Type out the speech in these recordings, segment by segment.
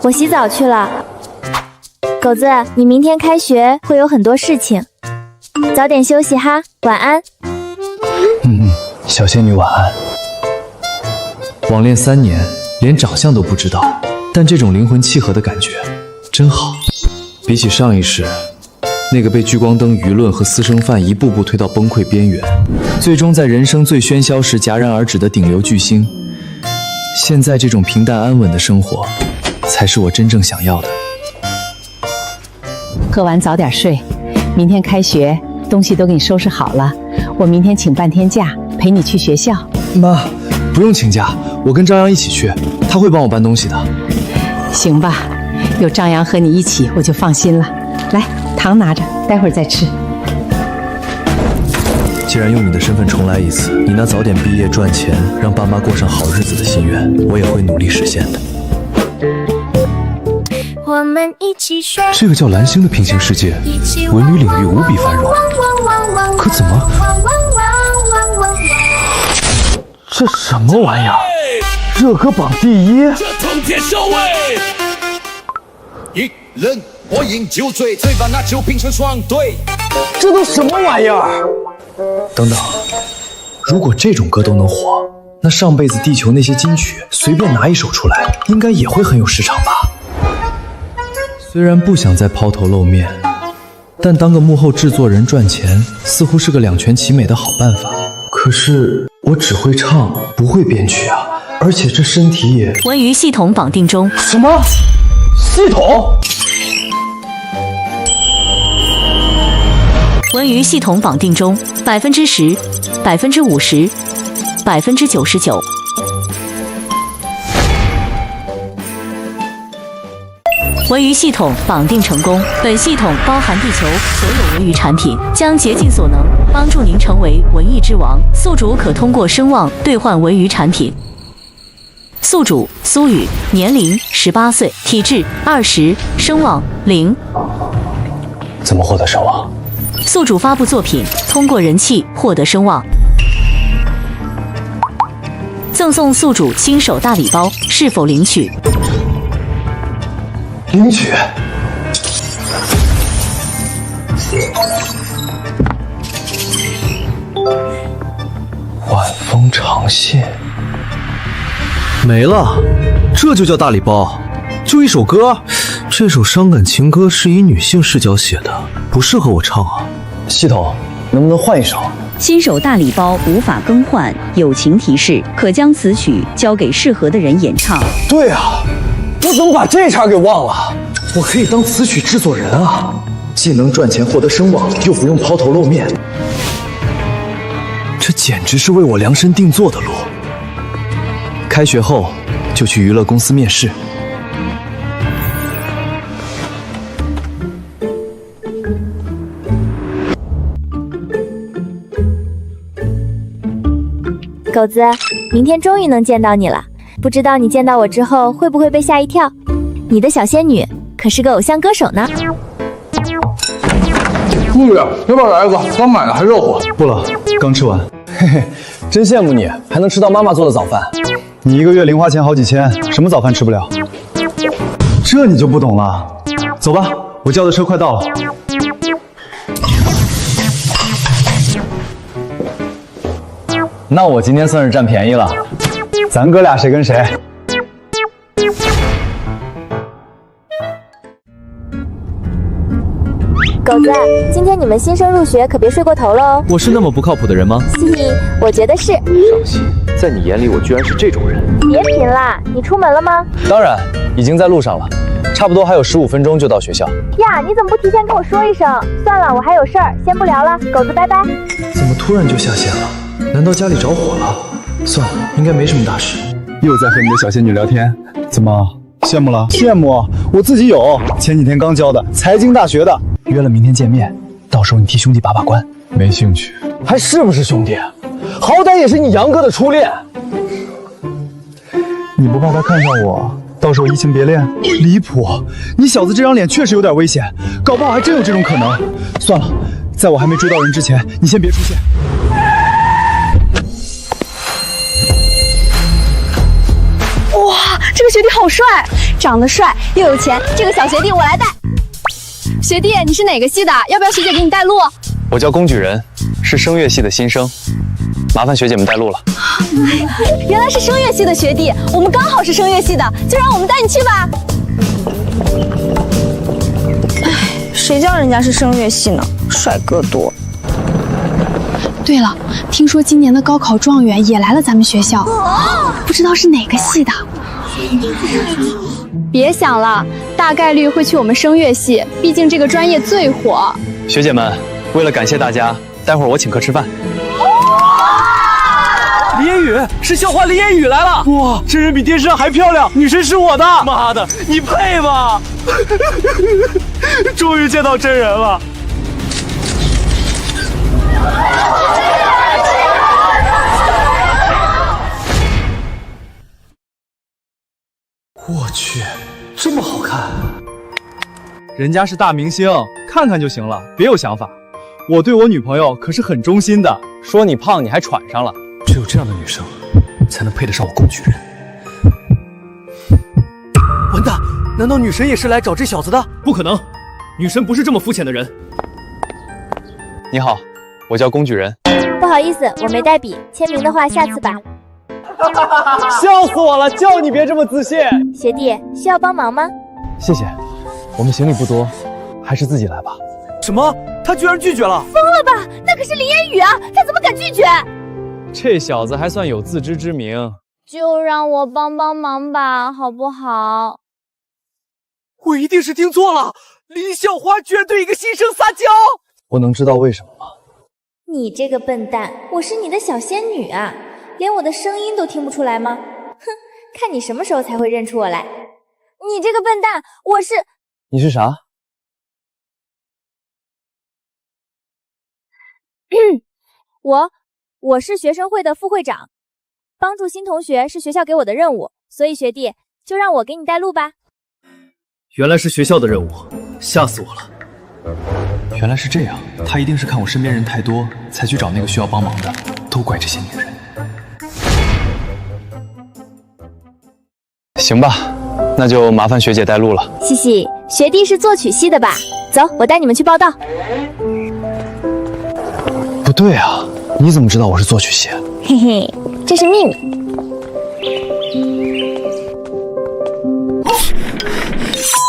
我洗澡去了。狗子，你明天开学会有很多事情，早点休息哈，晚安。小仙女晚安。网恋3年，连长相都不知道，但这种灵魂契合的感觉真好。比起上一世，那个被聚光灯、舆论和私生饭一步步推到崩溃边缘，最终在人生最喧嚣时戛然而止的顶流巨星，现在这种平淡安稳的生活，才是我真正想要的。喝完早点睡，明天开学，东西都给你收拾好了。我明天请半天假，陪你去学校。妈，不用请假，我跟张扬一起去，他会帮我搬东西的。行吧，有张扬和你一起，我就放心了。来，糖拿着，待会儿再吃。既然用你的身份重来一次，你那早点毕业赚钱，让爸妈过上好日子的心愿，我也会努力实现的。我们一起学。这个叫蓝星的平行世界，文旅领域无比繁荣，可怎么？这什么玩意儿？热歌榜第1，这通天守卫。一人我饮酒醉，醉把那酒拼成双对。这都什么玩意儿？等等，如果这种歌都能火，那上辈子地球那些金曲随便拿一首出来，应该也会很有市场吧？虽然不想再抛头露面，但当个幕后制作人赚钱，似乎是个两全其美的好办法。可是我只会唱，不会编曲啊，而且这身体也……文娱系统绑定中。什么？系统？文娱系统绑定中，10%、50%、99%。文娱系统绑定成功，本系统包含地球所有文娱产品，将竭尽所能帮助您成为文艺之王。宿主可通过声望兑换文娱产品。宿主苏雨，年龄18岁，体质20，声望0。怎么获得声望？宿主发布作品，通过人气获得声望。赠送宿主新手大礼包，是否领取？领取。晚风长线没了，这就叫大礼包？就一首歌？这首伤感情歌是以女性视角写的，不适合我唱啊。系统，能不能换一首？新手大礼包无法更换，友情提示：可将此曲交给适合的人演唱。对啊，我怎么把这茬给忘了？我可以当词曲制作人啊，既能赚钱获得声望，又不用抛头露面。这简直是为我量身定做的路。开学后就去娱乐公司面试。狗子，明天终于能见到你了，不知道你见到我之后会不会被吓一跳？你的小仙女可是个偶像歌手呢。陆远，要不要来一个？刚买的还热乎。不了，刚吃完。嘿嘿，真羡慕你，还能吃到妈妈做的早饭。你一个月零花钱好几千，什么早饭吃不了？这你就不懂了。走吧，我叫的车快到了。那我今天算是占便宜了，咱哥俩谁跟谁？狗子，今天你们新生入学可别睡过头了哦。我是那么不靠谱的人吗？嘻嘻，我觉得是。伤心，在你眼里我居然是这种人。别贫啦，你出门了吗？当然，已经在路上了，差不多还有15分钟就到学校。呀，你怎么不提前跟我说一声？算了，我还有事儿，先不聊了。狗子，拜拜。怎么突然就下线了？难道家里着火了？算了，应该没什么大事。又在和你的小仙女聊天，怎么羡慕了？羡慕，我自己有，前几天刚交的，财经大学的。约了明天见面，到时候你替兄弟把把关。没兴趣，还是不是兄弟？好歹也是你杨哥的初恋。你不怕他看上我，到时候移情别恋？离谱！你小子这张脸确实有点危险，搞不好还真有这种可能。算了，在我还没追到人之前，你先别出现。哇，这个个学弟好帅，长得帅又有钱，这个小学弟我来带。学弟，你是哪个系的？要不要学姐给你带路？我叫龚举人，是声乐系的新生，麻烦学姐们带路了。原来是声乐系的学弟，我们刚好是声乐系的，就让我们带你去吧。谁叫人家是声乐系呢？帅哥多。对了，听说今年的高考状元也来了咱们学校，不知道是哪个系的。别想了，大概率会去我们声乐系，毕竟这个专业最火。学姐们，为了感谢大家，待会儿我请客吃饭。林烟雨，是校花林烟雨来了！哇，真人比电视上还漂亮，女神是我的！妈的，你配吗？终于见到真人了。我去，这么好看！人家是大明星，看看就行了，别有想法。我对我女朋友可是很忠心的。说你胖，你还喘上了。只有这样的女生，才能配得上我龚举人。完蛋，难道女神也是来找这小子的？不可能，女神不是这么肤浅的人。你好，我叫龚举人。不好意思，我没带笔，签名的话下次吧。笑死我了，叫你别这么自信。学弟，需要帮忙吗？谢谢，我们行李不多，还是自己来吧。什么？他居然拒绝了？疯了吧？那可是林烟雨啊，他怎么敢拒绝？这小子还算有自知之明。就让我帮帮忙吧，好不好？我一定是听错了，林校花居然对一个新生撒娇。我能知道为什么吗？你这个笨蛋，我是你的小仙女啊，连我的声音都听不出来吗？哼，看你什么时候才会认出我来。你这个笨蛋，我是……你是啥？我是学生会的副会长，帮助新同学是学校给我的任务，所以学弟就让我给你带路吧。原来是学校的任务，吓死我了。原来是这样，他一定是看我身边人太多，才去找那个需要帮忙的，都怪这些女人。行吧，那就麻烦学姐带路了。嘻嘻，学弟是作曲系的吧？走，我带你们去报道。不对啊，你怎么知道我是作曲系？嘿嘿，这是秘密。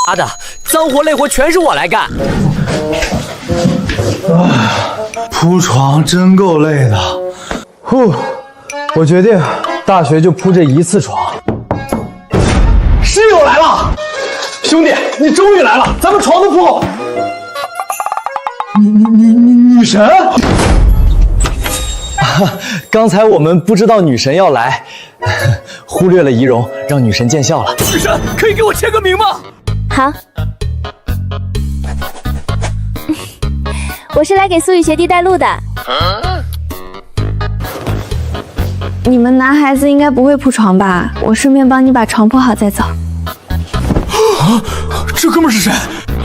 妈的，脏活累活全是我来干。铺床真够累的。我决定大学就铺这一次床。室友来了，兄弟，你终于来了，咱们床都铺好。女神。刚才我们不知道女神要来，忽略了仪容，让女神见笑了。女神，可以给我签个名吗？好，我是来给苏雨学弟带路的。你们男孩子应该不会铺床吧？我顺便帮你把床铺好再走。啊，这哥们儿是谁？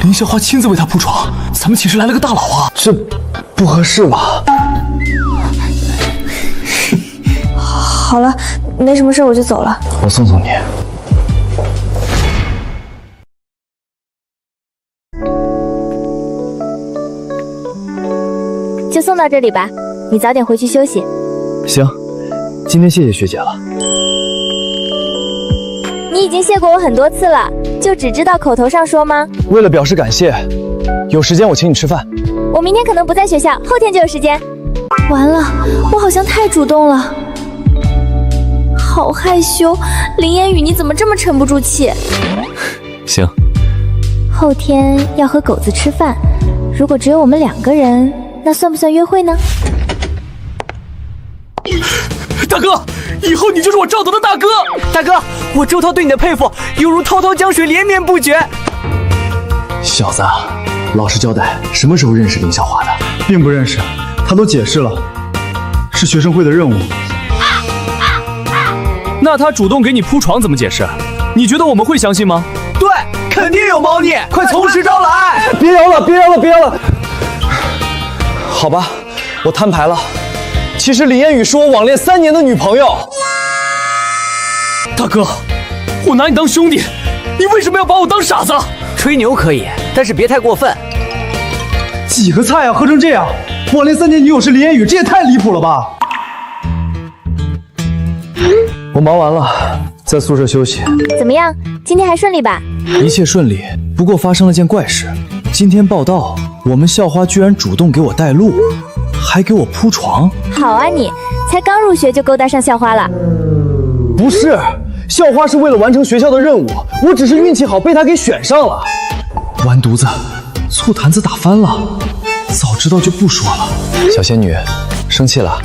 林校花亲自为他铺床，咱们寝室来了个大佬啊！这不合适吧？好了，没什么事我就走了。我送送你。就送到这里吧，你早点回去休息。行，今天谢谢学姐了。你已经谢过我很多次了，就只知道口头上说吗？为了表示感谢，有时间我请你吃饭。我明天可能不在学校，后天就有时间。完了，我好像太主动了，好害羞。林烟雨，你怎么这么沉不住气？行，后天要和狗子吃饭，如果只有我们2个人，那算不算约会呢？大哥，以后你就是我赵德的大哥。大哥，我周涛对你的佩服犹如滔滔江水连绵不绝。小子，老实交代，什么时候认识林校花的？并不认识，他都解释了，是学生会的任务。那他主动给你铺床怎么解释？你觉得我们会相信吗？对，肯定有猫腻，快从实招来！别摇了，别摇了，别摇了！好吧，我摊牌了。其实林烟雨是我网恋3年的女朋友。大哥，我拿你当兄弟，你为什么要把我当傻子？吹牛可以，但是别太过分。几个菜啊，喝成这样！网恋3年女友是林言语，这也太离谱了吧！我忙完了，在宿舍休息。怎么样？今天还顺利吧？一切顺利，不过发生了件怪事。今天报道，我们校花居然主动给我带路，还给我铺床。好啊你，才刚入学就勾搭上校花了。不是，校花是为了完成学校的任务，我只是运气好被她给选上了。完犊子，醋坛子打翻了，早知道就不说了。小仙女，生气了？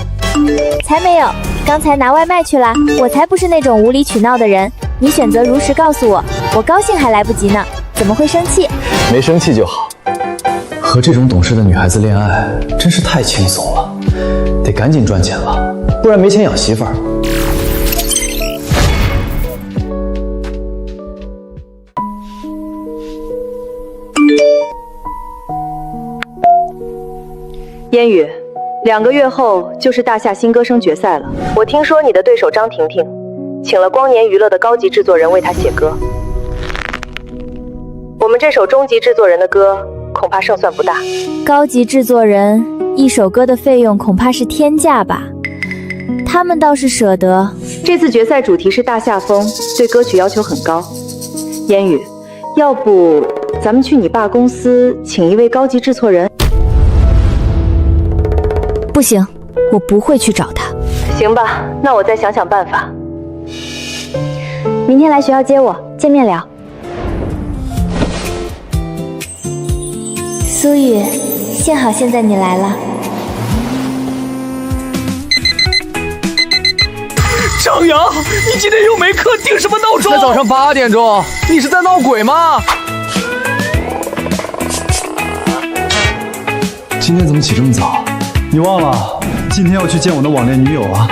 才没有，刚才拿外卖去了。我才不是那种无理取闹的人。你选择如实告诉我，我高兴还来不及呢，怎么会生气？没生气就好。和这种懂事的女孩子恋爱真是太轻松了，得赶紧赚钱了，不然没钱养媳妇儿。烟雨，2个月后就是大夏新歌声决赛了。我听说你的对手张婷婷，请了光年娱乐的高级制作人为她写歌。我们这首中级制作人的歌，恐怕胜算不大。高级制作人一首歌的费用恐怕是天价吧？他们倒是舍得。这次决赛主题是大夏风，对歌曲要求很高。烟雨，要不咱们去你爸公司请一位高级制作人？不行，我不会去找他。行吧，那我再想想办法。明天来学校接我，见面聊。苏雨，幸好现在你来了。张扬，你今天又没课，定什么闹钟？才早上8点钟，你是在闹鬼吗？今天怎么起这么早？你忘了今天要去见我的网恋女友啊？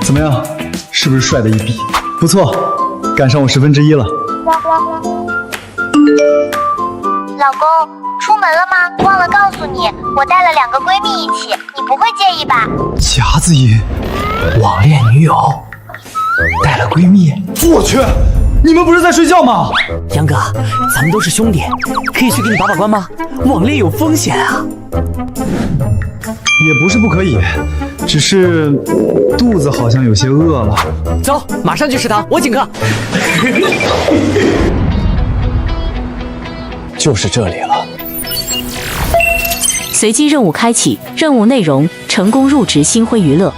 怎么样，是不是帅的一逼？不错，赶上我1/10了。老公，出门了吗？忘了告诉你，我带了2个闺蜜一起，你不会介意吧？夹子音，网恋女友带了闺蜜，我去，你们不是在睡觉吗？杨哥，咱们都是兄弟，可以去给你把把关吗？网恋有风险啊。也不是不可以，只是肚子好像有些饿了。走，马上去食堂，我请客。就是这里了。随机任务开启，任务内容：成功入职星辉娱乐。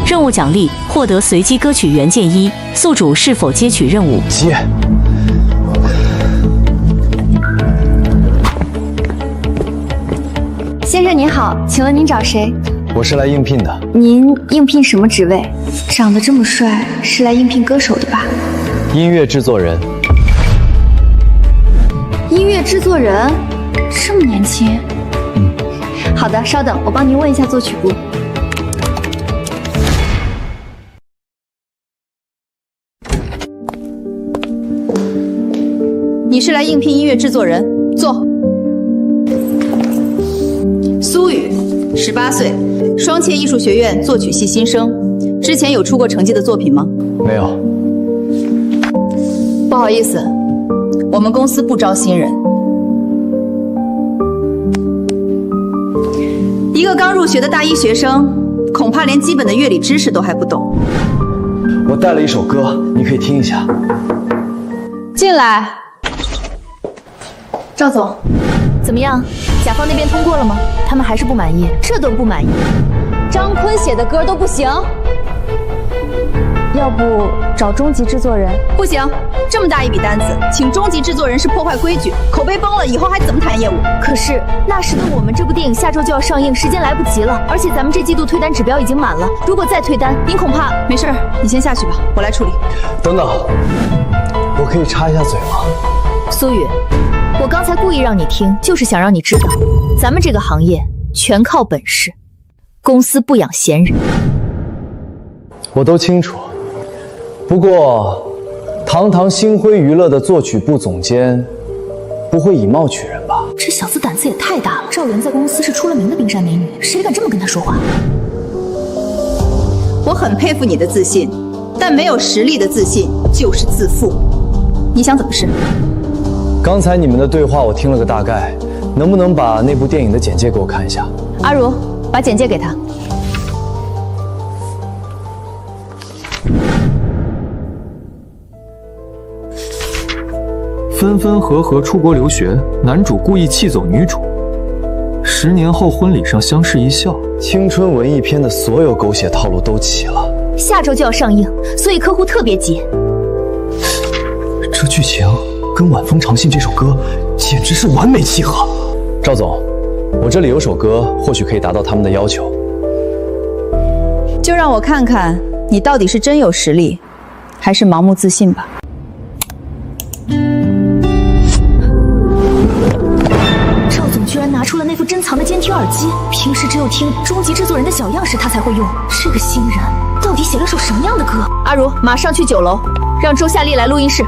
任务奖励：获得随机歌曲原件1，宿主是否接取任务？接。先生您好，请问您找谁？我是来应聘的。您应聘什么职位？长得这么帅，是来应聘歌手的吧？音乐制作人。音乐制作人，这么年轻。好的，稍等，我帮您问一下作曲部。你是来应聘音乐制作人，坐。苏雨，18岁，双切艺术学院作曲系新生，之前有出过成绩的作品吗？没有。不好意思，我们公司不招新人。一个刚入学的大1学生，恐怕连基本的乐理知识都还不懂。我带了一首歌，你可以听一下。进来。赵总，怎么样？甲方那边通过了吗？他们还是不满意，这都不满意。张坤写的歌都不行，要不找中级制作人？不行，这么大一笔单子，请中级制作人是破坏规矩，口碑崩了，以后还怎么谈业务？可是那时的我们这部电影下周就要上映，时间来不及了，而且咱们这季度退单指标已经满了，如果再退单，您恐怕……没事，你先下去吧，我来处理。等等，我可以插一下嘴吗？苏雨，我刚才故意让你听，就是想让你知道，咱们这个行业全靠本事，公司不养闲人。我都清楚，不过堂堂星辉娱乐的作曲部总监不会以貌取人吧？这小子胆子也太大了。赵媛在公司是出了名的冰山美女，谁敢这么跟他说话？我很佩服你的自信，但没有实力的自信就是自负。你想怎么试？刚才你们的对话我听了个大概，能不能把那部电影的简介给我看一下？阿如，把简介给他。分分合合出国留学，男主故意气走女主，10年后婚礼上相视一笑。青春文艺片的所有狗血套路都齐了，下周就要上映，所以客户特别急。这剧情跟《晚风长信》这首歌简直是完美契合。赵总，我这里有首歌，或许可以达到他们的要求。就让我看看你到底是真有实力，还是盲目自信吧。赵总居然拿出了那副珍藏的监听耳机，平时只有听终极制作人的小样时他才会用。这个新人到底写了首什么样的歌？阿如，马上去9楼，让周夏丽来录音室。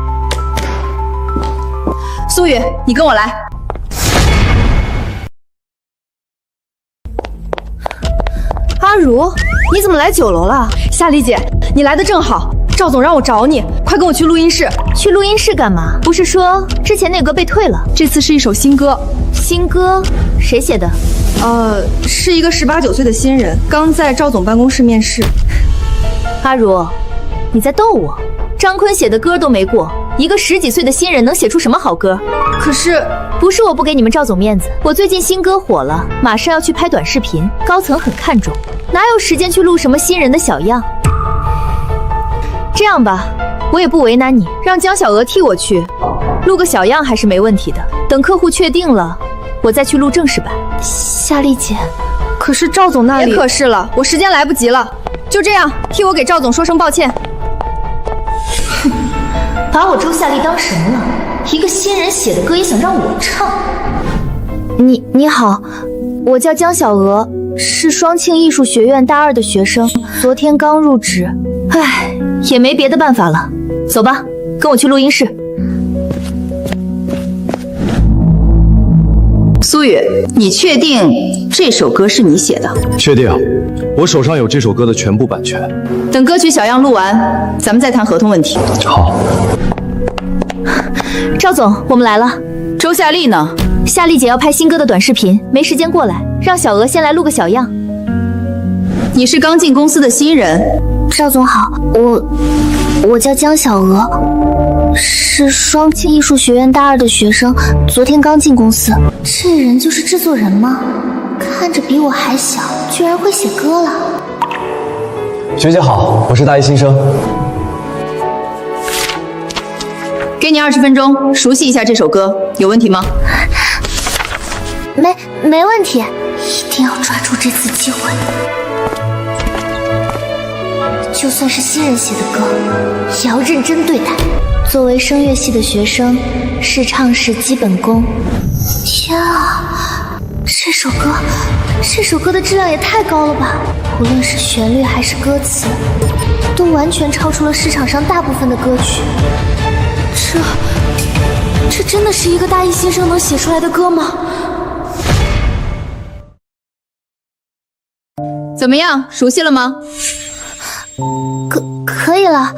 苏雨，你跟我来。阿如，你怎么来9楼了？夏丽姐，你来的正好，赵总让我找你，快跟我去录音室。去录音室干嘛？不是说之前那歌被退了？这次是一首新歌。新歌？谁写的？是一个18、19岁的新人，刚在赵总办公室面试。阿如，你在逗我？张坤写的歌都没过，一个10几岁的新人能写出什么好歌？可是，不是我不给你们赵总面子，我最近新歌火了，马上要去拍短视频，高层很看重，哪有时间去录什么新人的小样？这样吧，我也不为难你，让江小娥替我去录个小样还是没问题的。等客户确定了，我再去录正式版。夏丽姐，可是赵总那里……别可是了，我时间来不及了。就这样，替我给赵总说声抱歉。把我周夏丽当什么了？一个新人写的歌也想让我唱？你好，我叫江小娥，是双庆艺术学院大2的学生，昨天刚入职。唉，也没别的办法了，走吧，跟我去录音室。苏雨，你确定这首歌是你写的？确定，我手上有这首歌的全部版权。等歌曲小样录完，咱们再谈合同问题。好。赵总，我们来了。周夏丽呢？夏丽姐要拍新歌的短视频，没时间过来，让小娥先来录个小样。你是刚进公司的新人？赵总好，我叫江小娥，是双庆艺术学院大2的学生，昨天刚进公司。这人就是制作人吗？看着比我还小，居然会写歌了。学姐好，我是大一新生。给你20分钟，熟悉一下这首歌，有问题吗？没问题，一定要抓住这次机会。就算是新人写的歌，也要认真对待。作为声乐系的学生，试唱是基本功。天啊，这首歌的质量也太高了吧！无论是旋律还是歌词，都完全超出了市场上大部分的歌曲。这真的是一个大一新生能写出来的歌吗？怎么样，熟悉了吗？可以了。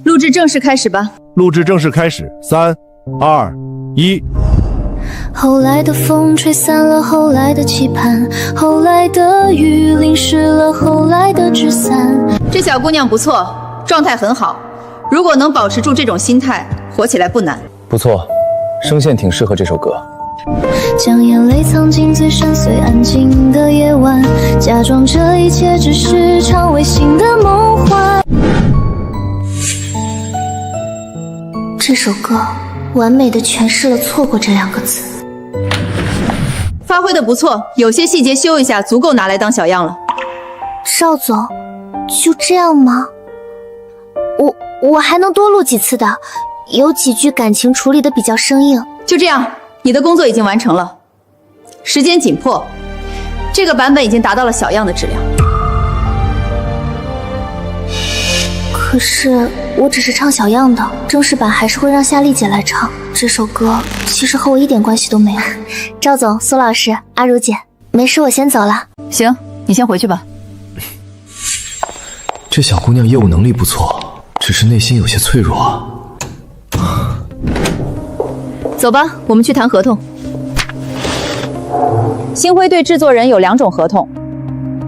录制正式开始吧。录制正式开始，3、2、1。后来的风吹散了后来的期盼，后来的雨淋湿了后来的纸伞。这小姑娘不错，状态很好，如果能保持住这种心态，火起来不难。不错，声线挺适合这首歌。将眼泪藏进最深邃安静的夜晚，假装这一切只是场未醒的梦幻。这首歌完美的诠释了错过这2个字。发挥的不错，有些细节修一下，足够拿来当小样了。邵总，就这样吗？我还能多录几次的，有几句感情处理的比较生硬。就这样，你的工作已经完成了。时间紧迫，这个版本已经达到了小样的质量。可是我只是唱小样的，正式版还是会让夏丽姐来唱。这首歌其实和我一点关系都没有。赵总、苏老师、阿如姐，没事，我先走了。行，你先回去吧。这小姑娘业务能力不错，只是内心有些脆弱啊。走吧，我们去谈合同。星辉对制作人有2种合同，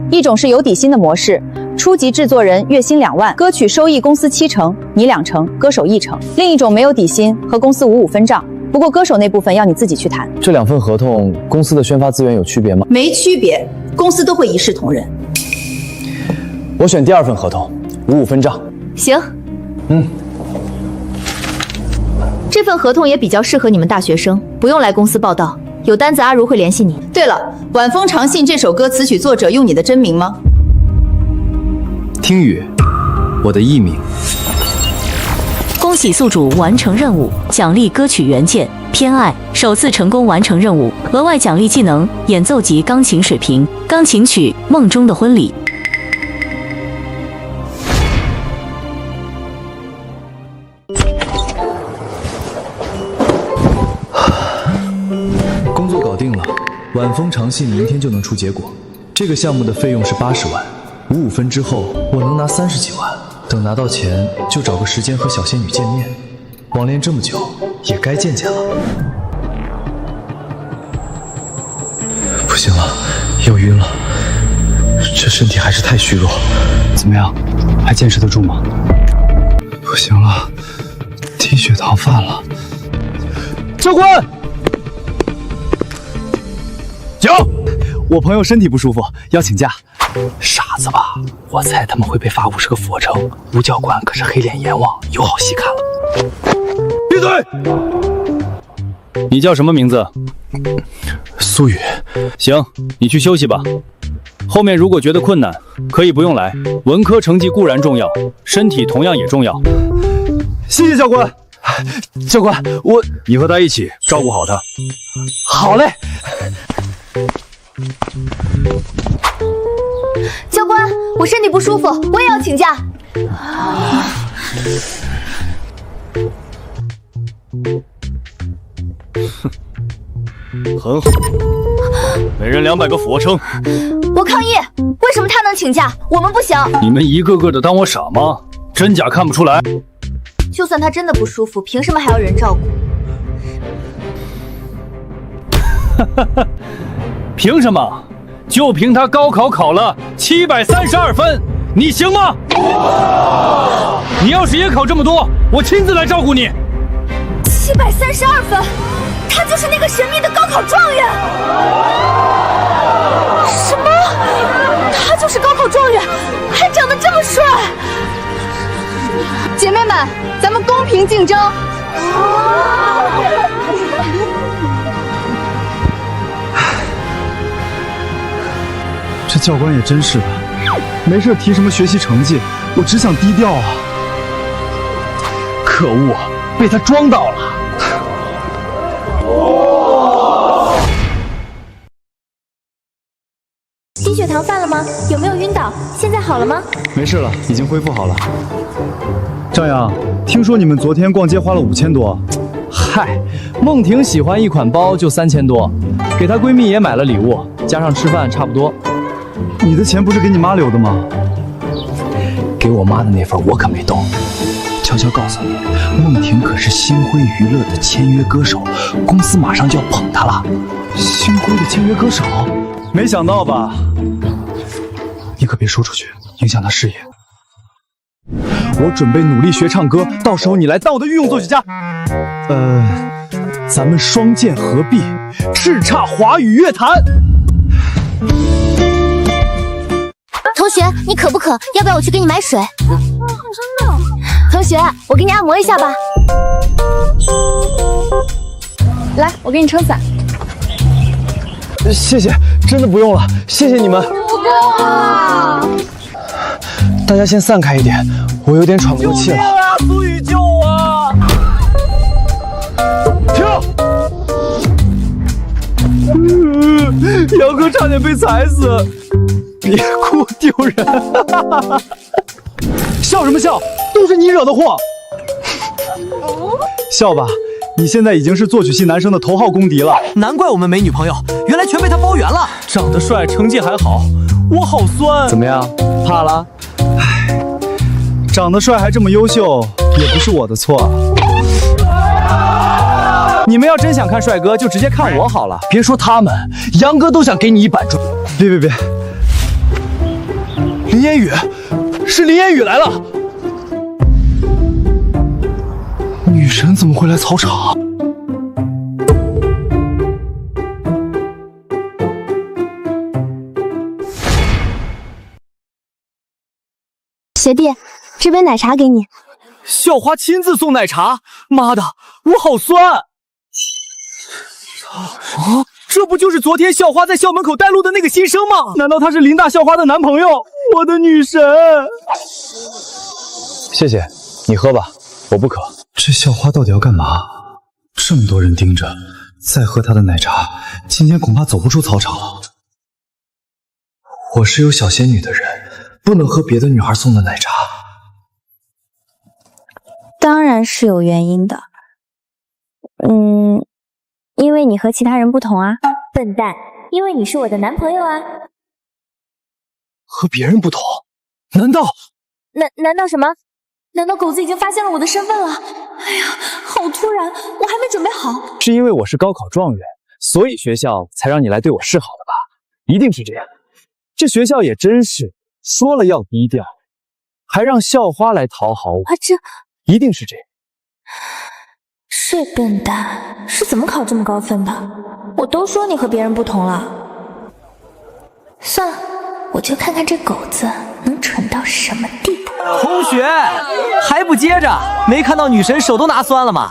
一种是有底薪的模式，初级制作人月薪2万，歌曲收益公司70%，你2成，歌手1成；另一种没有底薪，和公司55分账，不过歌手那部分要你自己去谈。这2份合同，公司的宣发资源有区别吗？没区别，公司都会一视同仁。我选第2份合同，55分账。行。这份合同也比较适合你们大学生，不用来公司报到，有单子阿如会联系你。对了，晚风长信这首歌词曲作者用你的真名吗？听雨，我的艺名。恭喜宿主完成任务，奖励歌曲原件偏爱，首次成功完成任务，额外奖励技能演奏级钢琴水平，钢琴曲《梦中的婚礼》。工作搞定了，晚风长信明天就能出结果。这个项目的费用是80万，55分之后我能拿30几万。等拿到钱，就找个时间和小仙女见面。网恋这么久，也该见见了。不行了，要晕了，这身体还是太虚弱。怎么样，还坚持得住吗？不行了，低血糖犯了。教官，讲，我朋友身体不舒服，要请假。傻子吧？我猜他们会被罚50个俯卧撑。吴教官可是黑脸阎王，有好戏看了。闭嘴！你叫什么名字？苏雨。行，你去休息吧。后面如果觉得困难，可以不用来。文科成绩固然重要，身体同样也重要。谢谢教官。教官，你和他一起照顾好他。好嘞。教官，我身体不舒服，我也要请假。很好，每人200个俯卧撑。我抗议！为什么他能请假，我们不行？你们一个个的当我傻吗？真假看不出来。就算他真的不舒服，凭什么还要人照顾？凭什么？就凭他高考考了732分，你行吗？你要是也考这么多，我亲自来照顾你。732分，他就是那个神秘的高考状元。什么？他就是高考状元，还长得这么帅。姐妹们，咱们公平竞争。这教官也真是的，没事提什么学习成绩，我只想低调啊。可恶，被他装到了。低血糖犯了吗？有没有晕倒？现在好了吗？没事了，已经恢复好了。张扬，听说你们昨天逛街花了5000多。嗨，梦婷喜欢一款包就3000多，给她闺蜜也买了礼物，加上吃饭差不多。你的钱不是给你妈留的吗？给我妈的那份我可没动。悄悄告诉你，梦婷可是星辉娱乐的签约歌手，公司马上就要捧她了。星辉的签约歌手？没想到吧？你可别说出去，影响她事业。我准备努力学唱歌，到时候你来当我的御用作曲家。咱们双剑合璧，叱咤华语乐坛。同学，你渴不渴？要不要我去给你买水？真的。同学，我给你按摩一下吧。来，我给你撑伞。谢谢，真的不用了，谢谢你们。不够啊！大家先散开一点，我有点喘不过气了。苏雨救我！停！杨哥差点被踩死，别哭，丢人！笑什么笑？都是你惹的祸。笑吧，你现在已经是作曲系男生的头号公敌了。难怪我们没女朋友，原来全被他包圆了。长得帅，成绩还好，我好酸。怎么样，怕了？长得帅还这么优秀，也不是我的错啊。你们要真想看帅哥，就直接看我好了。别说他们，杨哥都想给你一板砖。别！林烟雨，是林烟雨来了。女神怎么会来操场？学弟，这杯奶茶给你。校花亲自送奶茶，妈的，我好酸！啊，这不就是昨天校花在校门口带路的那个新生吗？难道他是林大校花的男朋友？我的女神！谢谢，你喝吧，我不渴。这校花到底要干嘛？这么多人盯着，再喝她的奶茶，今天恐怕走不出操场了。我是有小仙女的人，不能喝别的女孩送的奶茶。当然是有原因的。因为你和其他人不同啊。笨蛋，因为你是我的男朋友啊。和别人不同？难道什么？难道狗子已经发现了我的身份了？哎呀，好突然，我还没准备好。是因为我是高考状元，所以学校才让你来对我示好的吧？一定是这样。这学校也真是说了要低调，还让校花来讨好我。这一定是这样。这笨蛋是怎么考这么高分的？我都说你和别人不同了。算了，我就看看这狗子能蠢到什么地步。同学，还不接着？没看到女神手都拿酸了吗？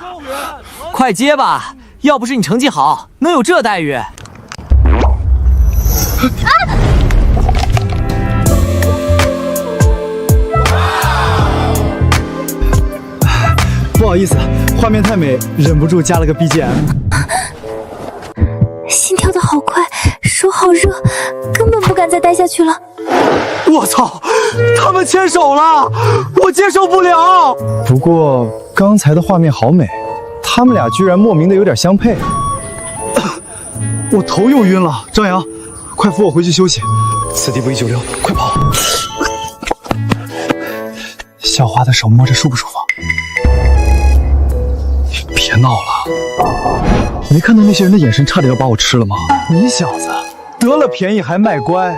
快接吧，要不是你成绩好，能有这待遇？不好意思，画面太美，忍不住加了个 BGM。心跳的好快，手好热，根本不敢再待下去了。我操，他们牵手了，我接受不了。不过刚才的画面好美，他们俩居然莫名的有点相配。我头又晕了，张扬，快扶我回去休息。此地不宜久留，快跑！校花的手摸着舒不舒服？别闹了！没看到那些人的眼神差点要把我吃了吗？你小子得了便宜还卖乖！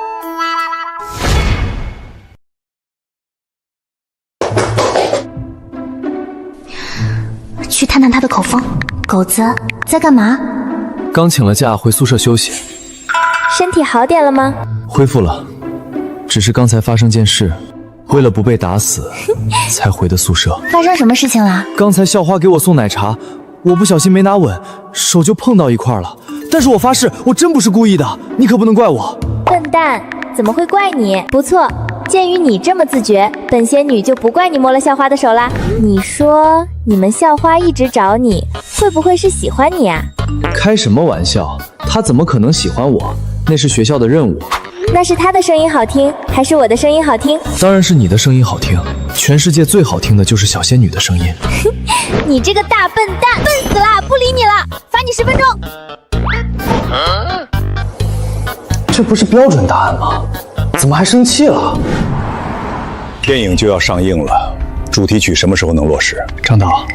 去探探他的口风。狗子在干嘛？刚请了假回宿舍休息。身体好点了吗？恢复了，只是刚才发生件事，为了不被打死，才回的宿舍。发生什么事情了？刚才校花给我送奶茶，我不小心没拿稳，手就碰到一块了。但是我发誓，我真不是故意的，你可不能怪我。笨蛋，怎么会怪你？不错，鉴于你这么自觉，本仙女就不怪你摸了校花的手啦。你说你们校花一直找你，会不会是喜欢你啊？开什么玩笑，她怎么可能喜欢我？那是学校的任务。那是她的声音好听，还是我的声音好听？当然是你的声音好听，全世界最好听的就是小仙女的声音。你这个大笨蛋，笨死了，不理你了，罚你10分钟。这不是标准答案吗？怎么还生气了？电影就要上映了，主题曲什么时候能落实？张导，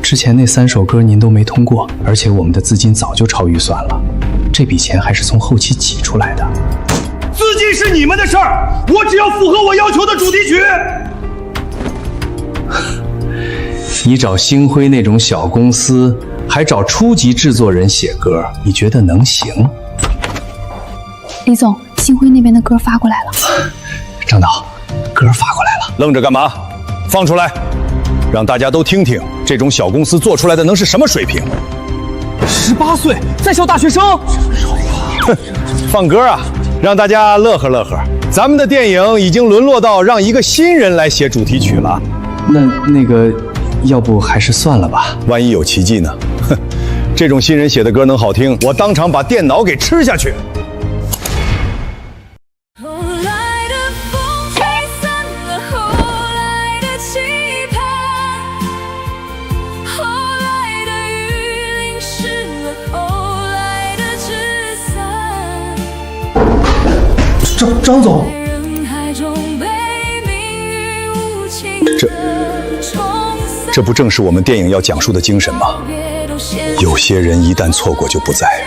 之前那3首歌您都没通过，而且我们的资金早就超预算了，这笔钱还是从后期挤出来的。资金是你们的事儿，我只要符合我要求的主题曲。你找星辉那种小公司，还找初级制作人写歌，你觉得能行？李总，星辉那边的歌发过来了。张导，歌发过来了。愣着干嘛？放出来，让大家都听听，这种小公司做出来的能是什么水平？18岁，在校大学生。哼，放歌啊，让大家乐呵乐呵。咱们的电影已经沦落到让一个新人来写主题曲了。那个，要不还是算了吧？万一有奇迹呢？哼，这种新人写的歌能好听，我当场把电脑给吃下去。张总，这不正是我们电影要讲述的精神吗？有些人一旦错过就不在。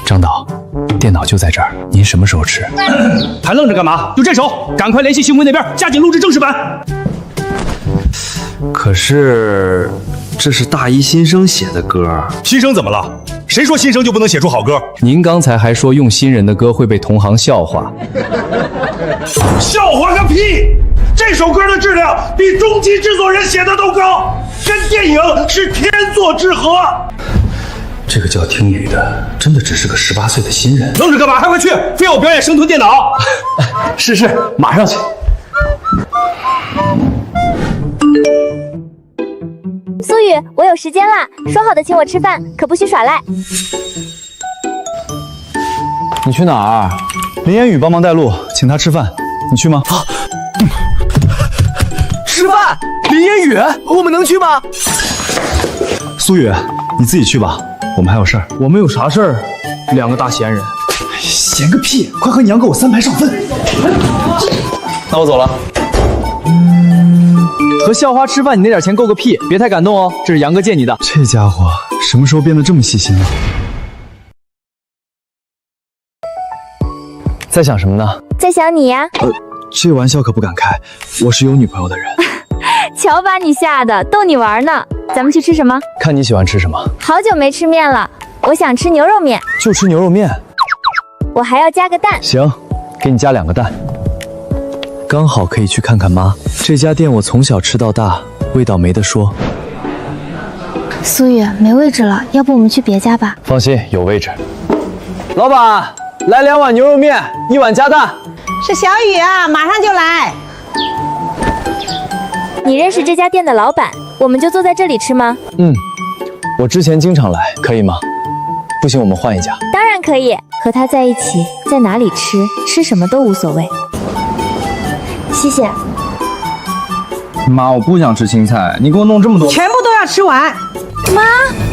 张导，电脑就在这儿，您什么时候吃？还愣着干嘛？就这手，赶快联系星辉那边，加紧录制正式版。可是这是大一新生写的歌。新生怎么了？谁说新生就不能写出好歌？您刚才还说用新人的歌会被同行笑话。笑话个屁！这首歌的质量比终极制作人写的都高，跟电影是天作之合。这个叫听雨的，真的只是个18岁的新人。愣着干嘛？还快去！非要表演生吞电脑？是，马上去。苏雨，我有时间啦，说好的请我吃饭，可不许耍赖。你去哪儿？林烟雨帮忙带路，请他吃饭。你去吗？吃饭？林烟雨，我们能去吗？苏雨，你自己去吧，我们还有事儿。我们有啥事儿？2个大闲人。闲个屁！快和娘给我3排上分。那我走了。和校花吃饭，你那点钱够个屁！别太感动哦，这是杨哥借你的。这家伙什么时候变得这么细心了？在想什么呢？在想你呀。这玩笑可不敢开，我是有女朋友的人。瞧把你吓的，逗你玩呢。咱们去吃什么？看你喜欢吃什么。好久没吃面了，我想吃牛肉面。就吃牛肉面。我还要加个蛋。行，给你加2个蛋。刚好可以去看看妈。这家店我从小吃到大，味道没得说。苏雨，没位置了，要不我们去别家吧？放心，有位置。老板，来2碗牛肉面，1碗加蛋。是小雨啊，马上就来。你认识这家店的老板？我们就坐在这里吃吗？我之前经常来，可以吗？不行，我们换一家。当然可以，和他在一起，在哪里吃什么都无所谓。谢谢。妈，我不想吃青菜，你给我弄这么多，全部都要吃完。妈，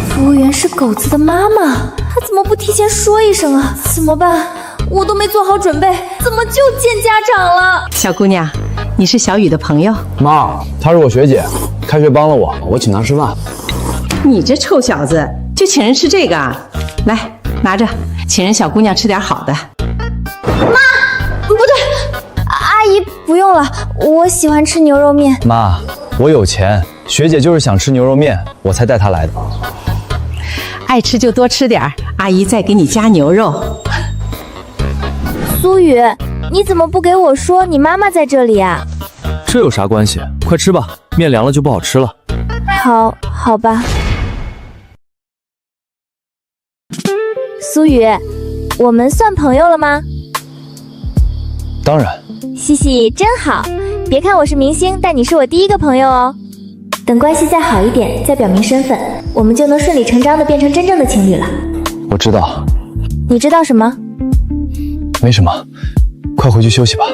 服务员是狗子的妈妈，她怎么不提前说一声啊？怎么办？我都没做好准备，怎么就见家长了？小姑娘，你是小雨的朋友？妈，她是我学姐，开学帮了我，我请她吃饭。你这臭小子，就请人吃这个啊？来，拿着，请人小姑娘吃点好的。妈，不对，阿姨不用了，我喜欢吃牛肉面。妈，我有钱，学姐就是想吃牛肉面，我才带她来的。爱吃就多吃点，阿姨再给你加牛肉。苏雨，你怎么不给我说你妈妈在这里啊？这有啥关系？快吃吧，面凉了就不好吃了。好吧。苏雨，我们算朋友了吗？当然。西西真好，别看我是明星，但你是我第1个朋友哦。等关系再好一点，再表明身份，我们就能顺理成章的变成真正的情侣了。我知道。你知道什么？没什么，快回去休息吧。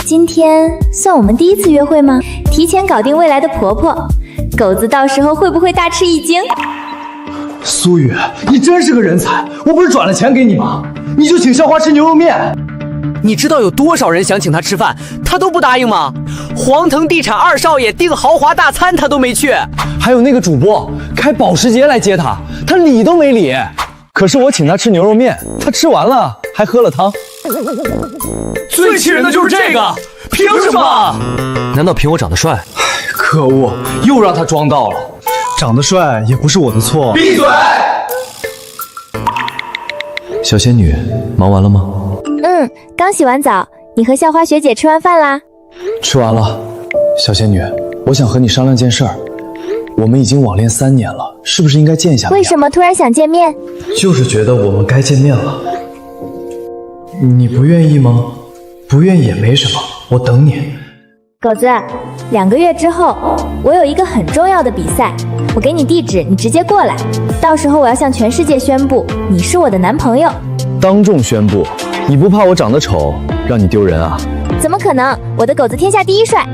今天算我们第1次约会吗？提前搞定未来的婆婆，狗子到时候会不会大吃一惊？苏雨，你真是个人才！我不是转了钱给你吗？你就请校花吃牛肉面。你知道有多少人想请他吃饭，他都不答应吗？皇腾地产2少爷订豪华大餐，他都没去。还有那个主播开保时捷来接他，他理都没理。可是我请他吃牛肉面，他吃完了还喝了汤。最气人的就是这个，凭什么？难道凭我长得帅？可恶，又让他装到了。长得帅也不是我的错。闭嘴！小仙女，忙完了吗？刚洗完澡。你和校花学姐吃完饭啦？吃完了。小仙女，我想和你商量件事儿。我们已经网恋3年了，是不是应该见一下面？为什么突然想见面？就是觉得我们该见面了。你不愿意吗？不愿意也没什么，我等你。狗子，2个月之后，我有一个很重要的比赛，我给你地址，你直接过来。到时候我要向全世界宣布，你是我的男朋友。当众宣布？你不怕我长得丑，让你丢人啊？怎么可能？我的狗子天下第1帅。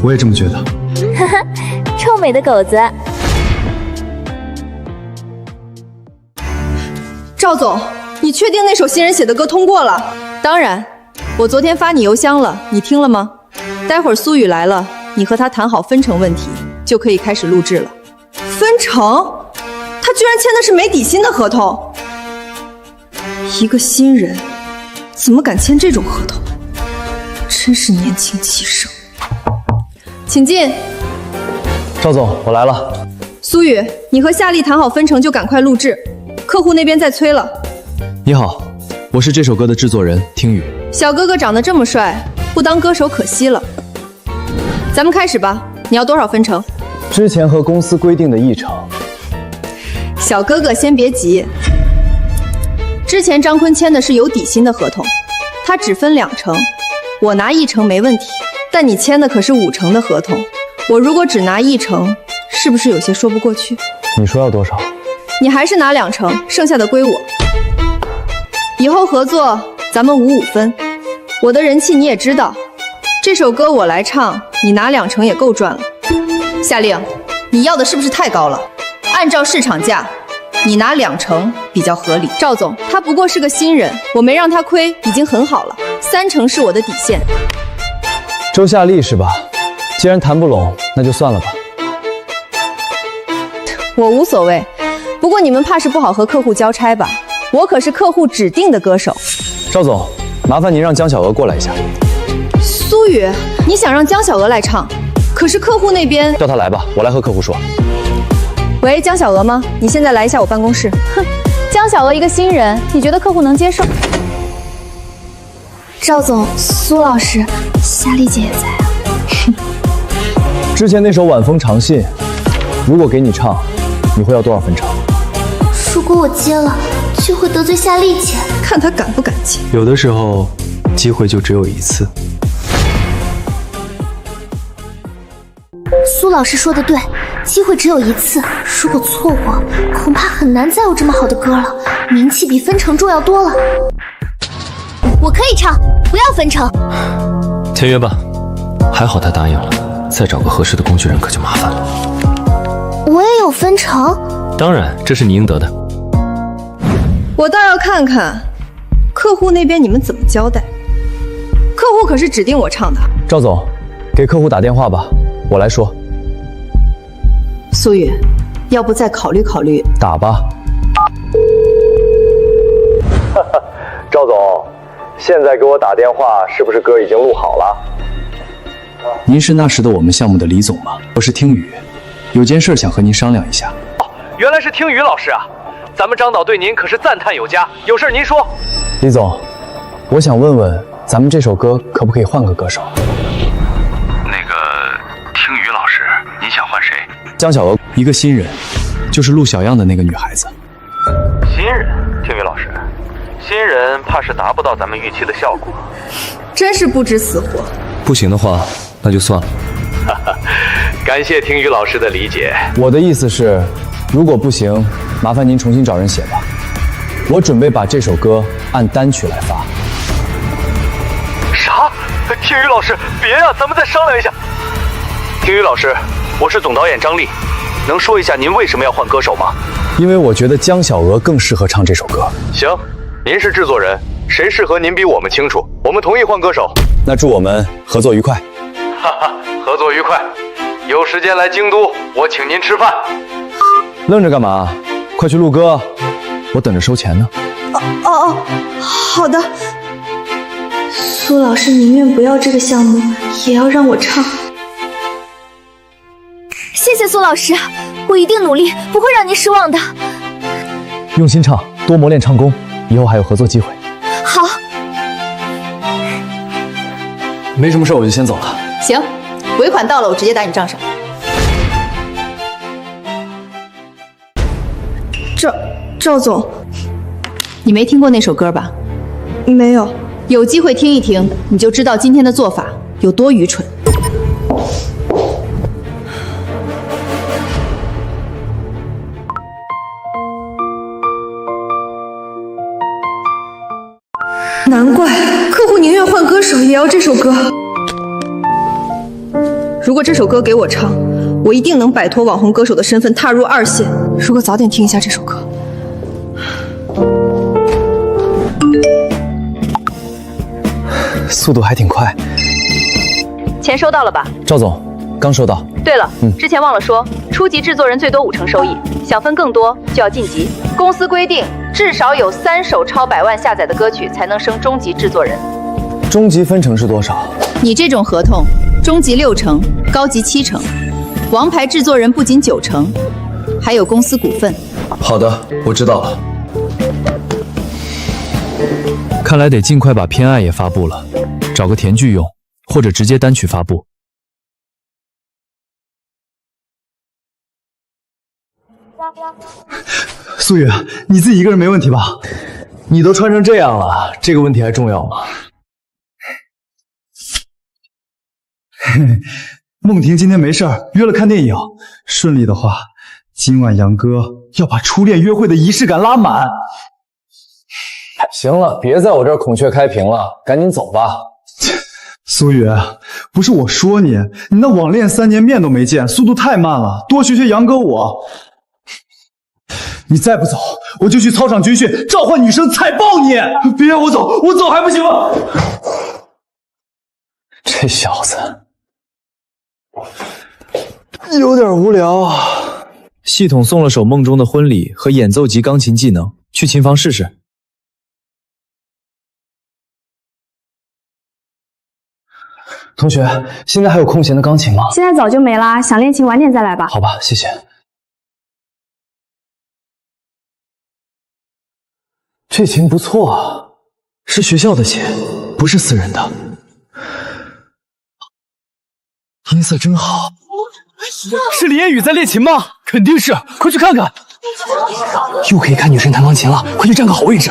我也这么觉得。哈哈，臭美的狗子。赵总，你确定那首新人写的歌通过了？当然，我昨天发你邮箱了，你听了吗？待会儿苏雨来了，你和他谈好分成问题，就可以开始录制了。分成？他居然签的是没底薪的合同！一个新人，怎么敢签这种合同？真是年轻气盛。请进。赵总，我来了。苏雨，你和夏丽谈好分成就赶快录制，客户那边在催了。你好，我是这首歌的制作人听雨。小哥哥长得这么帅，不当歌手可惜了。咱们开始吧，你要多少分成？之前和公司规定的1成。小哥哥先别急，之前张坤签的是有底薪的合同，他只分2成，我拿1成没问题。但你签的可是5成的合同，我如果只拿1成，是不是有些说不过去？你说要多少？你还是拿2成，剩下的归我。以后合作咱们5-5分，我的人气你也知道，这首歌我来唱，你拿2成也够赚了。夏令，你要的是不是太高了？按照市场价，你拿2成比较合理。赵总，他不过是个新人，我没让他亏已经很好了，3成是我的底线。周夏丽是吧？既然谈不拢，那就算了吧。我无所谓，不过你们怕是不好和客户交差吧？我可是客户指定的歌手。赵总，麻烦您让江小娥过来一下。苏雨，你想让江小娥来唱，可是客户那边……叫她来吧，我来和客户说。喂，江小娥吗？你现在来一下我办公室。哼，江小娥一个新人，你觉得客户能接受？赵总，苏老师，夏丽姐也在啊。之前那首《晚风长信》，如果给你唱，你会要多少分成？如果我接了，就会得罪夏丽姐，看她敢不敢接。有的时候，机会就只有一次。苏老师说的对，机会只有一次，如果错过，恐怕很难再有这么好的歌了，名气比分成重要多了。我可以唱，不要分成。签约吧。还好他答应了，再找个合适的工具人可就麻烦了。我也有分成？当然，这是你应得的。我倒要看看客户那边你们怎么交代。客户可是指定我唱的。赵总，给客户打电话吧，我来说。苏雨，要不再考虑考虑？打吧。赵总，现在给我打电话，是不是歌已经录好了？您是那时的我们项目的李总吗？我是听雨，有件事想和您商量一下。哦，原来是听雨老师啊！咱们张导对您可是赞叹有加，有事您说。李总，我想问问，咱们这首歌可不可以换个歌手？那个，听雨老师，您想换谁？江小娥，一个新人，就是陆小样的那个女孩子。新人，听雨老师，新人怕是达不到咱们预期的效果。真是不知死活。不行的话，那就算了。感谢听雨老师的理解。我的意思是，如果不行，麻烦您重新找人写吧。我准备把这首歌按单曲来发。啥？听雨老师，别呀，咱们再商量一下。听雨老师，我是总导演张力，能说一下您为什么要换歌手吗？因为我觉得江小娥更适合唱这首歌。行，您是制作人，谁适合您比我们清楚，我们同意换歌手。那祝我们合作愉快。哈哈，合作愉快。有时间来京都，我请您吃饭。愣着干嘛？快去录歌，我等着收钱呢。哦，好的。苏老师宁愿不要这个项目，也要让我唱。谢谢苏老师，我一定努力，不会让您失望的。用心唱，多磨练唱功，以后还有合作机会。好。没什么事，我就先走了。行，尾款到了，我直接打你账上。赵总，你没听过那首歌吧？没有。有机会听一听，你就知道今天的做法有多愚蠢。难怪客户宁愿换歌手也要这首歌。如果这首歌给我唱，我一定能摆脱网红歌手的身份，踏入2线。如果早点听一下这首歌。速度还挺快。钱收到了吧？赵总，刚收到。对了，之前忘了说，初级制作人最多50%收益，想分更多就要晋级。公司规定，至少有3首超100万下载的歌曲才能升中级制作人。中级分成是多少？你这种合同，中级60%，高级70%，王牌制作人不仅90%，还有公司股份。好的，我知道了。看来得尽快把偏爱也发布了，找个甜剧用，或者直接单曲发布。苏雨，你自己一个人没问题吧？你都穿成这样了，这个问题还重要吗？梦婷今天没事儿，约了看电影。顺利的话，今晚杨哥要把初恋约会的仪式感拉满。行了，别在我这儿孔雀开屏了，赶紧走吧。苏雨，不是我说你，你那网恋3年面都没见，速度太慢了，多学学杨哥我。你再不走，我就去操场军训，召唤女生踩爆你！别让我走，我走还不行吗？这小子有点无聊啊。系统送了首《梦中的婚礼》和演奏级钢琴技能，去琴房试试。同学，现在还有空闲的钢琴吗？现在早就没啦，想练琴晚点再来吧。好吧，谢谢。这琴不错啊，是学校的琴，不是私人的。音色真好。是林烟雨在练琴吗？肯定是，快去看看。又可以看女生弹钢琴了，快去占个好位置。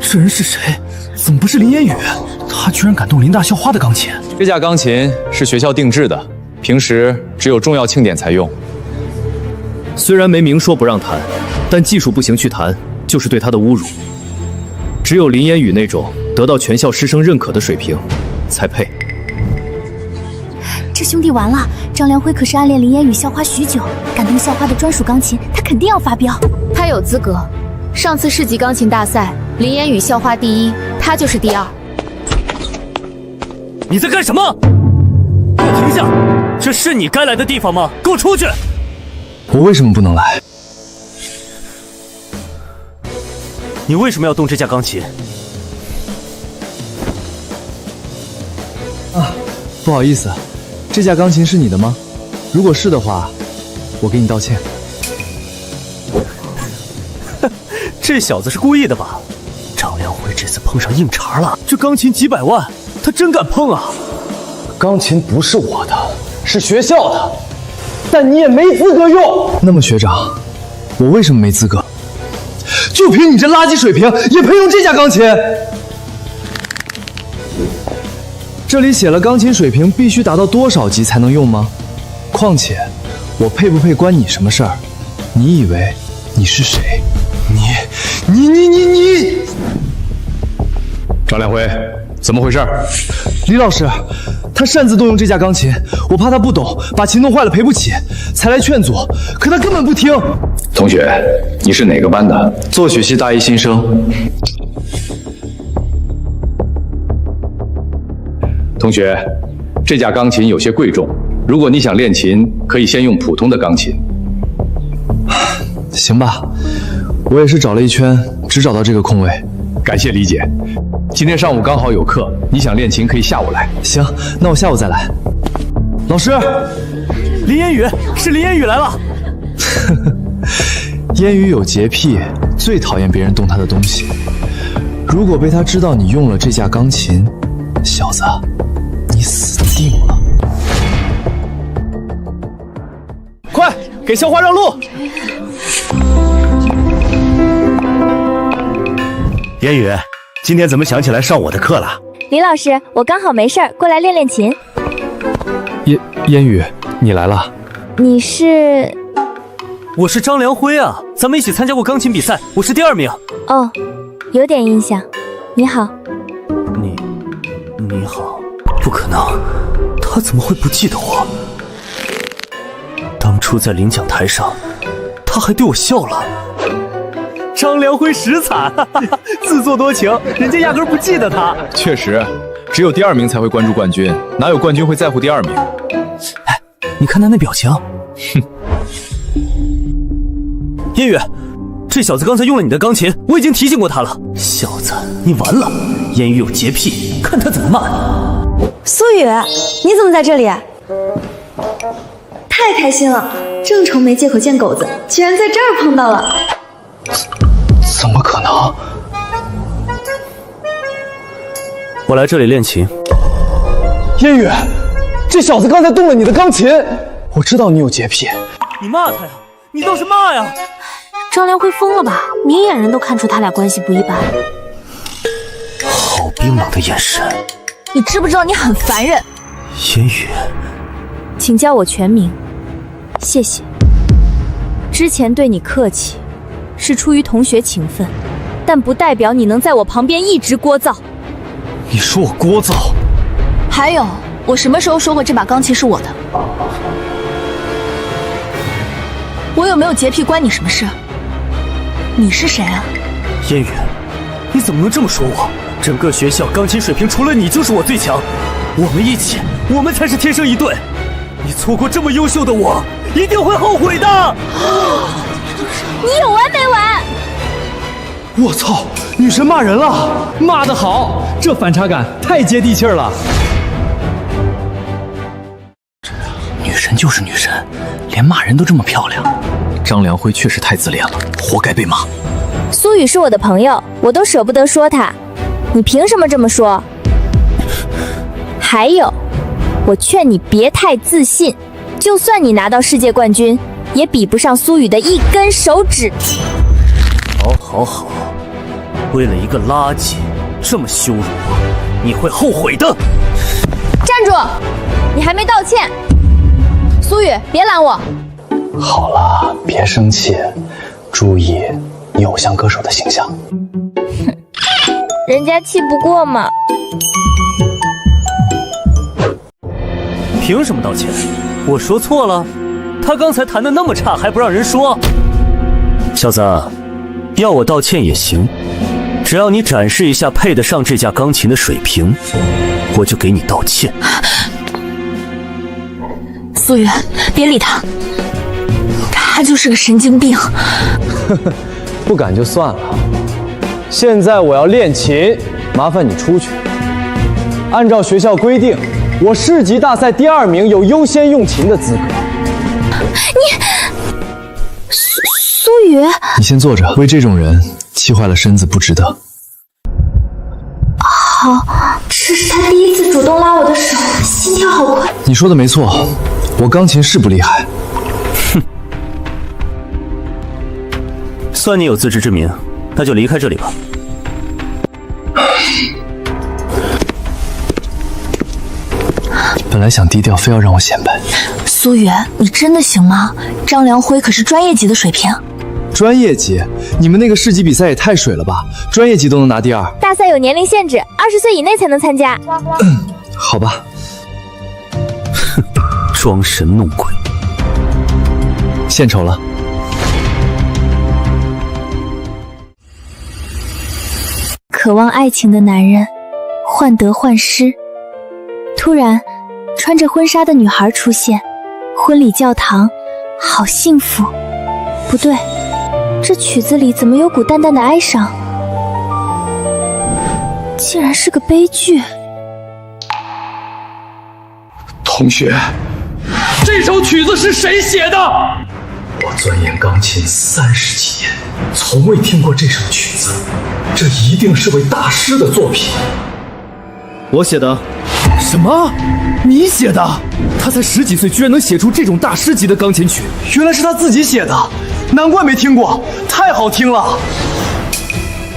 这人是谁？怎么不是林烟雨？他居然敢动林大校花的钢琴。这架钢琴是学校定制的，平时只有重要庆典才用。虽然没明说不让弹，但技术不行去弹就是对他的侮辱。只有林烟雨那种得到全校师生认可的水平，才配。这兄弟完了，张良辉可是暗恋林烟雨校花许久，感动校花的专属钢琴，他肯定要发飙。他有资格。上次市级钢琴大赛，林烟雨校花第1，他就是第2。你在干什么？给我停下！这是你该来的地方吗？给我出去！我为什么不能来？你为什么要动这架钢琴？啊，不好意思，这架钢琴是你的吗？如果是的话，我给你道歉。这小子是故意的吧？张良辉这次碰上硬茬了，这钢琴几百万，他真敢碰啊！钢琴不是我的，是学校的，但你也没资格用。那么学长，我为什么没资格？就凭你这垃圾水平，也配用这架钢琴？这里写了钢琴水平必须达到多少级才能用吗？况且，我配不配关你什么事儿？你以为你是谁？你！张亮辉，怎么回事？李老师，他擅自动用这架钢琴，我怕他不懂，把琴弄坏了赔不起，才来劝阻，可他根本不听。同学，你是哪个班的？作曲系大一新生。同学，这架钢琴有些贵重，如果你想练琴，可以先用普通的钢琴。行吧，我也是找了一圈，只找到这个空位。感谢理解。今天上午刚好有课，你想练琴可以下午来。行，那我下午再来。老师，林烟雨，是林烟雨来了。烟雨有洁癖，最讨厌别人动他的东西。如果被他知道你用了这架钢琴，小子，你死定了！快给校花让路！烟雨，今天怎么想起来上我的课了？李老师，我刚好没事儿，过来练练琴。烟雨，你来了。你是？我是张良辉啊，咱们一起参加过钢琴比赛，我是第2名。哦，有点印象。你好。你好。不可能，他怎么会不记得我？当初在领奖台上，他还对我笑了。张良辉实惨，自作多情，人家压根不记得他。确实，只有第2名才会关注冠军，哪有冠军会在乎第2名？哎，你看他那表情。哼。烟雨，这小子刚才用了你的钢琴，我已经提醒过他了。小子，你完了！烟雨有洁癖，看他怎么骂你。苏雨，你怎么在这里？太开心了，正愁没借口见狗子，居然在这儿碰到了。怎么可能？我来这里练琴。烟雨，这小子刚才动了你的钢琴，我知道你有洁癖。你骂他呀？你倒是骂呀！张良辉疯了吧？明眼人都看出他俩关系不一般。好冰冷的眼神。你知不知道你很烦人？烟雨，请叫我全名。谢谢。之前对你客气，是出于同学情分，但不代表你能在我旁边一直聒噪。你说我聒噪？还有，我什么时候说过这把钢琴是我的？我有没有洁癖关你什么事？你是谁啊？烟雨，你怎么能这么说我？整个学校钢琴水平除了你就是我最强，我们一起，我们才是天生一对。你错过这么优秀的我，一定会后悔的。你有完没完？我操，女神骂人了！骂得好，这反差感太接地气儿了。女神就是女神，连骂人都这么漂亮。张良辉确实太自恋了，活该被骂。苏雨是我的朋友，我都舍不得说他，你凭什么这么说？还有，我劝你别太自信，就算你拿到世界冠军，也比不上苏雨的一根手指。好，为了一个垃圾这么羞辱我，你会后悔的。站住！你还没道歉。苏雨，别拦我。好了，别生气，注意你偶像歌手的形象。哼，人家气不过嘛。凭什么道歉？我说错了？他刚才弹得那么差，还不让人说？小子，要我道歉也行，只要你展示一下配得上这架钢琴的水平，我就给你道歉。苏雨，别理他，他就是个神经病。不敢就算了，现在我要练琴，麻烦你出去。按照学校规定，我市级大赛第2名有优先用琴的资格。苏雨，你先坐着，为这种人气坏了身子不值得。好，这是他第一次主动拉我的手，心跳好快。你说的没错，我钢琴是不厉害。哼，算你有自知之明，那就离开这里吧。本来想低调，非要让我显摆。苏雨，你真的行吗？张良辉可是专业级的水平。专业级？你们那个市级比赛也太水了吧！专业级都能拿第2。大赛有年龄限制，20岁以内才能参加。好吧。哼，装神弄鬼。献丑了。渴望爱情的男人，患得患失。突然，穿着婚纱的女孩出现，婚礼教堂，好幸福。不对，这曲子里怎么有股淡淡的哀伤？竟然是个悲剧。同学，这首曲子是谁写的？我钻研钢琴30几年，从未听过这首曲子，这一定是位大师的作品。我写的。什么？你写的？他才10几岁，居然能写出这种大师级的钢琴曲？原来是他自己写的，难怪没听过，太好听了。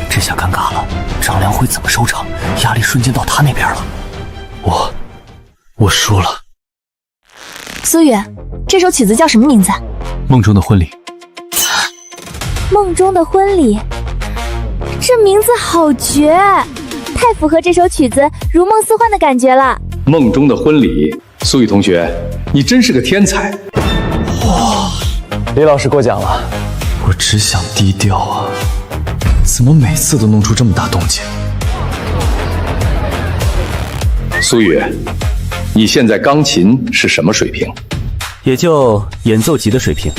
这下尴尬了，张良辉怎么收场？压力瞬间到他那边了。我输了。苏雨，这首曲子叫什么名字？梦中的婚礼。梦中的婚礼，这名字好绝，太符合这首曲子如梦似幻的感觉了。梦中的婚礼，苏雨同学，你真是个天才。哇，李老师过奖了。我只想低调啊。怎么每次都弄出这么大动静？苏雨，你现在钢琴是什么水平？也就演奏级的水平。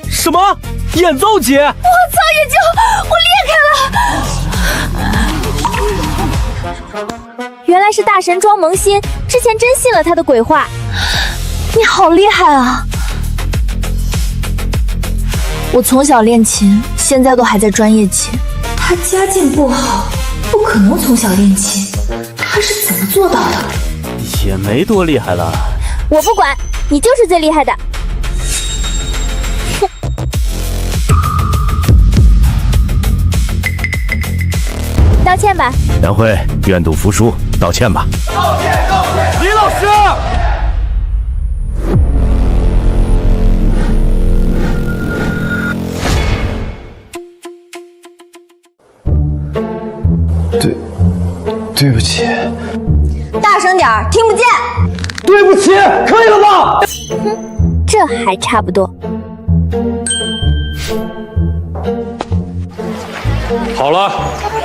什么？演奏级？我操！眼睛，我裂开了！原来是大神庄萌新，之前真信了他的鬼话。你好厉害啊！我从小练琴，现在都还在专业级。他家境不好，不可能从小练琴，他是怎么做到的？也没多厉害了。我不管，你就是最厉害的。道歉吧，梁辉，愿赌服输，道歉吧。道歉，道歉，李老师。对不起。大声点儿，听不见。对不起，可以了吧？哼，这还差不多。好了，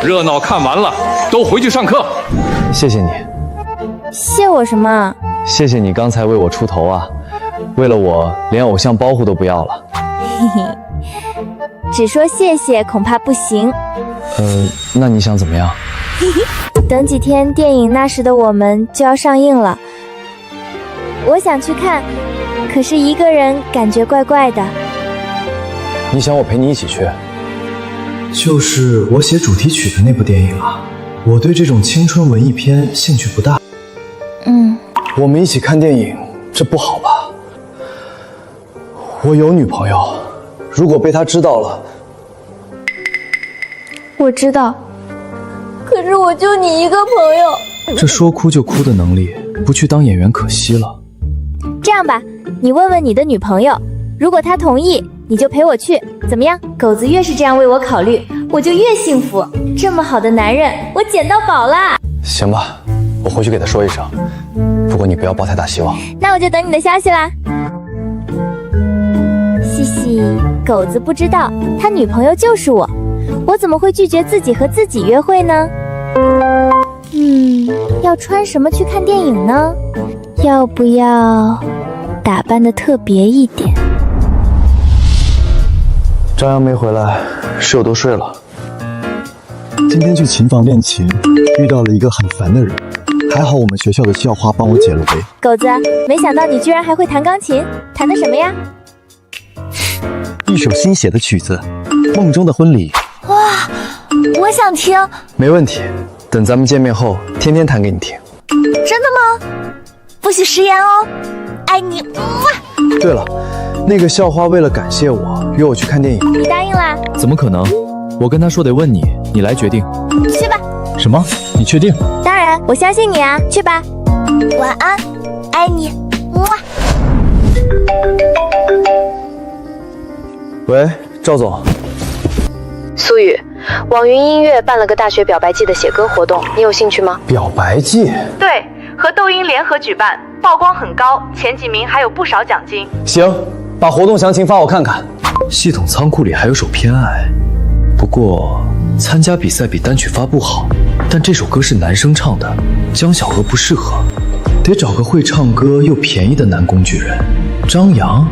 热闹看完了，都回去上课。谢谢你。谢我什么？谢谢你刚才为我出头啊！为了我，连偶像包袱都不要了。嘿嘿，只说谢谢恐怕不行。那你想怎么样？嘿嘿，等几天电影《那时的我们》就要上映了，我想去看，可是一个人感觉怪怪的。你想我陪你一起去？就是我写主题曲的那部电影啊，我对这种青春文艺片兴趣不大。我们一起看电影，这不好吧？我有女朋友，如果被她知道了……我知道，可是我就你一个朋友。这说哭就哭的能力，不去当演员可惜了。这样吧，你问问你的女朋友，如果她同意，你就陪我去，怎么样？狗子越是这样为我考虑，我就越幸福。这么好的男人，我捡到宝啦！行吧，我回去给他说一声。不过你不要抱太大希望。那我就等你的消息啦。嘻嘻，狗子不知道，他女朋友就是我，我怎么会拒绝自己和自己约会呢？要穿什么去看电影呢？要不要打扮得特别一点？张扬没回来，室友都睡了。今天去琴房练琴，遇到了一个很烦的人，还好我们学校的校花帮我解了围。狗子，没想到你居然还会弹钢琴，弹的什么呀？一首新写的曲子《梦中的婚礼》。哇，我想听。没问题，等咱们见面后，天天弹给你听。真的吗？不许食言哦，爱你。对了，那个校花为了感谢我，约我去看电影。你答应啦？怎么可能？我跟她说得问你，你来决定。去吧。什么？你确定？当然，我相信你啊，去吧。晚安，爱你。喂，赵总。苏雨，网云音乐办了个大学表白季的写歌活动，你有兴趣吗？表白季？对，和抖音联合举办，曝光很高，前几名还有不少奖金。行，把活动详情发我看看。系统仓库里还有首偏爱，不过参加比赛比单曲发布好，但这首歌是男生唱的，江小娥不适合，得找个会唱歌又便宜的男工具人。张扬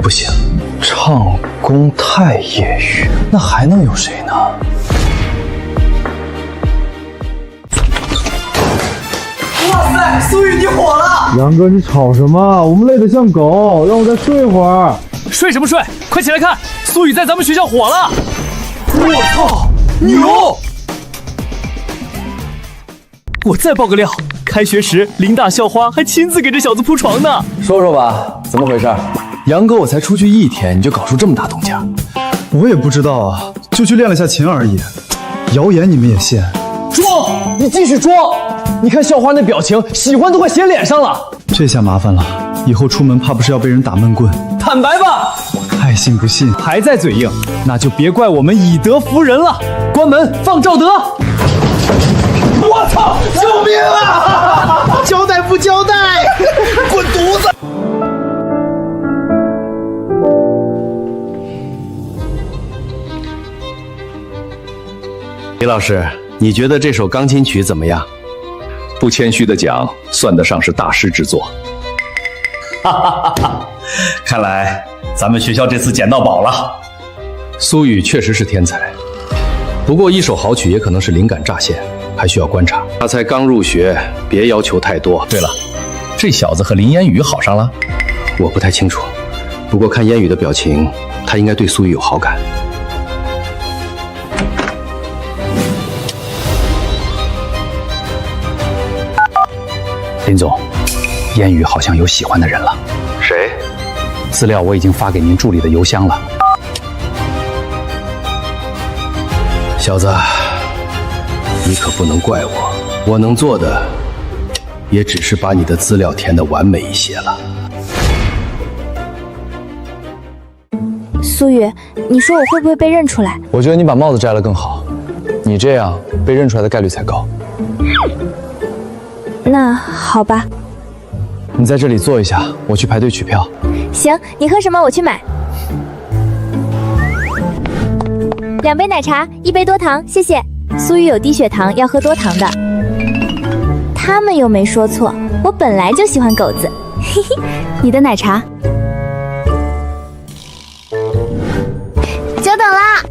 不行，唱功太业余，那还能有谁呢？哇塞，苏雨你火了！杨哥，你吵什么？我们累得像狗，让我再睡会儿。睡什么睡？快起来看，苏雨在咱们学校火了！我操，牛！我再爆个料，开学时林大校花还亲自给这小子铺床呢。说说吧，怎么回事？杨哥，我才出去1天，你就搞出这么大动静？我也不知道啊，就去练了下琴而已。谣言你们也信？装！你继续装！你看校花那表情，喜欢都快写脸上了。这下麻烦了，以后出门怕不是要被人打闷棍。坦白吧，爱信不信，还在嘴硬，那就别怪我们以德服人了。关门放赵德。我操！救命啊！交代不交代？滚犊子！老师，你觉得这首钢琴曲怎么样？不谦虚的讲，算得上是大师之作。哈哈哈哈！看来咱们学校这次捡到宝了。苏雨确实是天才，不过一首好曲也可能是灵感乍现，还需要观察。他才刚入学，别要求太多。对了，这小子和林烟雨好上了？我不太清楚，不过看烟雨的表情，他应该对苏雨有好感。林总，烟雨好像有喜欢的人了。谁？资料我已经发给您助理的邮箱了。小子，你可不能怪我，我能做的也只是把你的资料填得完美一些了。苏雨，你说我会不会被认出来？我觉得你把帽子摘了更好，你这样被认出来的概率才高。那好吧，你在这里坐一下，我去排队取票。行，你喝什么我去买。2杯奶茶，1杯多糖，谢谢。苏雨有低血糖，要喝多糖的。他们又没说错，我本来就喜欢狗子。嘿嘿，你的奶茶。久等啦！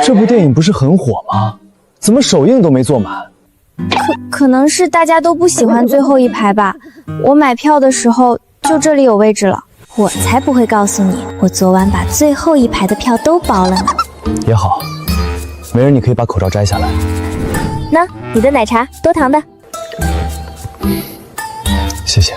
这部电影不是很火吗？怎么首映都没坐满？可能是大家都不喜欢最后一排吧。我买票的时候就这里有位置了。我才不会告诉你，我昨晚把最后一排的票都包了呢。也好，没人你可以把口罩摘下来。那你的奶茶，多糖的。谢谢。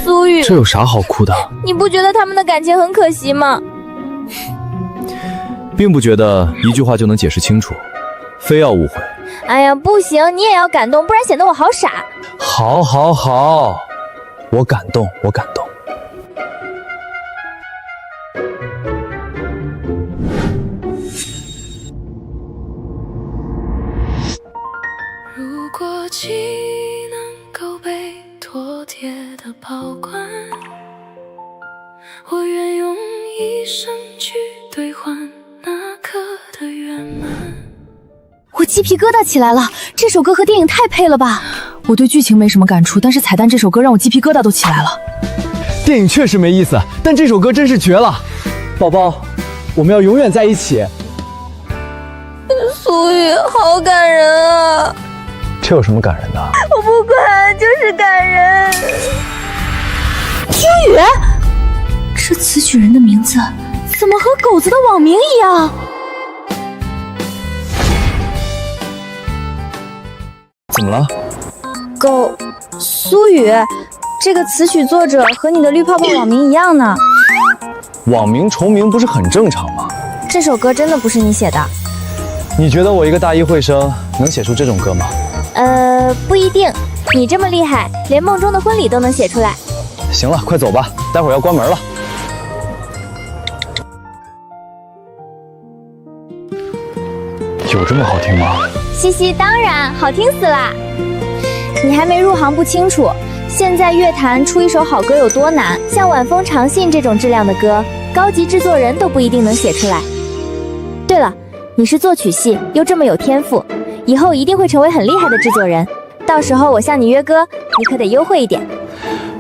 苏雨，这有啥好哭的？你不觉得他们的感情很可惜吗？并不觉得一句话就能解释清楚，非要误会。哎呀，不行，你也要感动，不然显得我好傻。好，好，好，我感动，我感动。如果既能够被妥帖的保管，我愿用一生去兑换那刻的圆满。我鸡皮疙瘩起来了，这首歌和电影太配了吧！我对剧情没什么感触，但是彩蛋这首歌让我鸡皮疙瘩都起来了。电影确实没意思，但这首歌真是绝了。宝宝，我们要永远在一起。苏雨，好感人啊！这有什么感人的？我不管，就是感人。听雨，这词曲人的名字怎么和狗子的网名一样？怎么了？狗苏雨，这个词曲作者和你的绿泡泡网名一样呢。网名重名不是很正常吗？这首歌真的不是你写的？你觉得我一个大一会生能写出这种歌吗？不一定。你这么厉害，连梦中的婚礼都能写出来。行了，快走吧，待会儿要关门了。有这么好听吗？西西，当然好听死啦！你还没入行不清楚，现在乐坛出一首好歌有多难，像晚风长信这种质量的歌，高级制作人都不一定能写出来。对了，你是作曲系，又这么有天赋，以后一定会成为很厉害的制作人。到时候我向你约歌，你可得优惠一点。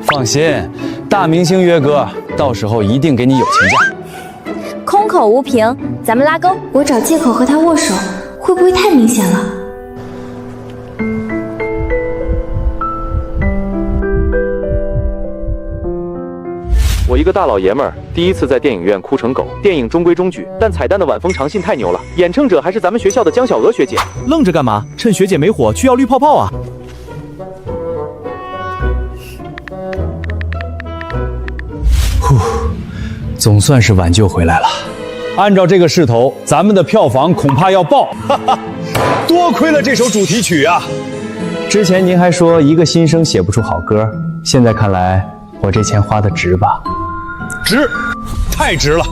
放心，大明星约歌，到时候一定给你友情价。空口无凭，咱们拉钩。我找借口和他握手，会不会太明显了？我一个大老爷们儿，第一次在电影院哭成狗。电影中规中矩，但彩蛋的晚风长信太牛了，演唱者还是咱们学校的江小娥学姐。愣着干嘛？趁学姐没火去要绿泡泡啊！呼，总算是挽救回来了。按照这个势头，咱们的票房恐怕要爆。哈哈，多亏了这首主题曲啊！之前您还说一个新生写不出好歌，现在看来我这钱花的值吧？值，太值了！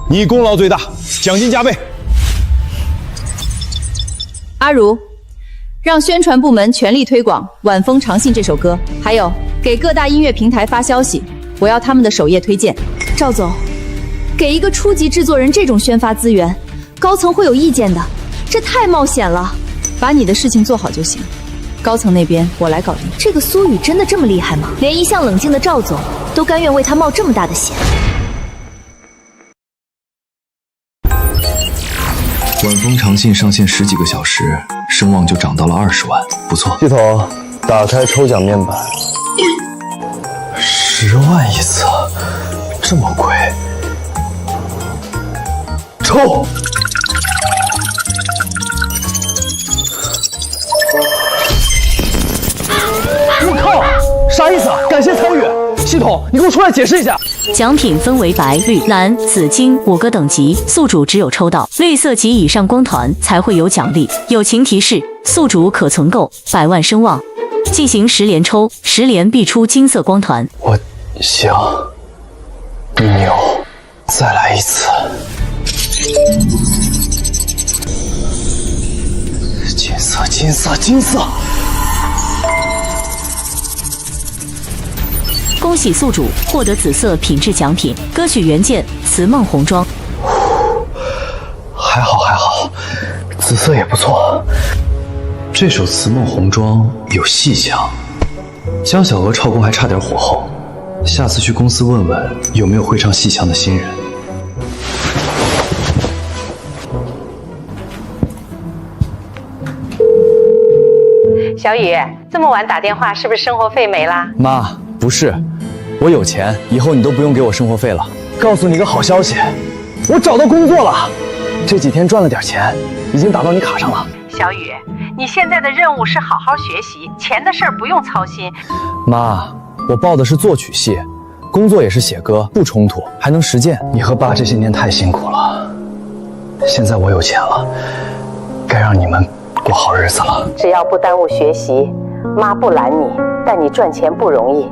你功劳最大，奖金加倍。阿如，让宣传部门全力推广《晚风长信》这首歌，还有给各大音乐平台发消息，我要他们的首页推荐。赵总，给一个初级制作人这种宣发资源，高层会有意见的，这太冒险了。把你的事情做好就行，高层那边我来搞定。这个苏雨真的这么厉害吗？连一向冷静的赵总都甘愿为他冒这么大的险。晚风长信上线10几个小时，声望就涨到了20万，不错。系统，打开抽奖面板。10万一次，这么贵？抽！我靠，啥意思啊？感谢参与。系统，你给我出来解释一下。奖品分为白、绿、蓝、紫、金5个等级，宿主只有抽到绿色及以上光团才会有奖励。友情提示：宿主可存够100万声望，进行10连抽，10连必出金色光团。我行，你牛，再来一次。金色，金色，金色！恭喜宿主获得紫色品质奖品歌曲原件《词梦红妆》。还好还好，紫色也不错。这首《词梦红妆》有戏腔，江小娥唱功还差点火候。下次去公司问问有没有会唱戏腔的新人。小雨，这么晚打电话，是不是生活费没啦？妈，不是，我有钱，以后你都不用给我生活费了。告诉你个好消息，我找到工作了，这几天赚了点钱，已经打到你卡上了。小雨，你现在的任务是好好学习，钱的事儿不用操心。妈，我报的是作曲系，工作也是写歌，不冲突，还能实践。你和爸这些年太辛苦了，现在我有钱了，该让你们过好日子了。只要不耽误学习，妈不拦你，但你赚钱不容易，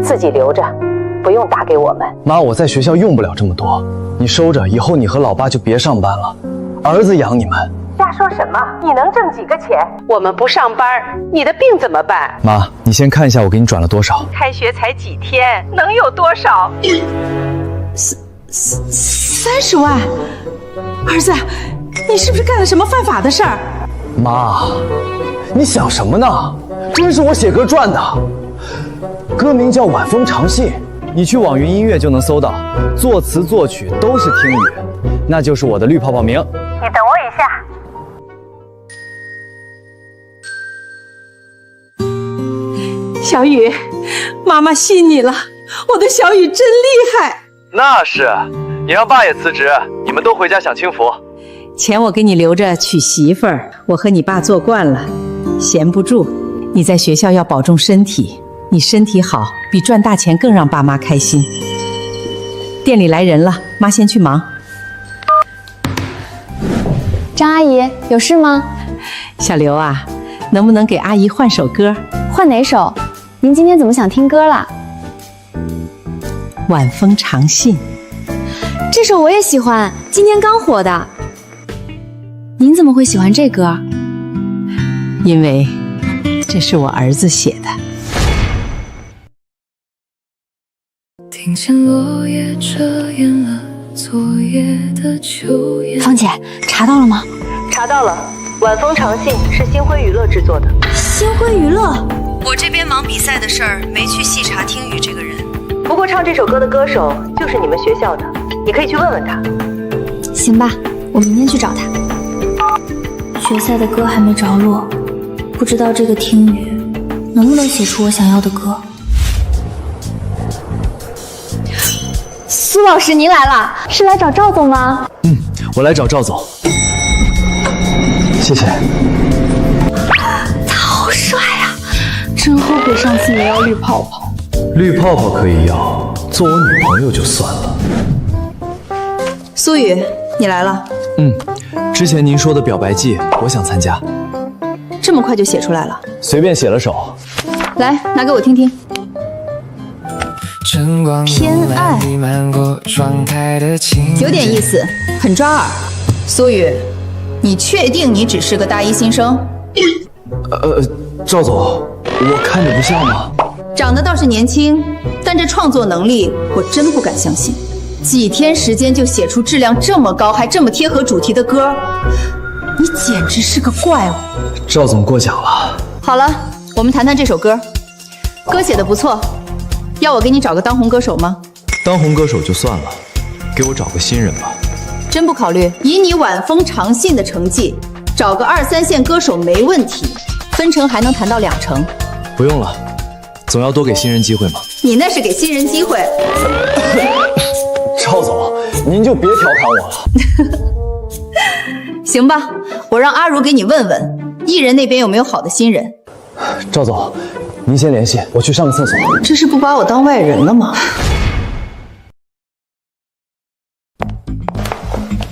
自己留着，不用打给我们。妈，我在学校用不了这么多，你收着，以后你和老爸就别上班了，儿子养你们。瞎说什么？你能挣几个钱？我们不上班，你的病怎么办？妈，你先看一下我给你转了多少。开学才几天，能有多少？30万！儿子，你是不是干了什么犯法的事儿？妈，你想什么呢？真是我写歌赚的，歌名叫《晚风长信》，你去网云音乐就能搜到，作词作曲都是听雨，那就是我的绿泡泡名。你等我一下。小雨，妈妈信你了，我的小雨真厉害。那是，你让爸也辞职，你们都回家享清福。钱我给你留着娶媳妇儿，我和你爸做惯了，闲不住。你在学校要保重身体，你身体好比赚大钱更让爸妈开心。店里来人了，妈先去忙。张阿姨，有事吗？小刘啊，能不能给阿姨换首歌？换哪首？您今天怎么想听歌啦？晚风长信，这首我也喜欢，今天刚火的。您怎么会喜欢这歌？因为这是我儿子写的。听见落叶遮掩了昨夜的秋叶。芳姐，查到了吗？查到了，晚风长信是星辉娱乐制作的。星辉娱乐？我这边忙比赛的事儿，没去细查听雨这个人。不过唱这首歌的歌手就是你们学校的，你可以去问问他。行吧，我明天去找他。决赛的歌还没着落，不知道这个听雨能不能写出我想要的歌。苏老师，您来了，是来找赵总吗？我来找赵总。谢谢。他好帅啊，真后悔上次没要绿泡泡。绿泡泡可以要，做我女朋友就算了。苏雨，你来了。之前您说的表白季，我想参加。这么快就写出来了？随便写了首。来，拿给我听听。偏爱，有点意思，很抓耳。苏雨，你确定你只是个大一新生？赵总，我看着不像吗？长得倒是年轻，但这创作能力我真不敢相信。几天时间就写出质量这么高，还这么贴合主题的歌，你简直是个怪物。赵总过奖了。好了，我们谈谈这首歌，歌写的不错，要我给你找个当红歌手吗？当红歌手就算了，给我找个新人吧。真不考虑？以你晚风长信的成绩，找个2、3线歌手没问题，分成还能谈到2成。不用了，总要多给新人机会嘛。你那是给新人机会。赵总，您就别调侃我了。行吧，我让阿如给你问问，艺人那边有没有好的新人。赵总，您先联系，我去上个厕所。这是不把我当外人了吗？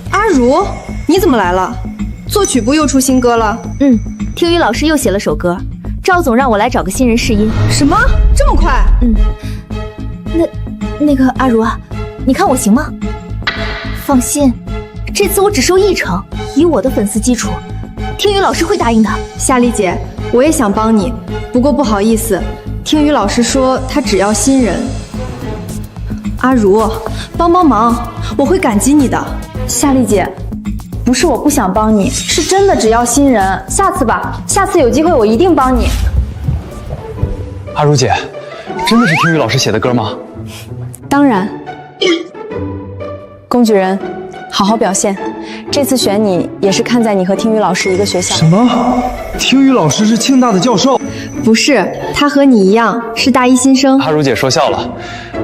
阿如，你怎么来了？作曲部又出新歌了？听雨老师又写了首歌，赵总让我来找个新人试音。什么？这么快？那个阿如啊，你看我行吗？放心，这次我只收1成，以我的粉丝基础，听雨老师会答应的。夏丽姐，我也想帮你，不过不好意思，听雨老师说他只要新人。阿如，帮忙，我会感激你的。夏丽姐，不是我不想帮你，是真的只要新人。下次吧，下次有机会我一定帮你。阿如姐，真的是听雨老师写的歌吗？当然。工具人，好好表现。这次选你也是看在你和听雨老师一个学校。什么？听雨老师是庆大的教授？不是，他和你一样是大一新生。阿如姐说笑了，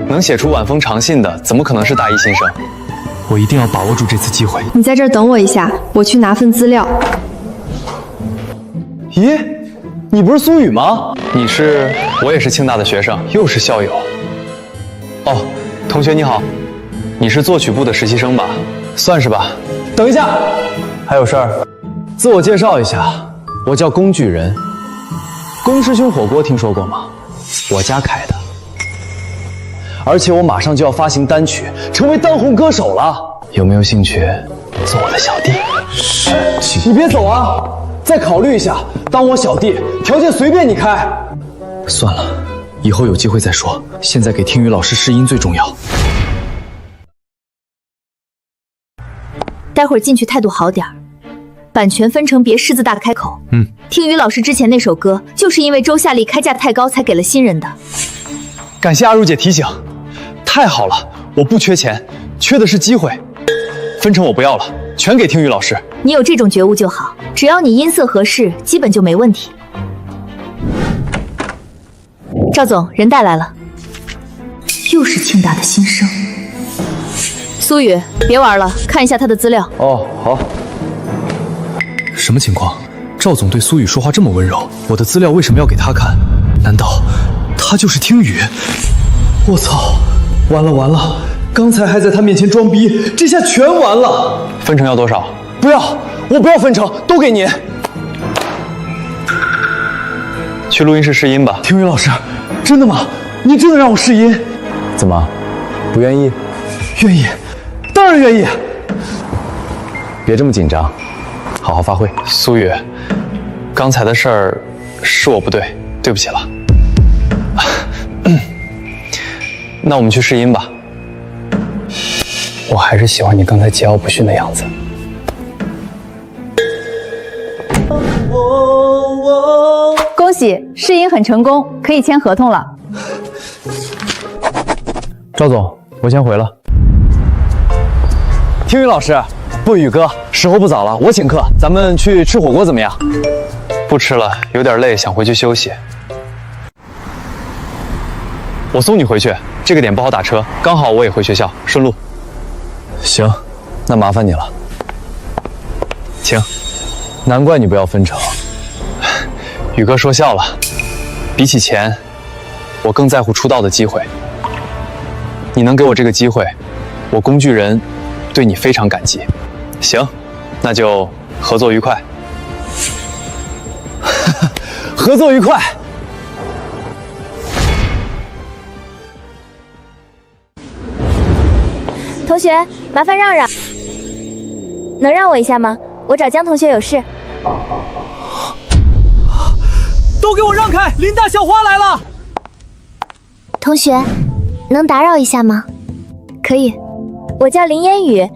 能写出晚风长信的，怎么可能是大一新生？我一定要把握住这次机会。你在这儿等我一下，我去拿份资料。咦，你不是苏雨吗？你是？我也是庆大的学生，又是校友。哦，同学你好，你是作曲部的实习生吧？算是吧。等一下，还有事儿。自我介绍一下，我叫工具人。龚师兄火锅听说过吗？我家开的。而且我马上就要发行单曲，成为当红歌手了。有没有兴趣做我的小弟？你别走啊，再考虑一下，当我小弟，条件随便你开。算了，以后有机会再说。现在给听雨老师试音最重要。待会儿进去态度好点儿，版权分成别狮子大开口。听雨老师之前那首歌，就是因为周夏丽开价太高才给了新人的。感谢阿如姐提醒，太好了，我不缺钱，缺的是机会。分成我不要了，全给听雨老师。你有这种觉悟就好，只要你音色合适，基本就没问题。赵总，人带来了，又是庆大的新生。苏雨，别玩了，看一下他的资料。哦，好。什么情况？赵总对苏雨说话这么温柔，我的资料为什么要给他看？难道他就是听雨？我操！完了！刚才还在他面前装逼，这下全完了。分成要多少？不要，我不要分成，都给您。去录音室试音吧。听雨老师，真的吗？你真的让我试音？怎么，不愿意？愿意，当然愿意。别这么紧张，好好发挥。苏雨，刚才的事儿是我不对，对不起了。那我们去试音吧。我还是喜欢你刚才桀骜不驯的样子。恭喜，试音很成功，可以签合同了。赵总，我先回了。听雨老师，不，宇哥，时候不早了，我请客，咱们去吃火锅怎么样？不吃了，有点累，想回去休息。我送你回去，这个点不好打车，刚好我也回学校，顺路。行，那麻烦你了。请。难怪你不要分成。宇哥说笑了，比起钱，我更在乎出道的机会。你能给我这个机会，我工具人对你非常感激。行，那就合作愉快。合作愉快。同学，麻烦让让，能让我一下吗？我找江同学有事。都给我让开！林大校花来了！同学，能打扰一下吗？可以，我叫林烟雨，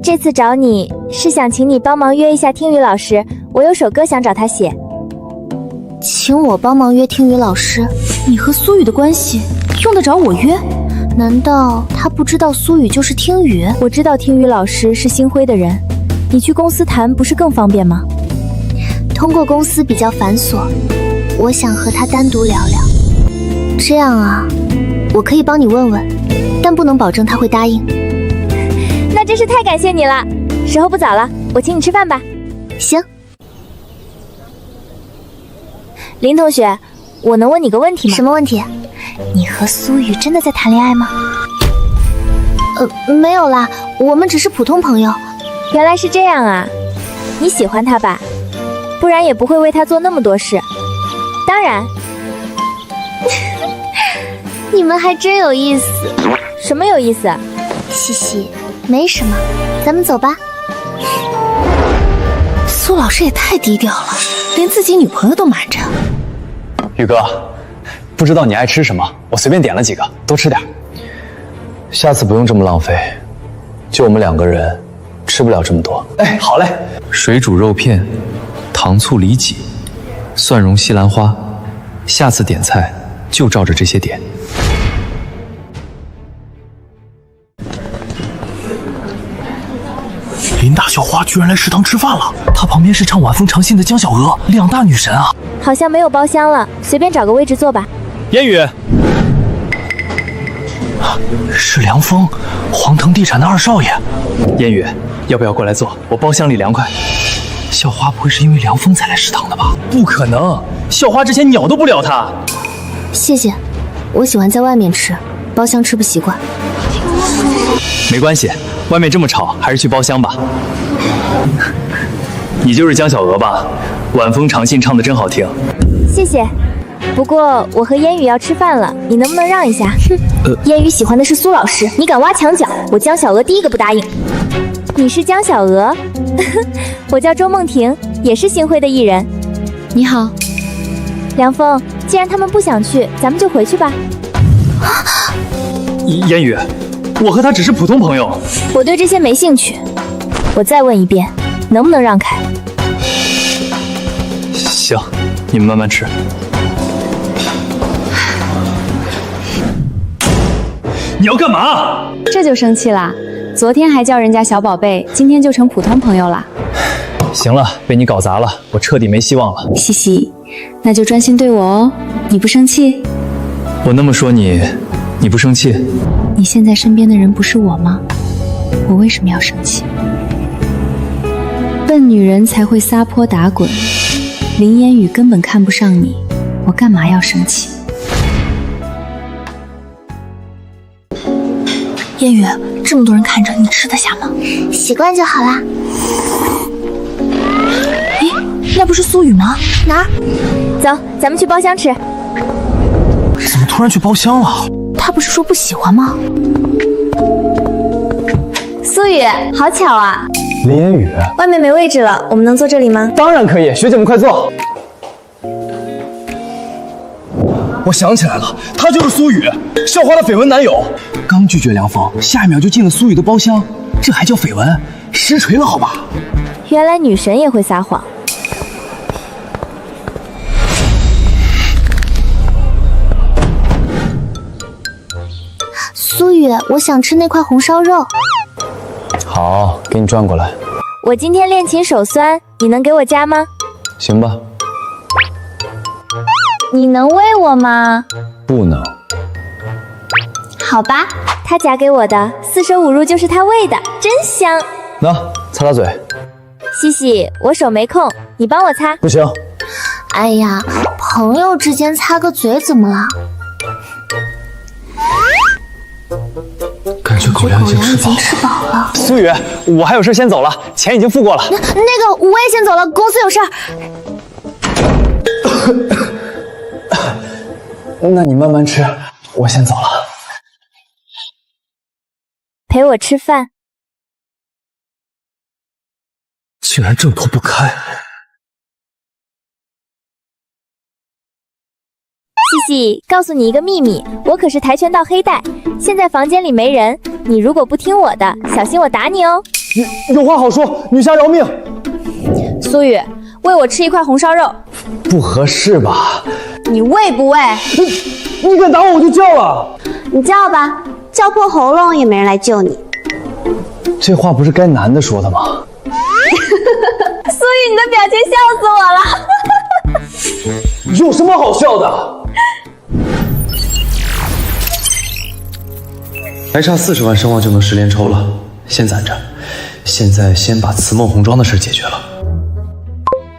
这次找你是想请你帮忙约一下听雨老师，我有首歌想找他写。请我帮忙约听雨老师？你和苏雨的关系用得着我约？难道他不知道苏雨就是听雨？我知道听雨老师是星辉的人，你去公司谈不是更方便吗？通过公司比较繁琐，我想和他单独聊聊。这样啊，我可以帮你问问，但不能保证他会答应。那真是太感谢你了。时候不早了，我请你吃饭吧。行。林同学，我能问你个问题吗？什么问题？你和苏雨真的在谈恋爱吗？没有啦，我们只是普通朋友。原来是这样啊，你喜欢他吧？不然也不会为他做那么多事。当然，你们还真有意思。什么有意思？嘻嘻，没什么，咱们走吧。苏老师也太低调了，连自己女朋友都瞒着。宇哥，不知道你爱吃什么，我随便点了几个，多吃点。下次不用这么浪费，就我们2个人，吃不了这么多。哎，好嘞。水煮肉片，糖醋里脊，蒜蓉西兰花，下次点菜就照着这些点。林大校花居然来食堂吃饭了，她旁边是唱晚风长信的江小娥，2大女神啊！好像没有包厢了，随便找个位置坐吧。烟雨，是梁峰，黄腾地产的2少爷。烟雨，要不要过来坐？我包厢里凉快。校花不会是因为梁峰才来食堂的吧？不可能，校花之前鸟都不鸟他。谢谢，我喜欢在外面吃，包厢吃不习惯。没关系，外面这么吵，还是去包厢吧。你就是江小娥吧？晚风长信唱的真好听。谢谢。不过我和烟雨要吃饭了，你能不能让一下？烟雨喜欢的是苏老师，你敢挖墙脚，我江小娥第一个不答应。你是江小娥？我叫周梦婷，也是星辉的艺人。你好，梁峰。既然他们不想去，咱们就回去吧。烟雨，我和他只是普通朋友。我对这些没兴趣。我再问一遍，能不能让开？行，你们慢慢吃。你要干嘛？这就生气啦？昨天还叫人家小宝贝，今天就成普通朋友啦？行了，被你搞砸了，我彻底没希望了。西西，那就专心对我哦，你不生气？我那么说你不生气？你现在身边的人不是我吗？我为什么要生气？笨女人才会撒泼打滚，林烟雨根本看不上你，我干嘛要生气？烟雨，这么多人看着，你吃得下吗？习惯就好啦。咦，那不是苏雨吗？哪儿？走，咱们去包厢吃。怎么突然去包厢了？他不是说不喜欢吗？苏雨，好巧啊！林烟雨，外面没位置了，我们能坐这里吗？当然可以，学姐们快坐。我想起来了，他就是苏雨，校花的绯闻男友。刚拒绝梁峰，下一秒就进了苏雨的包厢，这还叫绯闻？实锤了好吧？原来女神也会撒谎。苏雨，我想吃那块红烧肉。好，给你转过来。我今天练琴手酸，你能给我加吗？行吧。你能喂我吗？不能。好吧，他夹给我的，四舍五入就是他喂的，真香。那擦擦嘴。西西，我手没空，你帮我擦。不行。哎呀，朋友之间擦个嘴怎么了？感觉狗粮已经吃饱了。苏雨，我还有事先走了，钱已经付过了。那个我也先走了，公司有事儿。那你慢慢吃，我先走了。陪我吃饭。竟然挣脱不开。西，告诉你一个秘密，我可是跆拳道黑带。现在房间里没人，你如果不听我的，小心我打你哦。有话好说，女侠饶命。苏雨，喂我吃一块红烧肉。不合适吧？你喂不喂？你敢打我就叫了。你叫吧，叫破喉咙也没人来救你。这话不是该男的说的吗？苏雨，你的表情笑死我了。有什么好笑的？还差40万声望就能10连抽了，先攒着。现在先把慈梦红妆的事解决了。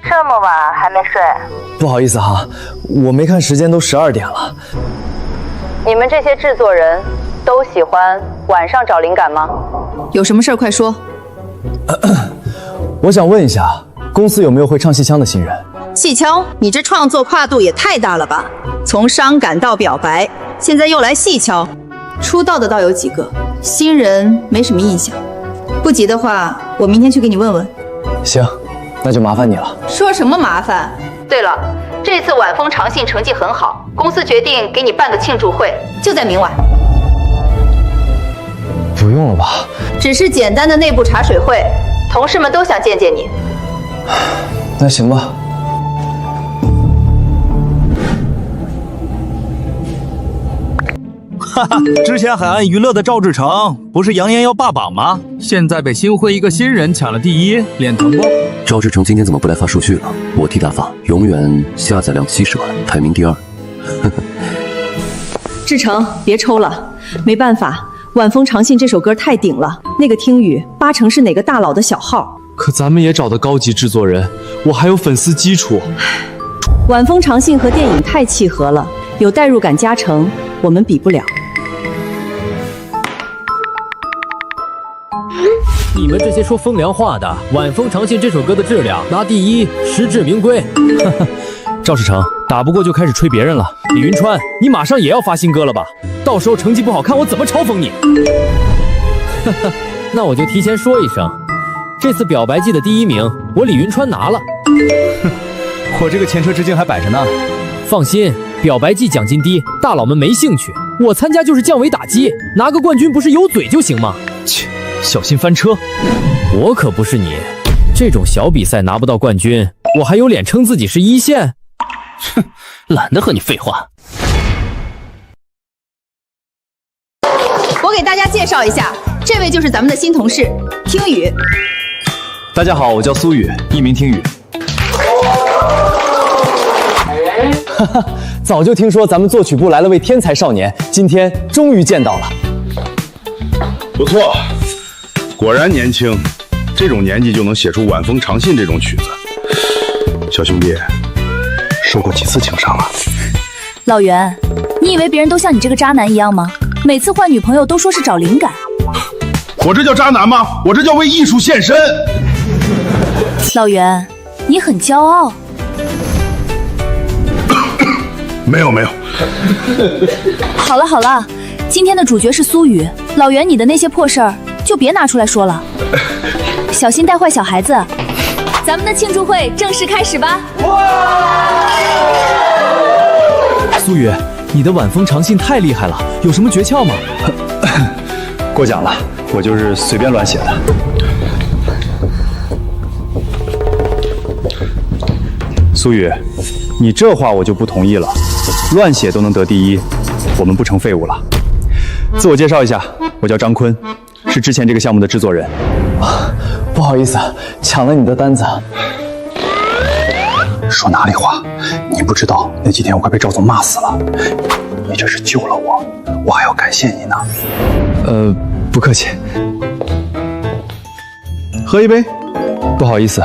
这么晚还没睡？不好意思哈，我没看时间，都12点了。你们这些制作人都喜欢晚上找灵感吗？有什么事儿快说。我想问一下，公司有没有会唱戏腔的新人？戏腔，你这创作跨度也太大了吧？从伤感到表白，现在又来戏腔。出道的倒有几个，新人没什么印象。不急的话，我明天去给你问问。行，那就麻烦你了。说什么麻烦？对了，这次晚风长信成绩很好，公司决定给你办个庆祝会，就在明晚。不用了吧？只是简单的内部茶水会，同事们都想见见你。那行吧。哈哈，之前海岸娱乐的赵志成不是扬言要霸榜吗？现在被星辉一个新人抢了第1，脸疼不？赵志成今天怎么不来发数据了？我替他发，永远下载量70万，排名第2。志成，别抽了，没办法，晚风长信这首歌太顶了，那个听语8成是哪个大佬的小号。可咱们也找的高级制作人，我还有粉丝基础。晚风长信和电影太契合了，有代入感加成，我们比不了。你们这些说风凉话的，晚风长信这首歌的质量拿第1，实至名归。赵世成，打不过就开始吹别人了。李云川，你马上也要发新歌了吧？到时候成绩不好看，我怎么嘲讽你？那我就提前说一声，这次表白季的第1名，我李云川拿了。我这个前车之鉴还摆着呢。放心，表白季奖金低，大佬们没兴趣。我参加就是降维打击，拿个冠军不是有嘴就行吗？切，小心翻车！我可不是你，这种小比赛拿不到冠军，我还有脸称自己是1线？哼，懒得和你废话。我给大家介绍一下，这位就是咱们的新同事听雨。大家好，我叫苏雨，艺名听雨。哈哈，早就听说咱们作曲部来了位天才少年，今天终于见到了。不错，果然年轻，这种年纪就能写出晚风长信这种曲子。小兄弟，受过几次情伤啊？老袁，你以为别人都像你这个渣男一样吗？每次换女朋友都说是找灵感。我这叫渣男吗？我这叫为艺术献身。老袁，你很骄傲。没有。好了好了，今天的主角是苏雨，老袁你的那些破事儿就别拿出来说了，小心带坏小孩子。咱们的庆祝会正式开始吧！苏雨，你的晚风长信太厉害了，有什么诀窍吗？过奖了，我就是随便乱写的。苏雨，你这话我就不同意了。乱写都能得第1，我们不成废物了。自我介绍一下，我叫张坤，是之前这个项目的制作人。不好意思，抢了你的单子。说哪里话？你不知道那几天我快被赵总骂死了，你这是救了我，我还要感谢你呢。不客气。喝一杯。不好意思，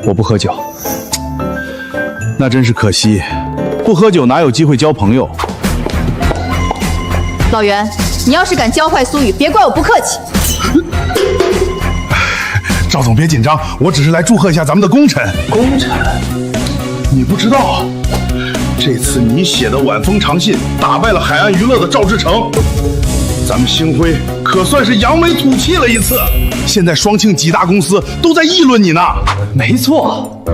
我不喝酒。那真是可惜，不喝酒哪有机会交朋友？老袁，你要是敢教坏苏雨，别怪我不客气。赵总别紧张，我只是来祝贺一下咱们的功臣。功臣？你不知道，这次你写的晚风长信打败了海岸娱乐的赵志成，咱们星辉可算是扬眉吐气了一次。现在双庆几大公司都在议论你呢。没错，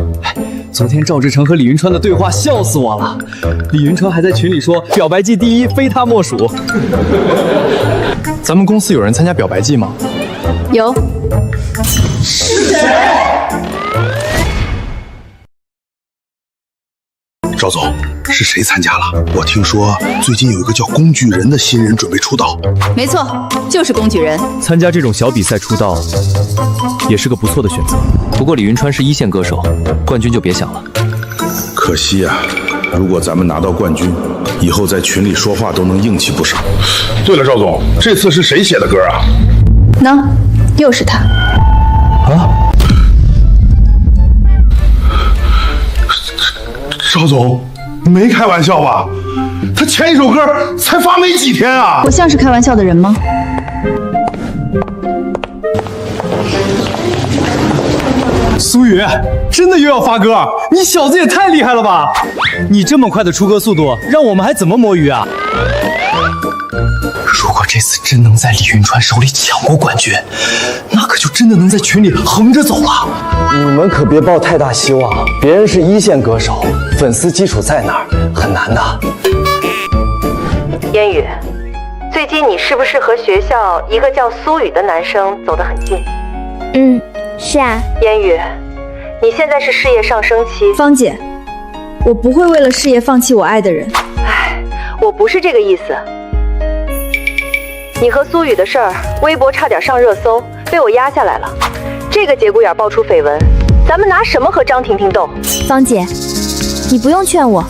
昨天赵志成和李云川的对话笑死我了，李云川还在群里说表白季第一非他莫属。咱们公司有人参加表白季吗？有。是谁？赵总，是谁参加了？我听说最近有一个叫工具人的新人准备出道。没错，就是工具人。参加这种小比赛出道，也是个不错的选择。不过李云川是一线歌手，冠军就别想了。可惜啊，如果咱们拿到冠军，以后在群里说话都能硬气不少。对了，赵总，这次是谁写的歌啊？喏，又是他。啊？赵总，没开玩笑吧？他前一首歌才发没几天啊！我像是开玩笑的人吗？苏雨，真的又要发歌？你小子也太厉害了吧！你这么快的出歌速度，让我们还怎么摸鱼啊？如果这次真能在李云川手里抢过冠军，那可就真的能在群里横着走了。你们可别抱太大希望，别人是一线歌手，粉丝基础在那儿，很难的。烟雨，最近你是不是和学校一个叫苏雨的男生走得很近？嗯，是啊。烟雨，你现在是事业上升期。芳姐，我不会为了事业放弃我爱的人。唉，我不是这个意思。你和苏雨的事儿，微博差点上热搜，被我压下来了。这个节骨眼爆出绯闻，咱们拿什么和张婷婷斗？芳姐，你不用劝我。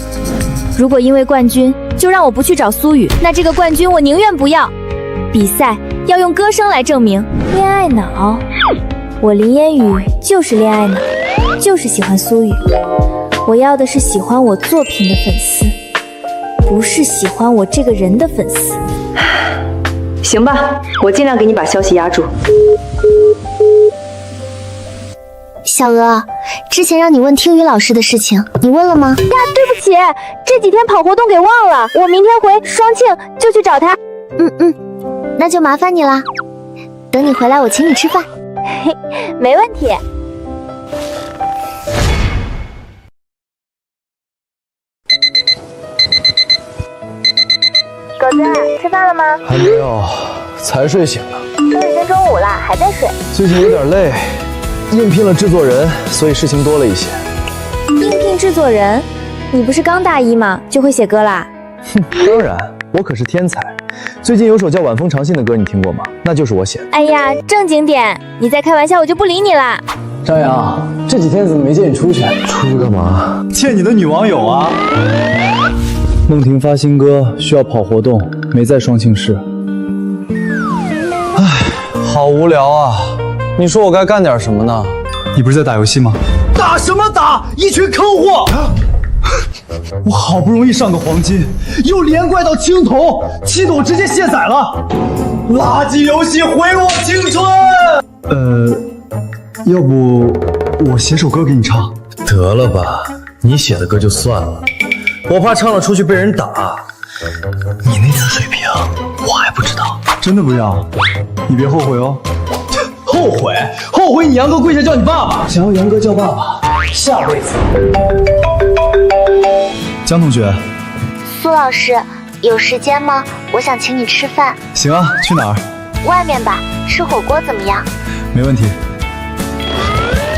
如果因为冠军就让我不去找苏雨，那这个冠军我宁愿不要。比赛要用歌声来证明。恋爱脑，我林烟雨就是恋爱脑，就是喜欢苏雨。我要的是喜欢我作品的粉丝，不是喜欢我这个人的粉丝。行吧，我尽量给你把消息压住。小鹅，之前让你问听雨老师的事情，你问了吗？呀，对不起，这几天跑活动给忘了，我明天回双庆就去找他。那就麻烦你啦。等你回来，我请你吃饭。嘿，没问题。狗子，吃饭了吗？还没有，才睡醒呢。都已经中午了，还在睡。最近有点累，应聘了制作人，所以事情多了一些。应聘制作人？你不是刚大一吗？就会写歌啦？哼，当然，我可是天才。最近有首叫《晚风长信》的歌，你听过吗？那就是我写的。哎呀，正经点，你再开玩笑我就不理你啦。张扬，这几天怎么没见你出去？出去干嘛？见你的女网友啊。梦婷发新歌需要跑活动，没在双庆市。唉，好无聊啊！你说我该干点什么呢？你不是在打游戏吗？打什么打？一群坑货！我好不容易上个黄金，又连怪到青铜，气得我直接卸载了。垃圾游戏毁我青春！要不我写首歌给你唱？得了吧，你写的歌就算了，我怕唱了出去被人打。你那点水平，我还不知道。真的不要，你别后悔哦。后悔？后悔你杨哥跪下叫你爸爸？想要杨哥叫爸爸，下辈子。江同学，苏老师，有时间吗？我想请你吃饭。行啊，去哪儿？外面吧，吃火锅怎么样？没问题。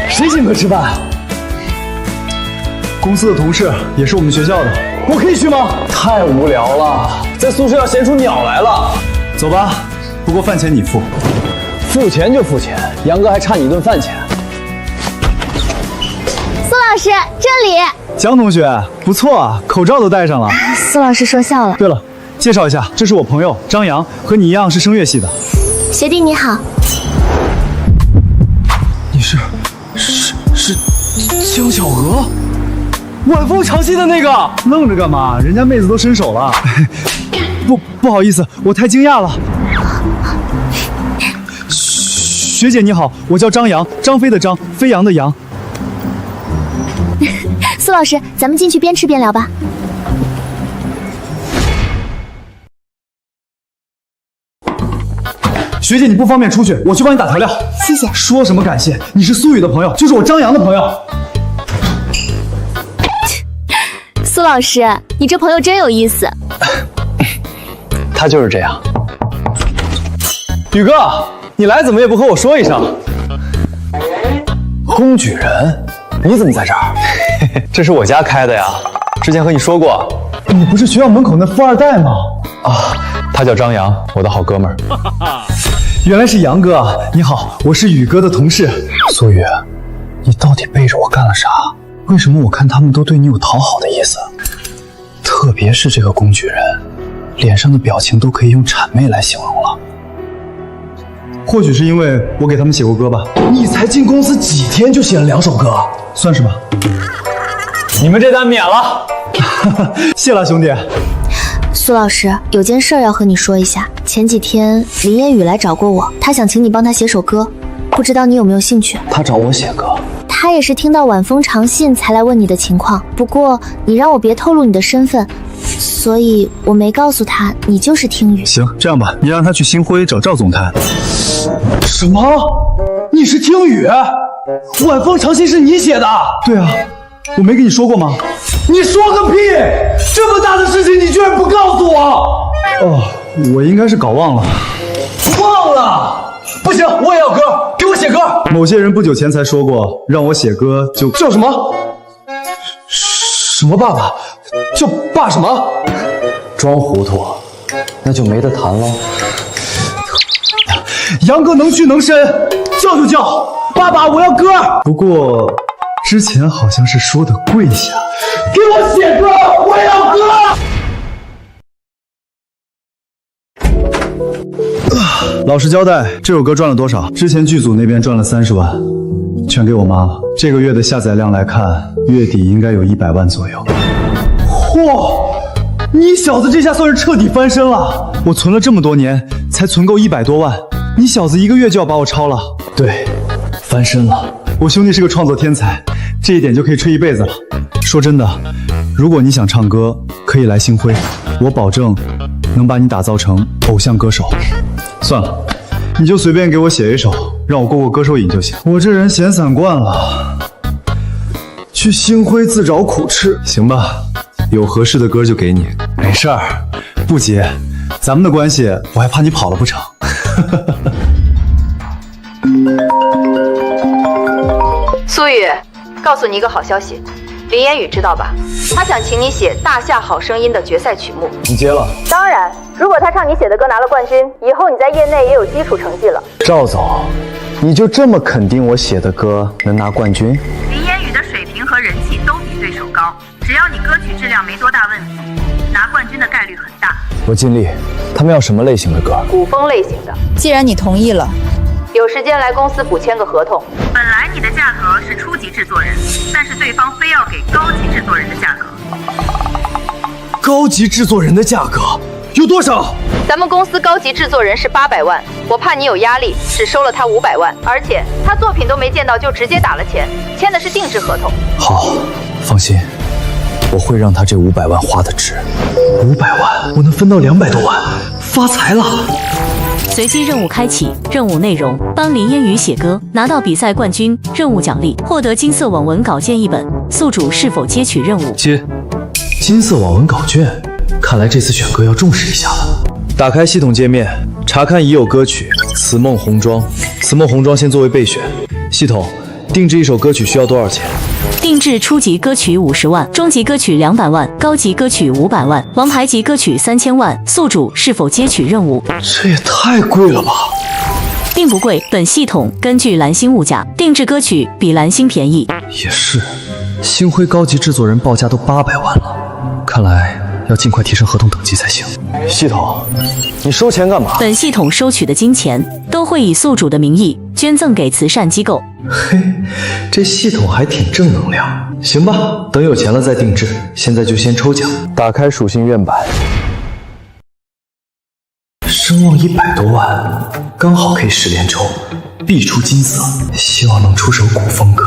谁请客吃饭？公司的同事，也是我们学校的。我可以去吗？太无聊了，在宿舍要闲出鸟来了。走吧，不过饭钱你付。付钱就付钱，杨哥还差你一顿饭钱。苏老师，这里。江同学，不错啊，口罩都戴上了。苏老师说笑了。对了，介绍一下，这是我朋友张扬，和你一样是声乐系的。学弟你好。你是江小娥，晚风长信的那个。愣着干嘛？人家妹子都伸手了。不好意思，我太惊讶了。学姐你好，我叫张扬，张飞的张，飞扬的扬。苏老师，咱们进去边吃边聊吧。学姐你不方便出去，我去帮你打调料。谢谢。说什么感谢？你是苏雨的朋友，就是我张扬的朋友。老师，你这朋友真有意思。他就是这样。宇哥，你来怎么也不和我说一声？工具人，你怎么在这儿？这是我家开的呀，之前和你说过。你不是学校门口那富二代吗？啊，他叫张扬，我的好哥们儿。原来是杨哥，你好，我是宇哥的同事。苏雨，你到底背着我干了啥？为什么我看他们都对你有讨好的意思？特别是这个工具人，脸上的表情都可以用谄媚来形容了。或许是因为我给他们写过歌吧。你才进公司几天就写了2首歌，算是吧。你们这单免了。谢了，兄弟。苏老师，有件事要和你说一下。前几天林烟雨来找过我，他想请你帮他写首歌，不知道你有没有兴趣？他找我写歌？他也是听到晚风长信才来问你的情况，不过你让我别透露你的身份，所以我没告诉他你就是听雨。行，这样吧，你让他去星辉找赵总谈。什么？你是听雨？晚风长信是你写的？对啊，我没跟你说过吗？你说个屁！这么大的事情你居然不告诉我！哦，我应该是搞忘了。忘了？不行，我也要歌，给我写歌。某些人不久前才说过，让我写歌就叫什么？什么爸爸？叫爸什么？装糊涂，那就没得谈了。杨哥能屈能伸，叫就叫，爸爸我要歌。不过之前好像是说的跪下。给我写歌，我要歌。老实交代，这首歌赚了多少？之前剧组那边赚了30万，全给我妈了。这个月的下载量来看，月底应该有100万左右。嚯，你小子这下算是彻底翻身了。我存了这么多年，才存够100多万，你小子1个月就要把我超了。对，翻身了。我兄弟是个创作天才，这一点就可以吹一辈子了。说真的，如果你想唱歌，可以来星辉，我保证能把你打造成偶像歌手。算了，你就随便给我写一首，让我过过歌手瘾就行。我这人闲散惯了，去星辉自找苦吃。行吧，有合适的歌就给你。没事儿，不急，咱们的关系我还怕你跑了不成？苏雨，告诉你一个好消息，林烟雨知道吧？他想请你写《大夏好声音》的决赛曲目。你接了？当然，如果他唱你写的歌拿了冠军，以后你在业内也有基础成绩了。赵总，你就这么肯定我写的歌能拿冠军？林烟雨的水平和人气都比对手高，只要你歌曲质量没多大问题，拿冠军的概率很大。我尽力。他们要什么类型的歌？古风类型的。既然你同意了，有时间来公司补签个合同。本来你的价格是初级制作人，但是对方非要给高级制作人的价格。高级制作人的价格有多少？咱们公司高级制作人是800万，我怕你有压力，只收了他500万，而且他作品都没见到就直接打了钱，签的是定制合同。好，放心，我会让他这500万花的值。500万，我能分到200多万，发财了！随机任务开启，任务内容：帮林烟雨写歌，拿到比赛冠军。任务奖励：获得金色网文稿件1本。宿主是否接取任务？接。金色网文稿卷，看来这次选歌要重视一下了。打开系统界面，查看已有歌曲《此梦红妆》。此梦红妆先作为备选。系统，定制一首歌曲需要多少钱？定制初级歌曲50万，中级歌曲200万，高级歌曲500万，王牌级歌曲3000万。宿主是否接取任务？这也太贵了吧！并不贵，本系统根据蓝星物价定制歌曲比蓝星便宜。也是，星辉高级制作人报价都800万了，看来要尽快提升合同等级才行。系统，你收钱干嘛？本系统收取的金钱都会以宿主的名义捐赠给慈善机构。嘿，这系统还挺正能量。行吧，等有钱了再定制，现在就先抽奖。打开属性院版，声望100多万，刚好可以10连抽，必出金色。希望能出首古风歌。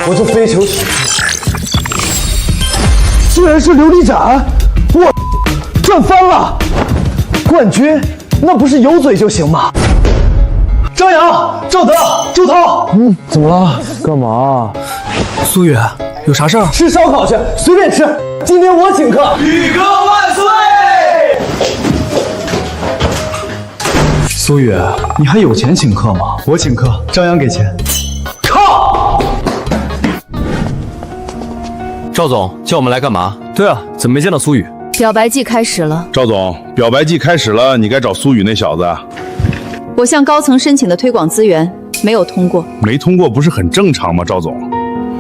我这飞球曲居然是琉璃盏，我赚翻了！冠军那不是有嘴就行吗？张扬、赵德、周涛，怎么了？干嘛？苏雨，有啥事儿？吃烧烤去，随便吃。今天我请客。宇哥万岁！苏雨，你还有钱请客吗？我请客，张扬给钱。靠！赵总叫我们来干嘛？对啊，怎么没见到苏雨？表白季开始了。赵总，表白季开始了，你该找苏雨那小子啊。我向高层申请的推广资源没有通过。没通过不是很正常吗？赵总，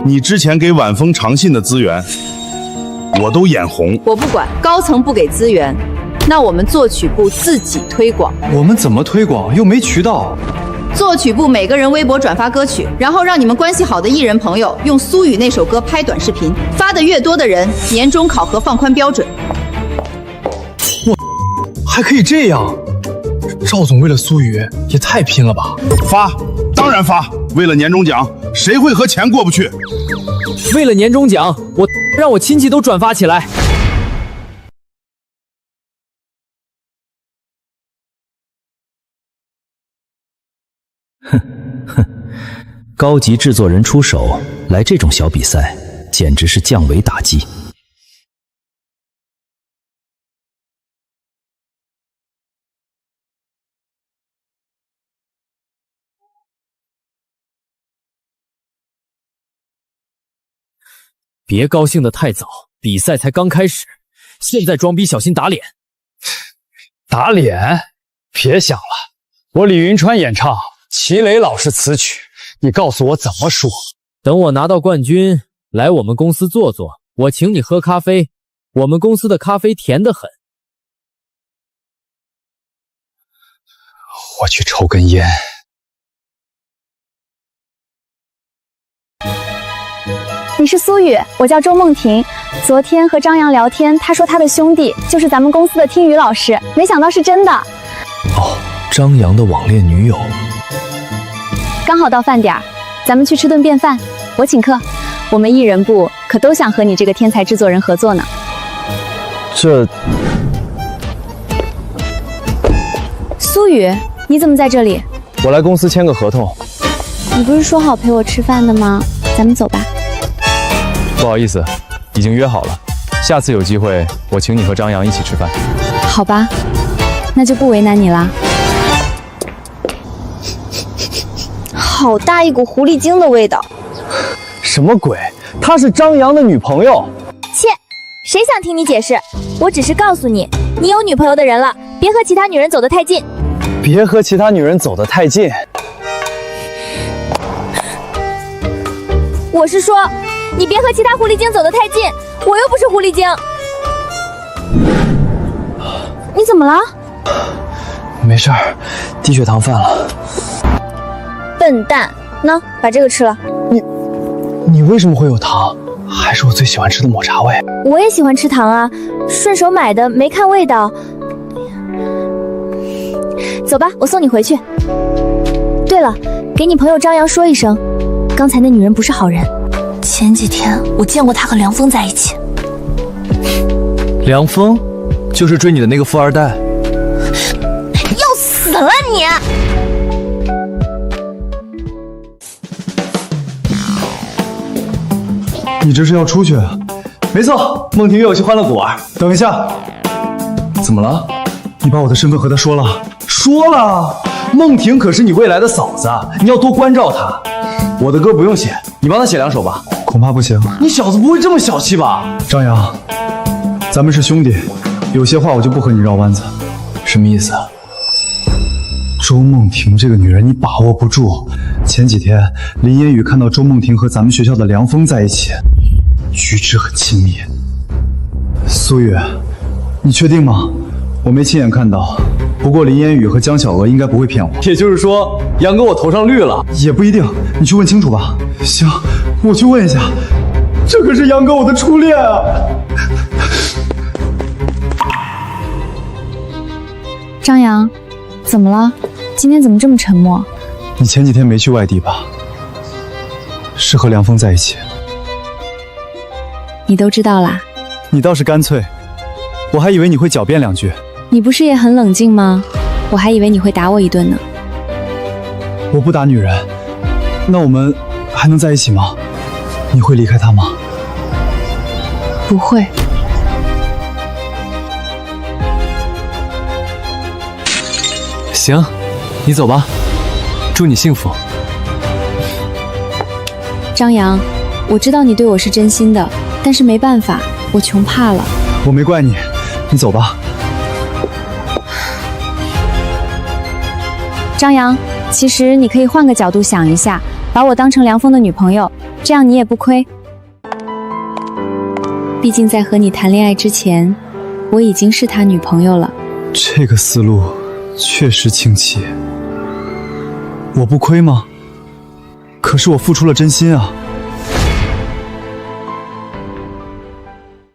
你之前给晚风长信的资源，我都眼红。我不管，高层不给资源，那我们作曲部自己推广。我们怎么推广？又没渠道。作曲部每个人微博转发歌曲，然后让你们关系好的艺人朋友用苏雨那首歌拍短视频，发的越多的人，年终考核放宽标准。还可以这样？赵总为了苏雨也太拼了吧！发，当然发。为了年终奖，谁会和钱过不去？为了年终奖，让我亲戚都转发起来。高级制作人出手来这种小比赛，简直是降维打击。别高兴得太早，比赛才刚开始，现在装逼小心打脸。打脸？别想了，我李云川演唱，齐磊老师词曲，你告诉我怎么说？等我拿到冠军，来我们公司坐坐，我请你喝咖啡，我们公司的咖啡甜得很。我去抽根烟。你是苏雨，我叫周梦婷。昨天和张扬聊天，他说他的兄弟就是咱们公司的听雨老师，没想到是真的。哦，张扬的网恋女友。刚好到饭点儿，咱们去吃顿便饭，我请客。我们艺人部可都想和你这个天才制作人合作呢。这……苏雨，你怎么在这里？我来公司签个合同。你不是说好陪我吃饭的吗？咱们走吧。不好意思，已经约好了，下次有机会我请你和张扬一起吃饭。好吧，那就不为难你啦。好大一股狐狸精的味道。什么鬼？她是张扬的女朋友。切，谁想听你解释？我只是告诉你，你有女朋友的人了，别和其他女人走得太近。别和其他女人走得太近。我是说，你别和其他狐狸精走得太近，我又不是狐狸精。你怎么了？没事儿，低血糖犯了。笨蛋，喏，把这个吃了。你为什么会有糖？还是我最喜欢吃的抹茶味。我也喜欢吃糖啊，顺手买的，没看味道。走吧，我送你回去。对了，给你朋友张扬说一声，刚才那女人不是好人。前几天我见过她和梁峰在一起。梁峰，就是追你的那个富二代。要死了你！你这是要出去？没错，梦婷约我去欢乐谷玩。等一下，怎么了？你把我的身份和她说了？说了。梦婷可是你未来的嫂子，你要多关照她。我的歌不用写，你帮她写2首吧。恐怕不行。你小子不会这么小气吧？张扬，咱们是兄弟，有些话我就不和你绕弯子。什么意思？周梦婷这个女人你把握不住。前几天林烟雨看到周梦婷和咱们学校的梁峰在一起，举止很亲密。苏雨，你确定吗？我没亲眼看到，不过林烟雨和江小娥应该不会骗我。也就是说，杨哥我头上绿了？也不一定，你去问清楚吧。行，我去问一下。这可是杨哥我的初恋啊！张扬，怎么了？今天怎么这么沉默？你前几天没去外地吧？是和梁峰在一起？你都知道啦？你倒是干脆，我还以为你会狡辩2句。你不是也很冷静吗？我还以为你会打我一顿呢。我不打女人，那我们还能在一起吗？你会离开他吗？不会。行，你走吧，祝你幸福。张扬，我知道你对我是真心的，但是没办法，我穷怕了。我没怪你，你走吧。张扬，其实你可以换个角度想一下，把我当成梁峰的女朋友，这样你也不亏。毕竟在和你谈恋爱之前，我已经是他女朋友了。这个思路确实清奇。我不亏吗？可是我付出了真心啊。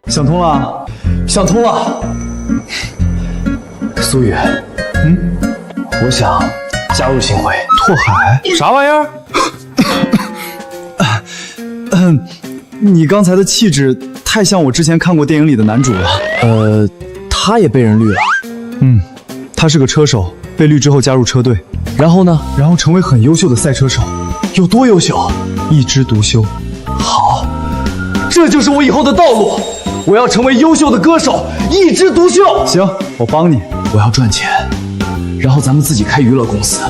想通了，想通了。苏雨，我想加入星辉。拓海？啥玩意儿？你刚才的气质太像我之前看过电影里的男主了。他也被人绿了。他是个车手，被绿之后加入车队。然后呢？然后成为很优秀的赛车手。有多优秀？一枝独秀。好，这就是我以后的道路。我要成为优秀的歌手，一枝独秀。行，我帮你。我要赚钱，然后咱们自己开娱乐公司，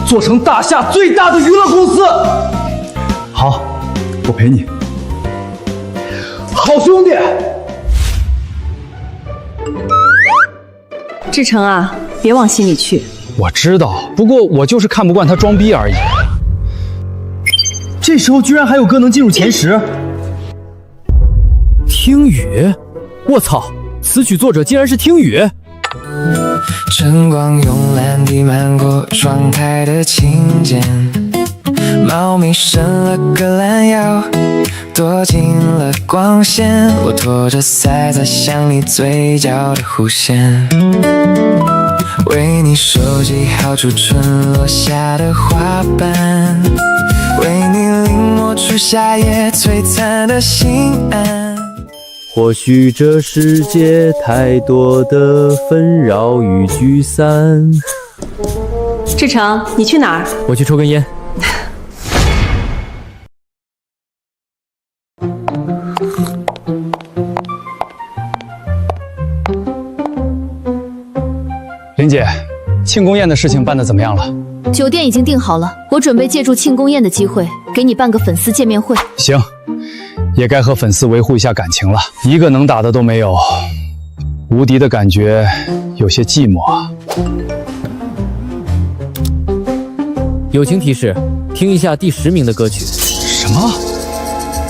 做成大夏最大的娱乐公司。好，我陪你。好兄弟。志成啊，别往心里去。我知道，不过我就是看不惯他装逼而已。这时候居然还有歌能进入前10。听雨，我操！此曲作者竟然是听雨。晨光慵懒地漫过窗台的琴键，猫咪伸了个懒腰，躲进了光线。我拖着伞在想你嘴角的弧线，为你收集好储存落下的花瓣，为你临摹出夏夜璀璨的心安。或许这世界太多的纷扰与聚散。志成，你去哪儿？我去抽根烟。林姐，庆功宴的事情办得怎么样了？酒店已经订好了，我准备借助庆功宴的机会，给你办个粉丝见面会。行，也该和粉丝维护一下感情了，一个能打的都没有，无敌的感觉有些寂寞啊。友情提示，听一下第10名的歌曲。什么？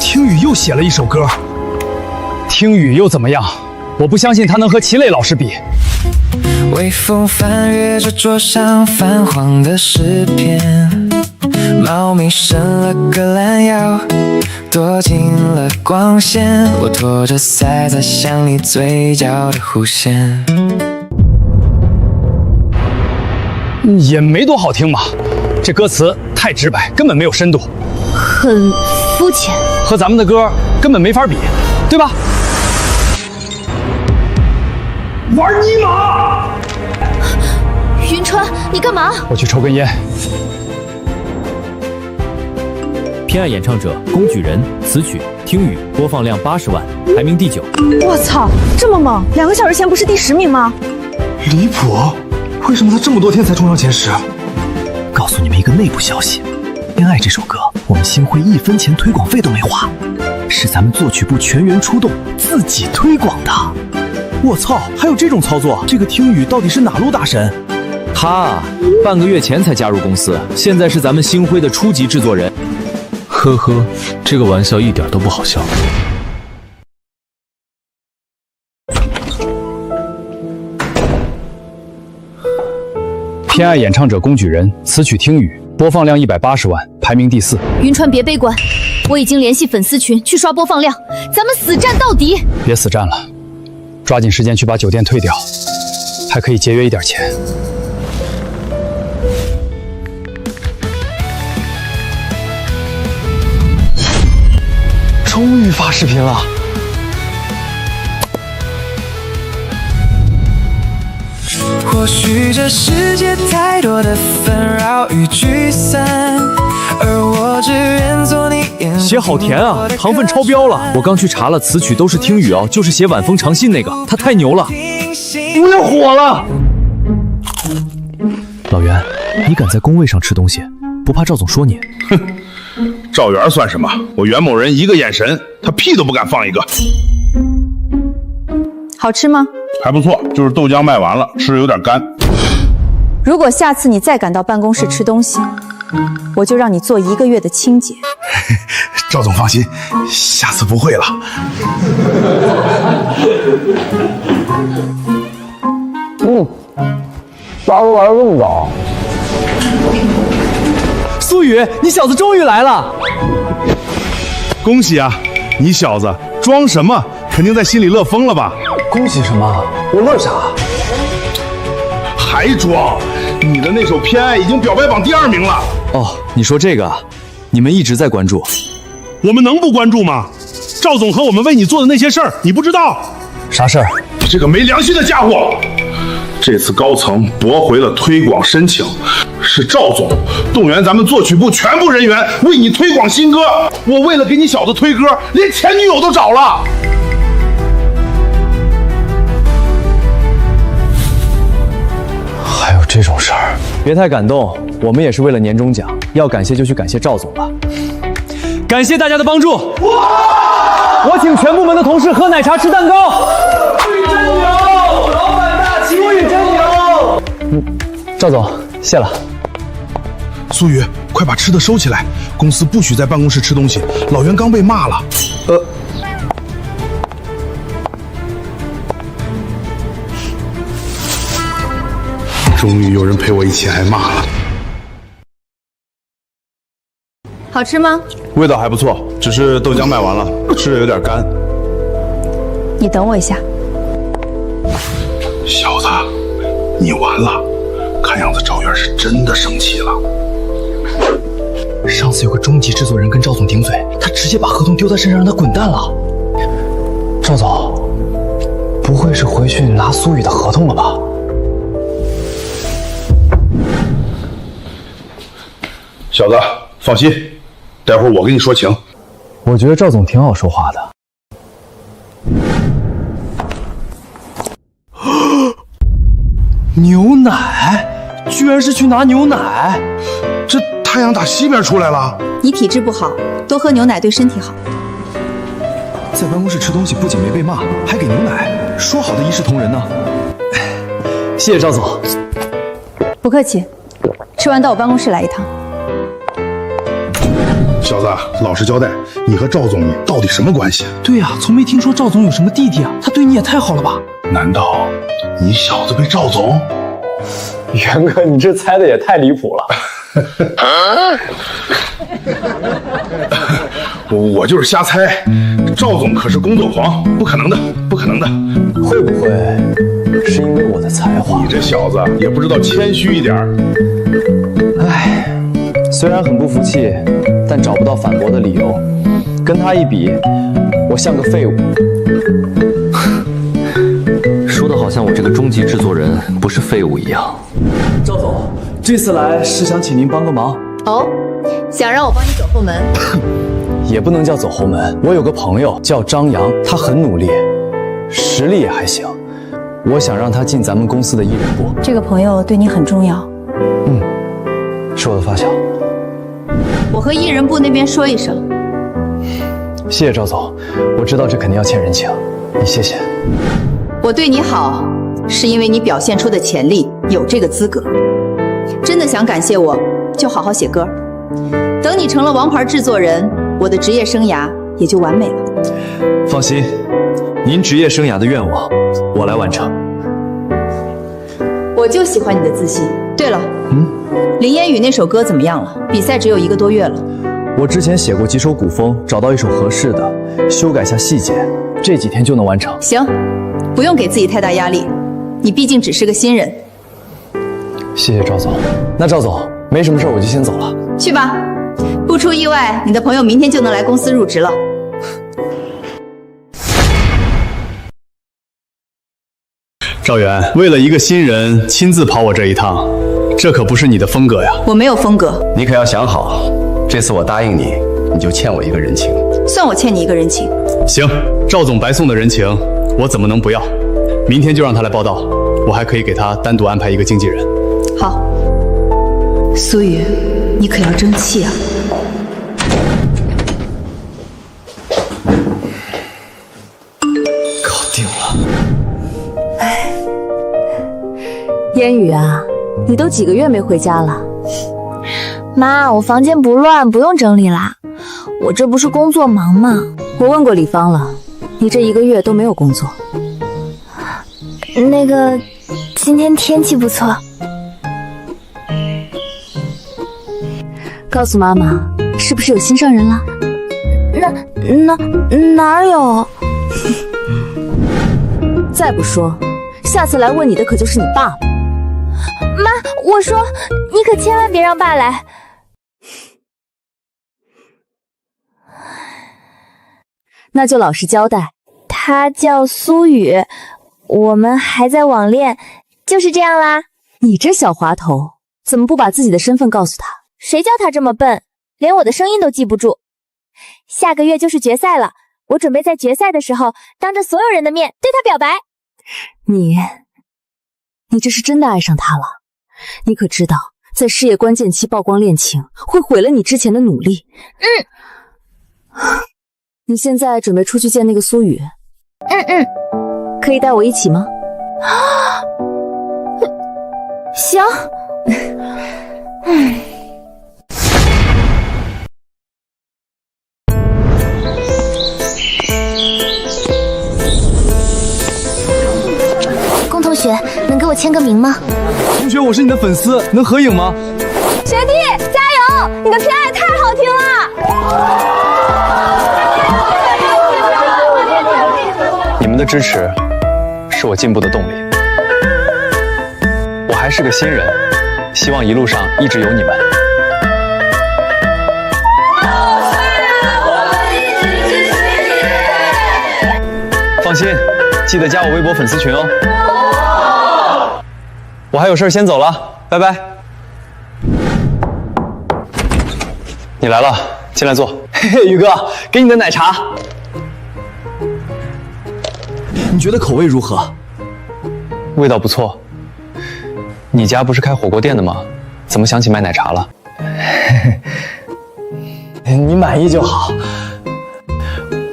听雨又写了一首歌？听雨又怎么样？我不相信他能和齐磊老师比。微风翻阅着桌上泛黄的诗篇，猫咪伸了个懒腰，躲进了光线。我拖着伞在想你嘴角的弧线，也没多好听嘛。这歌词太直白，根本没有深度，很肤浅，和咱们的歌根本没法比，对吧？玩尼玛！云川，你干嘛？我去抽根烟。偏爱演唱者龚举人，此曲听雨播放量80万，排名第9。我操，这么猛！2个小时前不是第10名吗？离谱！为什么他这么多天才冲上前10？告诉你们一个内部消息，《恋爱》这首歌，我们星辉1分钱推广费都没花，是咱们作曲部全员出动自己推广的。我操，还有这种操作！这个听雨到底是哪路大神？他半个月前才加入公司，现在是咱们星辉的初级制作人。呵呵，这个玩笑一点都不好笑。偏爱演唱者龚举人，此曲听雨播放量180万，排名第4。云川别悲观，我已经联系粉丝群去刷播放量，咱们死战到底！别死战了，抓紧时间去把酒店退掉，还可以节约一点钱。终于发视频了。或许这世界太多的纷扰与聚散，而我只愿做你眼写好甜啊，糖分超标了。我刚去查了，词曲都是听雨哦，就是写晚风长信那个，他太牛了。我要火了！老袁，你敢在工位上吃东西，不怕赵总说你？哼，赵元算什么？我袁某人一个眼神，他屁都不敢放一个。好吃吗？还不错，就是豆浆卖完了，吃着有点干。如果下次你再敢到办公室吃东西，我就让你做1个月的清洁。赵总放心，下次不会了。咋都来得这么早？苏雨，你小子终于来了！恭喜啊！你小子装什么？肯定在心里乐疯了吧？恭喜什么？我乐啥？还装？你的那首《偏爱》已经表白榜第2名了。哦，你说这个啊？你们一直在关注，我们能不关注吗？赵总和我们为你做的那些事儿，你不知道？啥事儿？你这个没良心的家伙！这次高层驳回了推广申请，是赵总动员咱们作曲部全部人员为你推广新歌。我为了给你小子推歌，连前女友都找了。还有这种事儿？别太感动，我们也是为了年终奖，要感谢就去感谢赵总吧。感谢大家的帮助。我请全部门的同事喝奶茶吃蛋糕。真牛！老板大气！苏雨真牛！赵总，谢了。苏雨，快把吃的收起来，公司不许在办公室吃东西。老袁刚被骂了。终于有人陪我一起挨骂了。好吃吗？味道还不错，只是豆浆卖完了，吃着有点干。你等我一下。小子，你完了！看样子赵元是真的生气了。上次有个中级制作人跟赵总顶嘴，他直接把合同丢在身上让他滚蛋了。赵总，不会是回去拿苏雨的合同了吧？小子，放心，待会儿我跟你说情。我觉得赵总挺好说话的。牛奶，居然是去拿牛奶！这太阳打西边出来了。你体质不好，多喝牛奶对身体好。在办公室吃东西不仅没被骂，还给牛奶，说好的一视同仁呢？谢谢赵总。不客气，吃完到我办公室来一趟。小子，老实交代，你和赵总到底什么关系？对呀，从没听说赵总有什么弟弟啊，他对你也太好了吧？难道你小子被赵总？元哥，你这猜的也太离谱了。我就是瞎猜，赵总可是工作狂，不可能的，不可能的。会不会是因为我的才华？你这小子也不知道谦虚一点。唉，虽然很不服气，但找不到反驳的理由。跟他一比，我像个废物。说的好像我这个中级制作人不是废物一样。赵总，这次来是想请您帮个忙。哦，想让我帮你走后门？也不能叫走后门。我有个朋友叫张扬，他很努力，实力也还行。我想让他进咱们公司的艺人部。这个朋友对你很重要。是我的发小。我和艺人部那边说一声。谢谢赵总，我知道这肯定要欠人情，你谢谢。我对你好，是因为你表现出的潜力，有这个资格。真的想感谢我，就好好写歌。等你成了王牌制作人，我的职业生涯也就完美了。放心，您职业生涯的愿望，我来完成。我就喜欢你的自信。对了，林烟雨那首歌怎么样了？比赛只有1个多月了。我之前写过几首古风，找到一首合适的，修改下细节，这几天就能完成。行，不用给自己太大压力，你毕竟只是个新人。谢谢赵总。那赵总，没什么事我就先走了。去吧，不出意外，你的朋友明天就能来公司入职了。赵源，为了一个新人亲自跑我这一趟，这可不是你的风格呀。我没有风格。你可要想好，这次我答应你，你就欠我一个人情。算我欠你一个人情。行，赵总白送的人情，我怎么能不要？明天就让他来报道，我还可以给他单独安排一个经纪人。好，苏雨，你可要争气啊！搞定了。哎，烟雨啊，你都几个月没回家了？妈，我房间不乱，不用整理啦。我这不是工作忙吗？我问过李芳了，你这1个月都没有工作。那个，今天天气不错。告诉妈妈，是不是有心上人了？哪有？再不说，下次来问你的可就是你爸了。妈，我说你可千万别让爸来。那就老实交代。他叫苏雨，我们还在网恋，就是这样啦。你这小滑头，怎么不把自己的身份告诉他？谁叫他这么笨，连我的声音都记不住。下个月就是决赛了，我准备在决赛的时候，当着所有人的面对他表白。你这是真的爱上他了？你可知道，在事业关键期曝光恋情，会毁了你之前的努力。你现在准备出去见那个苏雨？可以带我一起吗？行。龚同学，能给我签个名吗？同学，我是你的粉丝，能合影吗？学弟加油，你的偏爱太好听了。你们的支持是我进步的动力。我还是个新人，希望一路上一直有你们。放心，记得加我微博粉丝群哦。我还有事先走了，拜拜。你来了，进来坐。嘿嘿，宇哥，给你的奶茶。你觉得口味如何？味道不错。你家不是开火锅店的吗？怎么想起卖奶茶了？你满意就好。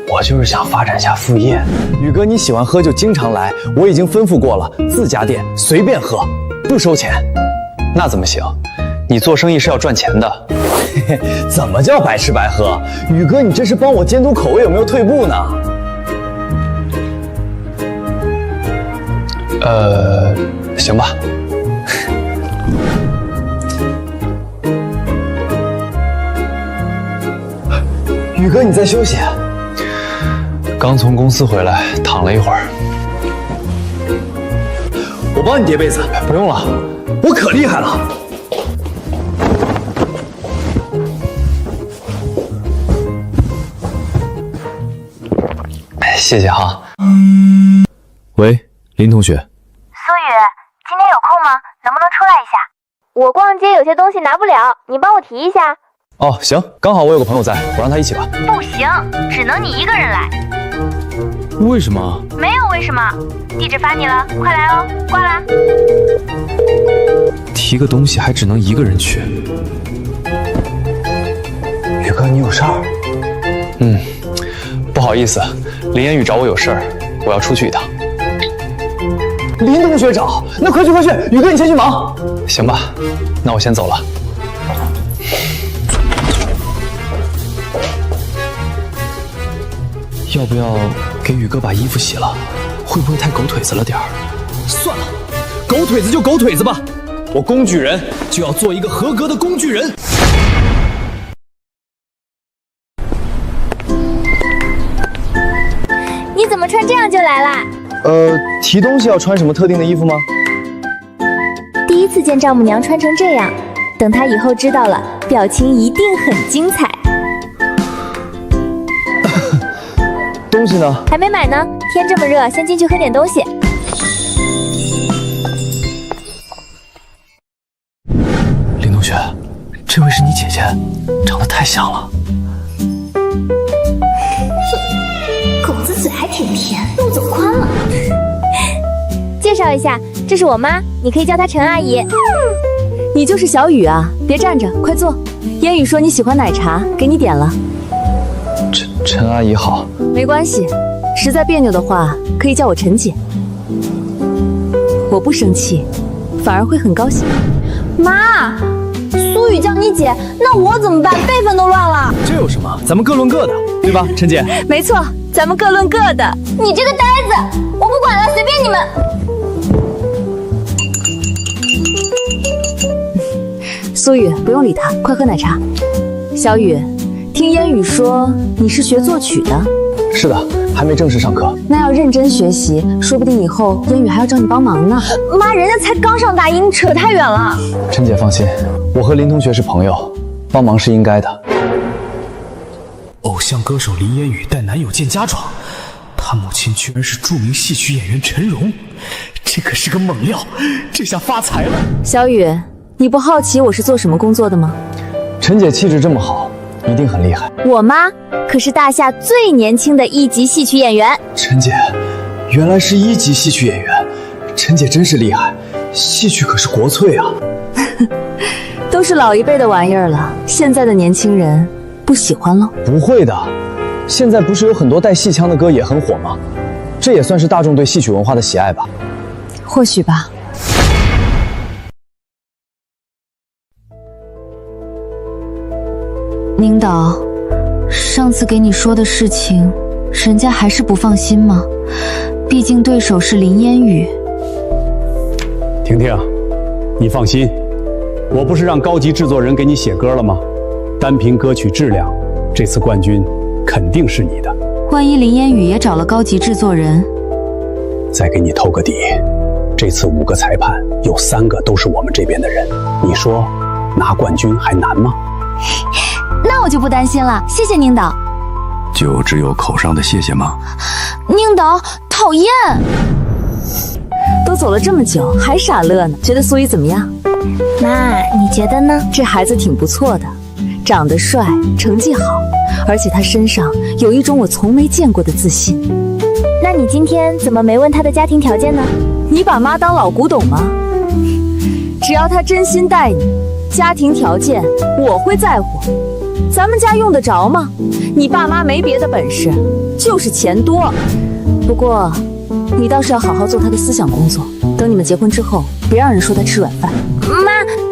我就是想发展下副业。宇哥，你喜欢喝就经常来，我已经吩咐过了，自家店随便喝，不收钱。那怎么行？你做生意是要赚钱的。怎么叫白吃白喝？宇哥，你这是帮我监督口味有没有退步呢？行吧。宇哥，你在休息？刚从公司回来，躺了一会儿。我帮你叠被子。不用了，我可厉害了。谢谢哈。喂，林同学。苏雨，今天有空吗？能不能出来一下？我逛街有些东西拿不了，你帮我提一下。哦，行，刚好我有个朋友在，我让他一起吧。不行，只能你一个人来。为什么？没有为什么，地址发你了，快来哦，挂啦。提个东西还只能一个人去。宇哥，你有事儿？不好意思，林言语找我有事儿，我要出去一趟。林同学找，那快去快去！宇哥，你先去忙。行吧，那我先走了。要不要给宇哥把衣服洗了？会不会太狗腿子了点儿？算了，狗腿子就狗腿子吧。我工具人就要做一个合格的工具人。你怎么穿这样就来啦？提东西要穿什么特定的衣服吗？第一次见丈母娘穿成这样，等她以后知道了，表情一定很精彩。东西呢？还没买呢，天这么热，先进去喝点东西。林同学，这这位是你姐姐，长得太像了。狗子嘴还挺甜，路走宽了。介绍一下，这是我妈，你可以叫她陈阿姨。你就是小雨啊，别站着，快坐。烟雨说你喜欢奶茶，给你点了。陈阿姨好。没关系，实在别扭的话，可以叫我陈姐。我不生气，反而会很高兴。妈，苏雨叫你姐，那我怎么办？辈分都乱了。这有什么？咱们各论各的，对吧，陈姐？没错，咱们各论各的。你这个呆子，我不管了，随便你们。苏雨，不用理他，快喝奶茶。小雨，听烟雨说你是学作曲的。是的，还没正式上课。那要认真学习，说不定以后烟雨还要找你帮忙呢。妈，人家才刚上大一，扯太远了。陈姐放心，我和林同学是朋友，帮忙是应该的。偶像歌手林烟雨带男友见家闯，她母亲居然是著名戏曲演员陈荣，这可是个猛料，这下发财了。小雨，你不好奇我是做什么工作的吗？陈姐气质这么好，一定很厉害。我妈可是大夏最年轻的1级戏曲演员。陈姐，原来是1级戏曲演员，陈姐真是厉害，戏曲可是国粹啊。都是老一辈的玩意儿了，现在的年轻人不喜欢了。不会的，现在不是有很多带戏腔的歌也很火吗？这也算是大众对戏曲文化的喜爱吧。或许吧。宁导，上次给你说的事情，人家还是不放心吗？毕竟对手是林烟雨。婷婷，你放心，我不是让高级制作人给你写歌了吗？单凭歌曲质量，这次冠军肯定是你的。万一林烟雨也找了高级制作人，再给你透个底，这次5个裁判有3个都是我们这边的人，你说拿冠军还难吗？那我就不担心了，谢谢宁导。就只有口上的谢谢吗？宁导讨厌。都走了这么久，还傻乐呢？觉得苏雨怎么样？妈，你觉得呢？这孩子挺不错的，长得帅，成绩好，而且他身上有一种我从没见过的自信。那你今天怎么没问他的家庭条件呢？你把妈当老古董吗？只要他真心待你，家庭条件我会在乎。咱们家用得着吗？你爸妈没别的本事，就是钱多。不过，你倒是要好好做他的思想工作。等你们结婚之后，别让人说他吃软饭。妈，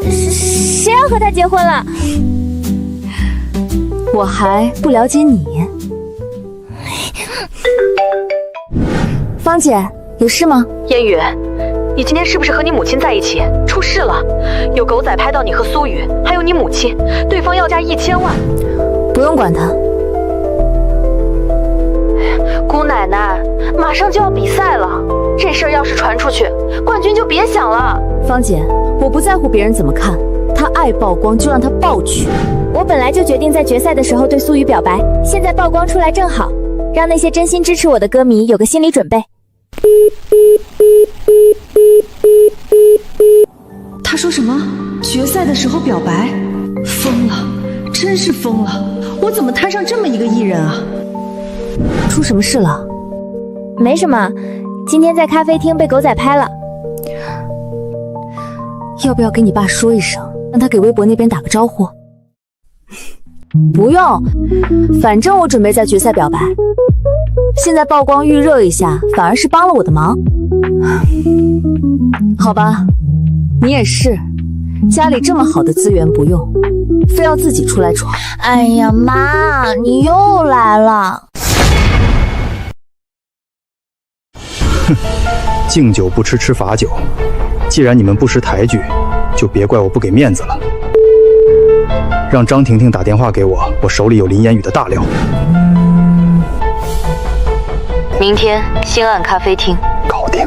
谁要和他结婚了？我还不了解你。芳姐，有事吗？烟雨，你今天是不是和你母亲在一起？出事了，有狗仔拍到你和苏雨，还有你母亲，对方要价1000万。不用管他。姑奶奶，马上就要比赛了，这事儿要是传出去，冠军就别想了。芳姐，我不在乎别人怎么看，他爱曝光就让他爆去。我本来就决定在决赛的时候对苏雨表白，现在曝光出来正好，让那些真心支持我的歌迷有个心理准备。他说什么？决赛的时候表白？疯了，真是疯了！我怎么摊上这么一个艺人啊？出什么事了？没什么，今天在咖啡厅被狗仔拍了。要不要给你爸说一声，让他给微博那边打个招呼？不用，反正我准备在决赛表白。现在曝光预热一下，反而是帮了我的忙。好吧，你也是，家里这么好的资源不用，非要自己出来闯。哎呀妈，你又来了。哼，敬酒不吃吃罚酒，既然你们不识抬举，就别怪我不给面子了。让张婷婷打电话给我，我手里有林烟雨的大料。明天新岸咖啡厅搞定。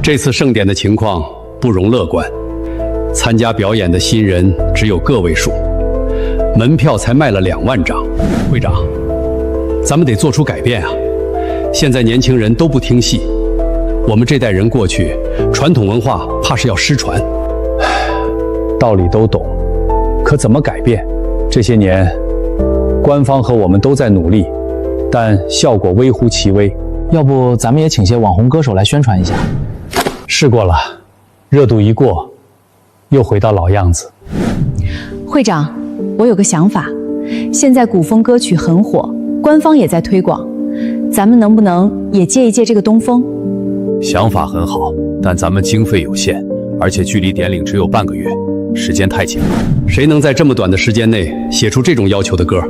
这次盛典的情况不容乐观，参加表演的新人只有个位数，门票才卖了2万张。会长，咱们得做出改变啊！现在年轻人都不听戏，我们这代人过去，传统文化怕是要失传。道理都懂，可怎么改变？这些年，官方和我们都在努力，但效果微乎其微。要不咱们也请些网红歌手来宣传一下？试过了，热度一过，又回到老样子。会长，我有个想法，现在古风歌曲很火，官方也在推广，咱们能不能也借一借这个东风？想法很好，但咱们经费有限，而且距离典礼只有半个月，时间太紧了。谁能在这么短的时间内写出这种要求的歌？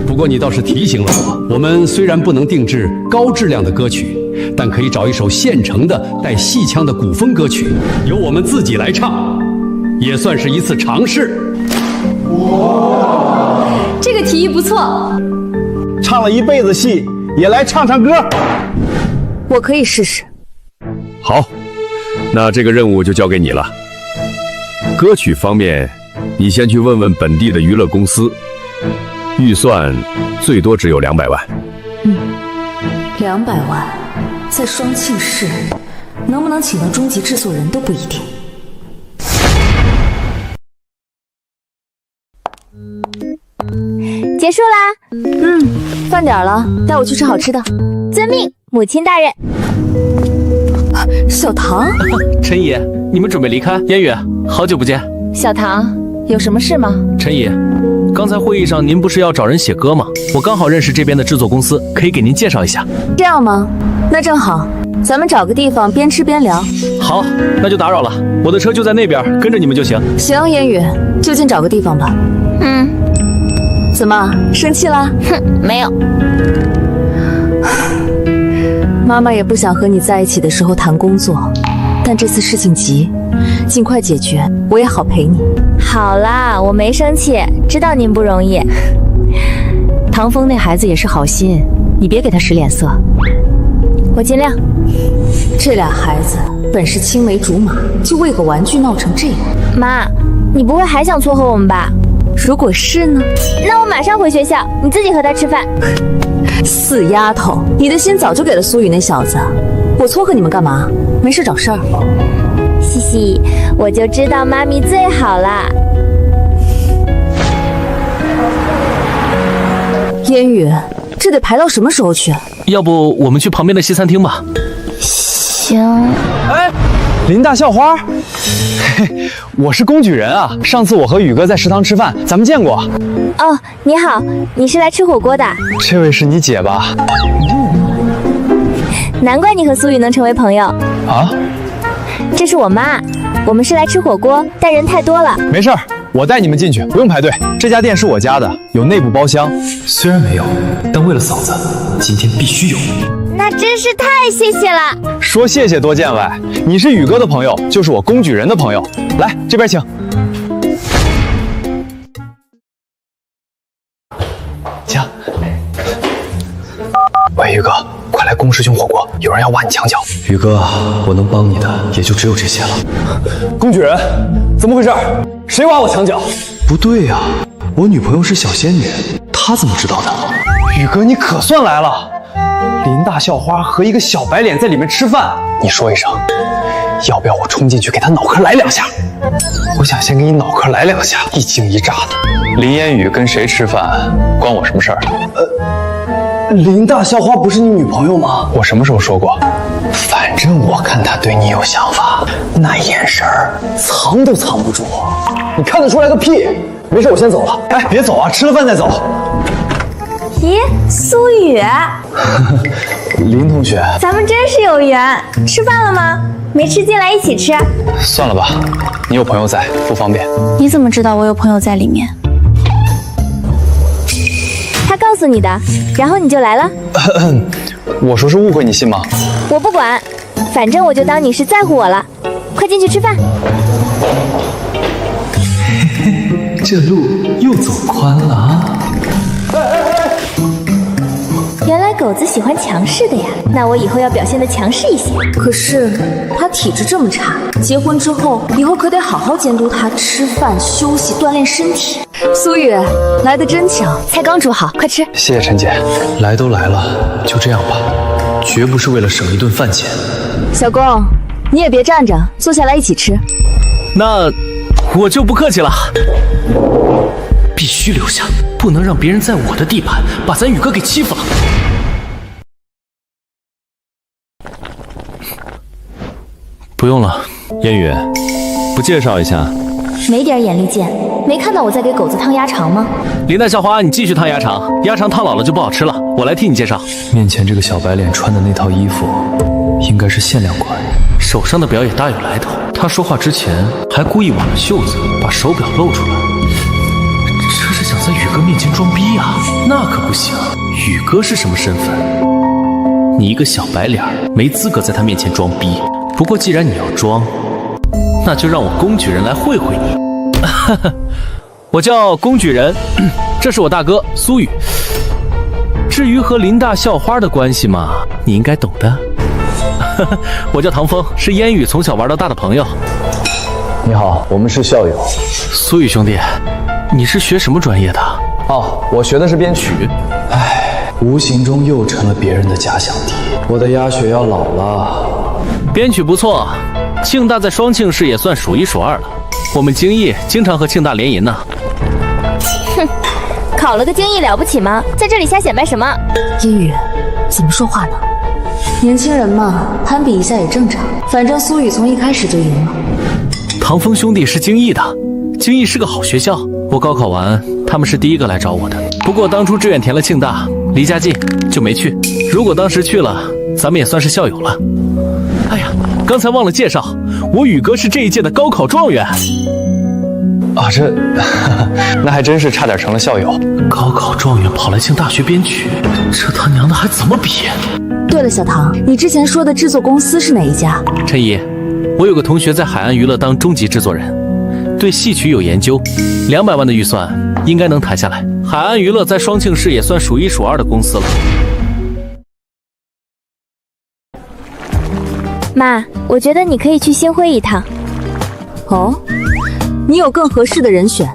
不过你倒是提醒了我们虽然不能定制高质量的歌曲，但可以找一首现成的带戏腔的古风歌曲，由我们自己来唱，也算是一次尝试。这个提议不错，唱了一辈子戏，也来唱唱歌。我可以试试。好，那这个任务就交给你了。歌曲方面，你先去问问本地的娱乐公司，预算最多只有200万。200万，在双庆市，能不能请到终极制作人都不一定。结束啦。饭点了，带我去吃好吃的。遵命，母亲大人。小唐，陈姨，你们准备离开？烟雨，好久不见。小唐，有什么事吗？陈姨，刚才会议上您不是要找人写歌吗？我刚好认识这边的制作公司，可以给您介绍一下。这样吗？那正好，咱们找个地方边吃边聊。好，那就打扰了，我的车就在那边，跟着你们就行。行，烟雨，就近找个地方吧。怎么，生气了？哼，没有。妈妈也不想和你在一起的时候谈工作，但这次事情急，尽快解决，我也好陪你。好啦，我没生气，知道您不容易。唐风那孩子也是好心，你别给他使脸色。我尽量。这俩孩子本是青梅竹马，就为个玩具闹成这样。妈，你不会还想撮合我们吧？如果是呢？那我马上回学校，你自己和他吃饭。死丫头，你的心早就给了苏雨那小子，我撮合你们干嘛？没事找事儿。嘻嘻，我就知道妈咪最好啦。烟雨，这得排到什么时候去？要不我们去旁边的西餐厅吧？行。哎，林大校花，嘿，我是工具人啊。上次我和宇哥在食堂吃饭，咱们见过。哦，你好，你是来吃火锅的？这位是你姐吧？难怪你和苏雨能成为朋友啊！这是我妈，我们是来吃火锅，但人太多了。没事儿，我带你们进去，不用排队。这家店是我家的，有内部包厢。虽然没有，但为了嫂子，今天必须有。那真是太谢谢了。说谢谢多见外，你是宇哥的朋友，就是我工具人的朋友。来，这边请。请。喂，宇哥，快来龚师兄火锅，有人要挖你墙角。宇哥，我能帮你的也就只有这些了。工具人，怎么回事？谁挖我墙角？不对呀，我女朋友是小仙女，她怎么知道的？宇哥，你可算来了。林大校花和一个小白脸在里面吃饭，你说一声，要不要我冲进去给他脑壳来2下？我想先给你脑壳来2下，一惊一乍的。林烟雨跟谁吃饭，关我什么事儿？林大校花不是你女朋友吗？我什么时候说过？反正我看他对你有想法，那眼神儿藏都藏不住。你看得出来个屁！没事，我先走了。哎，别走啊，吃了饭再走。咦，苏雨，林同学，咱们真是有缘。吃饭了吗？没吃进来一起吃。算了吧，你有朋友在，不方便。你怎么知道我有朋友在里面？他告诉你的，然后你就来了。我说是误会，你信吗？我不管，反正我就当你是在乎我了。快进去吃饭。这路又走宽了啊！原来狗子喜欢强势的呀，那我以后要表现得强势一些。可是他体质这么差，结婚之后以后可得好好监督他吃饭、休息、锻炼身体。苏雨，来得真巧，菜刚煮好，快吃。谢谢陈姐。来都来了，就这样吧，绝不是为了省一顿饭钱。小龚，你也别站着，坐下来一起吃。那我就不客气了。必须留下，不能让别人在我的地盘把咱宇哥给欺负了。不用了，烟雨，不介绍一下？没点眼力见，没看到我在给狗子烫鸭肠吗？林黛校花，你继续烫鸭肠，鸭肠烫老了就不好吃了，我来替你介绍。面前这个小白脸穿的那套衣服，应该是限量款。手上的表也大有来头，他说话之前还故意挽了袖子，把手表露出来。这是想在宇哥面前装逼呀？那可不行，宇哥是什么身份？你一个小白脸，没资格在他面前装逼。不过既然你要装，那就让我工具人来会会你。我叫工具人，这是我大哥苏雨。至于和林大校花的关系嘛，你应该懂的。我叫唐风，是烟雨从小玩到大的朋友。你好，我们是校友。苏雨兄弟，你是学什么专业的？哦，我学的是编曲。唉，无形中又成了别人的假想敌。我的鸭血要老了。编曲不错，庆大在双庆市也算数一数二了。我们京艺经常和庆大联营呢。哼，考了个京艺了不起吗？在这里瞎显摆什么？烟雨，怎么说话呢？年轻人嘛，攀比一下也正常。反正苏雨从一开始就赢了。唐风兄弟是京艺的，京艺是个好学校。我高考完，他们是第一个来找我的。不过当初志愿填了庆大，离家近就没去。如果当时去了，咱们也算是校友了。哎呀，刚才忘了介绍，我宇哥是这一届的高考状元。啊，那还真是差点成了校友。高考状元跑来庆大学编曲，这他娘的还怎么比？对了，小唐，你之前说的制作公司是哪一家？陈怡，我有个同学在海岸娱乐当中级制作人，对戏曲有研究，200万的预算应该能谈下来。海岸娱乐在双庆市也算数一数二的公司了。妈，我觉得你可以去星辉一趟。哦，你有更合适的人选？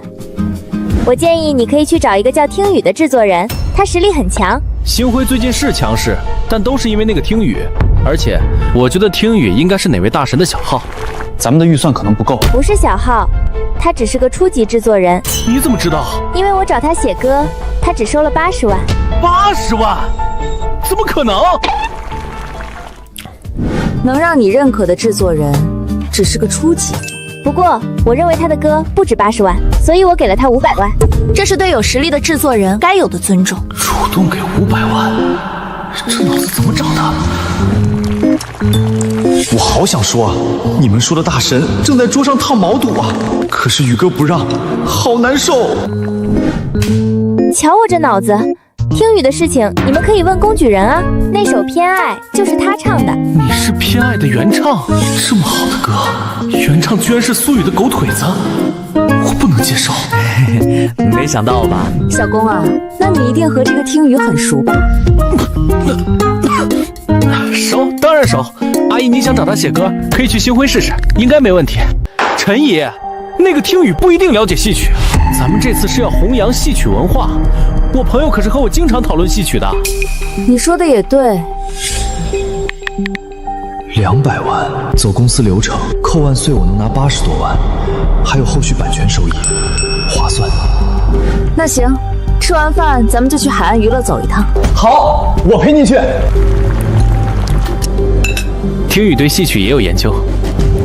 我建议你可以去找一个叫听雨的制作人，他实力很强。星辉最近是强势，但都是因为那个听雨。而且我觉得听雨应该是哪位大神的小号，咱们的预算可能不够。不是小号，他只是个初级制作人。你怎么知道？因为我找他写歌，他只收了80万。80万？怎么可能？能让你认可的制作人，只是个初级。不过我认为他的歌不止80万，所以我给了他500万。这是对有实力的制作人该有的尊重。主动给500万，这脑子怎么长的？我好想说啊，你们说的大神正在桌上烫毛肚啊，可是宇哥不让，好难受。瞧我这脑子，听雨的事情你们可以问工具人啊，那首《偏爱》就是他唱的。你是《偏爱》的原唱？这么好的歌，原唱居然是苏雨的狗腿子，我不能接受。没想到吧？小公啊，那你一定和这个听雨很熟吧？熟，当然熟。阿姨，你想找他写歌，可以去星辉试试，应该没问题。陈姨，那个听雨不一定了解戏曲，咱们这次是要弘扬戏曲文化。我朋友可是和我经常讨论戏曲的。你说的也对。200万，走公司流程，扣完税我能拿80多万，还有后续版权收益，划算。那行，吃完饭咱们就去海岸娱乐走一趟。好，我陪你去。听雨对戏曲也有研究，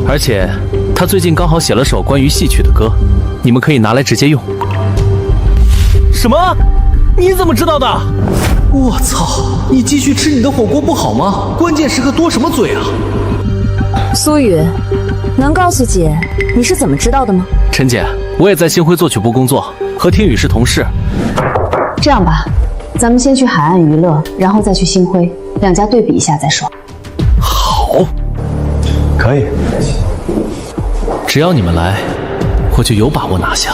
而且他最近刚好写了首关于戏曲的歌，你们可以拿来直接用。什么？你怎么知道的？我操！你继续吃你的火锅不好吗？关键时刻多什么嘴啊？苏雨，能告诉姐你是怎么知道的吗？陈姐，我也在星辉作曲部工作，和听雨是同事。这样吧，咱们先去海岸娱乐，然后再去星辉，两家对比一下再说。好，可以。只要你们来，我就有把握拿下。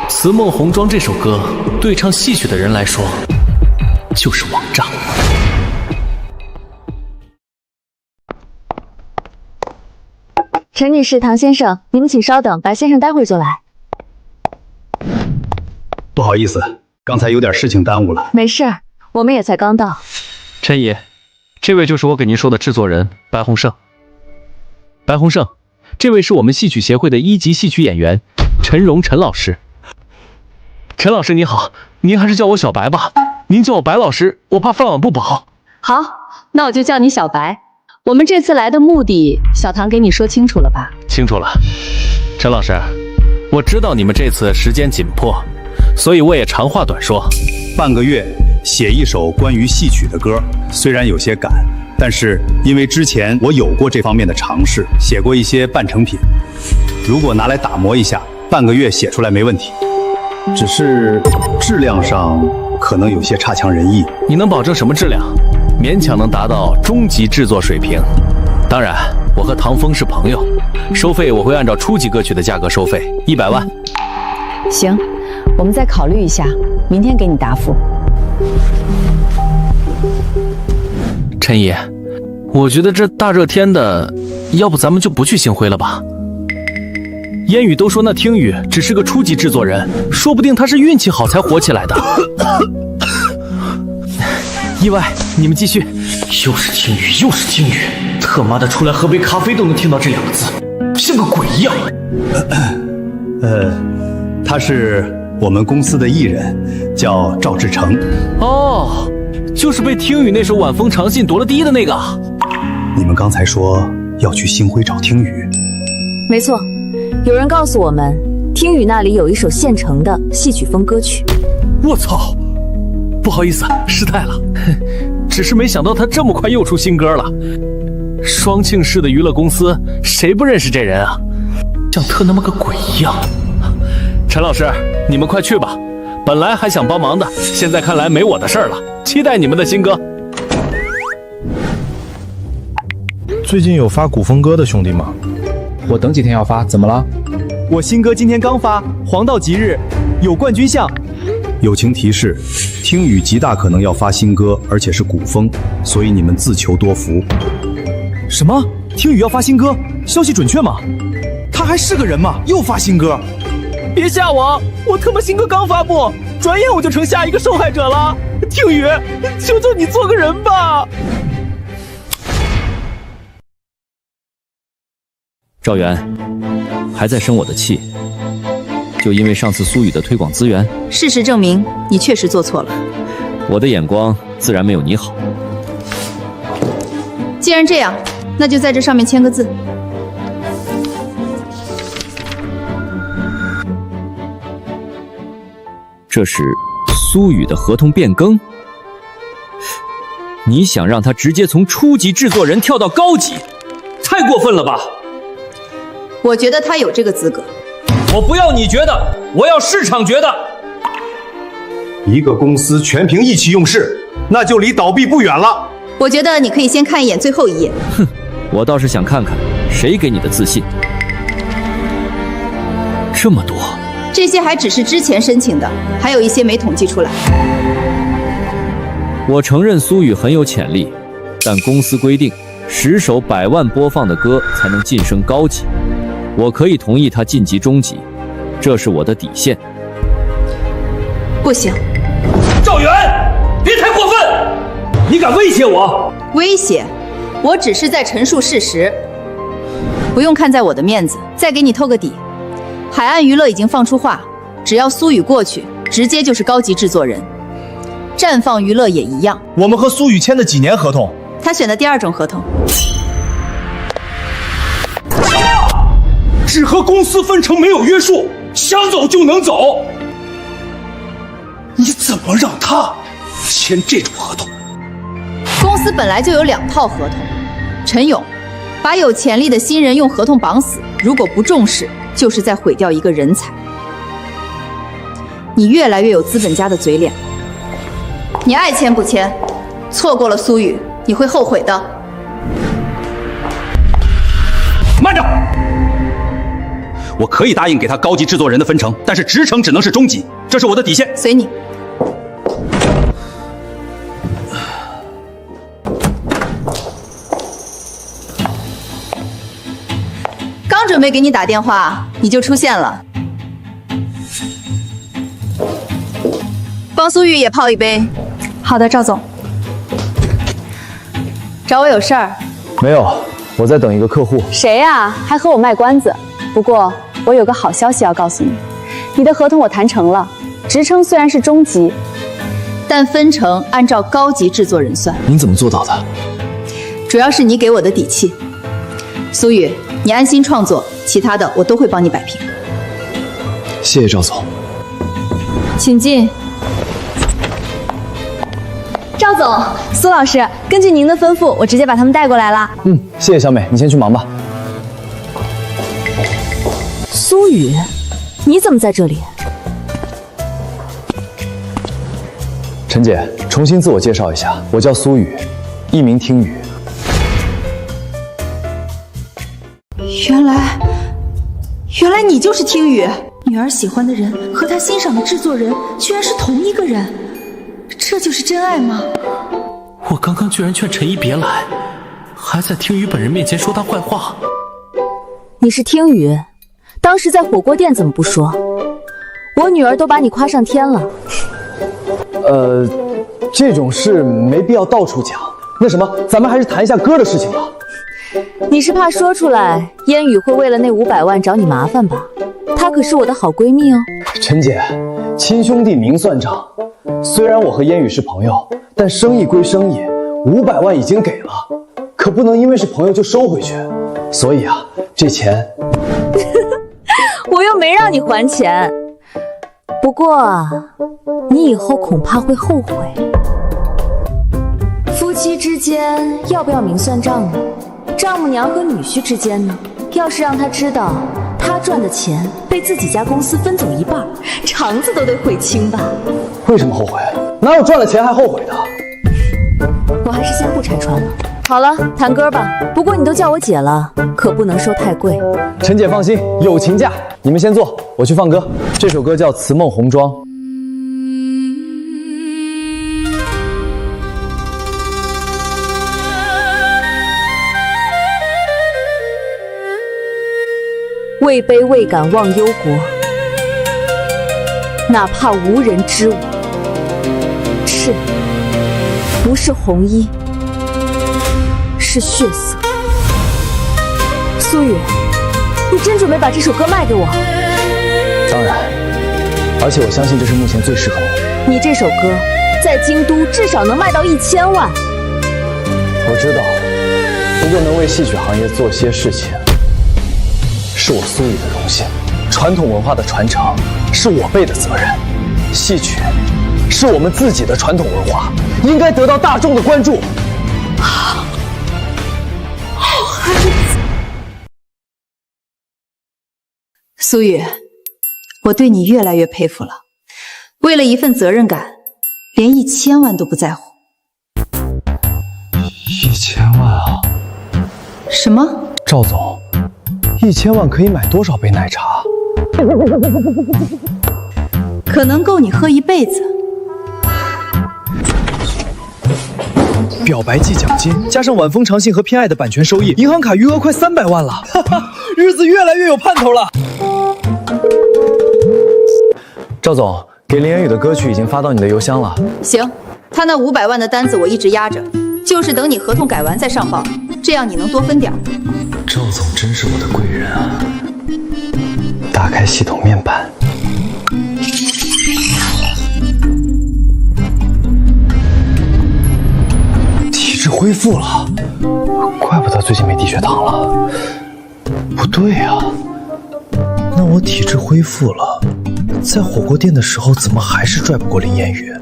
《慈梦红妆》这首歌，对唱戏曲的人来说，就是王炸。陈女士、唐先生，你们请稍等，白先生待会儿就来。不好意思，刚才有点事情耽误了。没事儿，我们也才刚到。陈姨，这位就是我给您说的制作人白洪胜。白洪胜，这位是我们戏曲协会的1级戏曲演员陈荣陈老师。陈老师你好，您还是叫我小白吧，您叫我白老师，我怕饭碗不保。好，那我就叫你小白。我们这次来的目的，小唐给你说清楚了吧？清楚了。陈老师，我知道你们这次时间紧迫，所以我也长话短说。半个月写一首关于戏曲的歌，虽然有些赶，但是因为之前我有过这方面的尝试，写过一些半成品，如果拿来打磨一下，半个月写出来没问题。只是质量上可能有些差强人意。你能保证什么质量？勉强能达到中级制作水平。当然，我和唐风是朋友，收费我会按照初级歌曲的价格收费，100万。行，我们再考虑一下，明天给你答复。陈姨，我觉得这大热天的，要不咱们就不去星辉了吧？烟雨都说那听雨只是个初级制作人，说不定他是运气好才火起来的。意外，你们继续。又是听雨，又是听雨，特妈的出来喝杯咖啡都能听到这2个字，像个鬼一样。他是我们公司的艺人，叫赵志成。哦，就是被听雨那首《晚风长信》夺了第1的那个。你们刚才说要去星辉找听雨？没错，有人告诉我们，听雨那里有一首现成的戏曲风歌曲。我操！不好意思，失态了。只是没想到他这么快又出新歌了。双庆市的娱乐公司，谁不认识这人啊？像特那么个鬼一样。陈老师，你们快去吧。本来还想帮忙的，现在看来没我的事儿了。期待你们的新歌。最近有发古风歌的兄弟吗？我等几天要发，怎么了？我新歌今天刚发，黄道吉日，有冠军相。友情提示：听雨极大可能要发新歌，而且是古风，所以你们自求多福。什么？听雨要发新歌？消息准确吗？他还是个人吗？又发新歌？别吓我！我他妈新歌刚发布，转眼我就成下一个受害者了。听雨，求求你做个人吧！赵源，还在生我的气？就因为上次苏雨的推广资源？事实证明，你确实做错了。我的眼光自然没有你好。既然这样，那就在这上面签个字。这是苏雨的合同变更？你想让他直接从初级制作人跳到高级，太过分了吧？我觉得他有这个资格。我不要你觉得，我要市场觉得。一个公司全凭意气用事，那就离倒闭不远了。我觉得你可以先看一眼最后一页。哼，我倒是想看看谁给你的自信。这么多，这些还只是之前申请的，还有一些没统计出来。我承认苏雨很有潜力，但公司规定10首100万播放的歌才能晋升高级。我可以同意他晋级中级，这是我的底线。不行，赵源，别太过分！你敢威胁我？威胁？我只是在陈述事实，不用看在我的面子。再给你透个底，海岸娱乐已经放出话，只要苏雨过去，直接就是高级制作人。绽放娱乐也一样。我们和苏雨签的几年合同？他选的第2种合同。只和公司分成没有约束，想走就能走。你怎么让他签这种合同？公司本来就有2套合同。陈勇，把有潜力的新人用合同绑死，如果不重视，就是在毁掉一个人才。你越来越有资本家的嘴脸。你爱签不签？错过了苏雨，你会后悔的。慢着！我可以答应给他高级制作人的分成，但是职称只能是中级，这是我的底线。随你。刚准备给你打电话，你就出现了。帮苏玉也泡一杯。好的，赵总。找我有事儿？没有，我在等一个客户。谁呀？还和我卖关子？不过我有个好消息要告诉你，你的合同我谈成了，职称虽然是中级，但分成按照高级制作人算。您怎么做到的？主要是你给我的底气。苏雨，你安心创作，其他的我都会帮你摆平。谢谢赵总。请进。赵总，苏老师，根据您的吩咐，我直接把他们带过来了。谢谢小美，你先去忙吧。苏雨，你怎么在这里？陈姐，重新自我介绍一下，我叫苏雨，艺名听雨。原来你就是听雨。女儿喜欢的人和她欣赏的制作人居然是同一个人，这就是真爱吗？我刚刚居然劝陈一别来，还在听雨本人面前说她坏话。你是听雨，当时在火锅店怎么不说？我女儿都把你夸上天了。这种事没必要到处讲。那什么，咱们还是谈一下歌的事情吧。你是怕说出来，烟雨会为了那500万找你麻烦吧？她可是我的好闺蜜哦。陈姐，亲兄弟明算账。虽然我和烟雨是朋友，但生意归生意，500万已经给了，可不能因为是朋友就收回去。所以啊，这钱我又没让你还钱。不过啊，你以后恐怕会后悔。夫妻之间要不要明算账呢？丈母娘和女婿之间呢？要是让他知道他赚的钱被自己家公司分走一半，肠子都得悔青吧？为什么后悔？哪有赚了钱还后悔的？我还是先不拆穿了。好了，谈歌吧。不过你都叫我姐了，可不能收太贵。陈姐放心，友情价。你们先坐，我去放歌。这首歌叫《慈梦红妆》。位卑未敢忘忧国，哪怕无人知我。赤不是红衣，是血色。苏雨，你真准备把这首歌卖给我？当然，而且我相信这是目前最适合你。你这首歌在京都至少能卖到1000万。我知道，不过能为戏曲行业做些事情，是我苏雨的荣幸。传统文化的传承是我辈的责任，戏曲是我们自己的传统文化，应该得到大众的关注。好孩子。苏雨，我对你越来越佩服了。为了一份责任感，连1000万都不在乎。1000万啊！什么？赵总，1000万可以买多少杯奶茶？可能够你喝一辈子。表白季奖金加上晚风长信和偏爱的版权收益，银行卡余额快300万了，哈哈，日子越来越有盼头了。赵总，给林言宇的歌曲已经发到你的邮箱了。行，他那500万的单子我一直压着，就是等你合同改完再上报，这样你能多分点。赵总真是我的贵人啊！打开系统面板，体质恢复了，怪不得最近没低血糖了。不对呀，那我体质恢复了，在火锅店的时候怎么还是拽不过林言宇？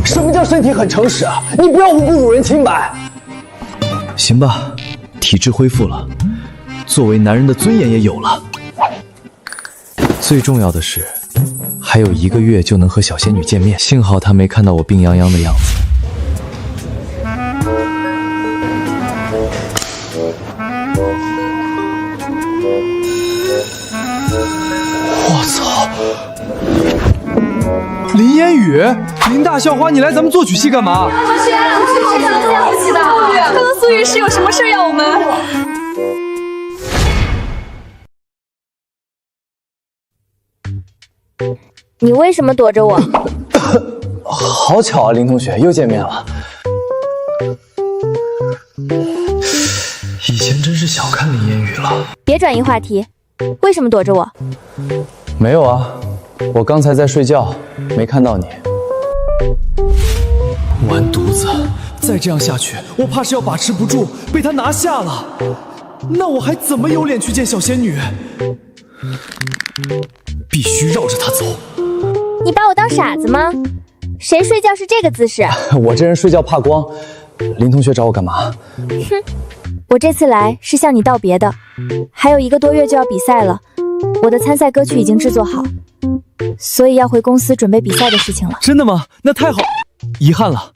什么叫身体很诚实啊？你不要无辜辱人清白。行吧，体质恢复了，作为男人的尊严也有了。最重要的是，还有1个月就能和小仙女见面，幸好她没看到我病殃殃的样子。我操！林烟雨，林大校花，你来咱们作曲系干嘛？刚刚苏雨是有什么事要我们？你为什么躲着我？好巧啊，林同学又见面了。以前真是小看林烟雨了。别转移话题，为什么躲着我？没有啊，我刚才在睡觉，没看到你。完犊子！再这样下去，我怕是要把持不住，被他拿下了。那我还怎么有脸去见小仙女？必须绕着她走。你把我当傻子吗？谁睡觉是这个姿势？我这人睡觉怕光。林同学找我干嘛？哼，我这次来是向你道别的。还有1个多月就要比赛了，我的参赛歌曲已经制作好，所以要回公司准备比赛的事情了。真的吗？那太好，遗憾了。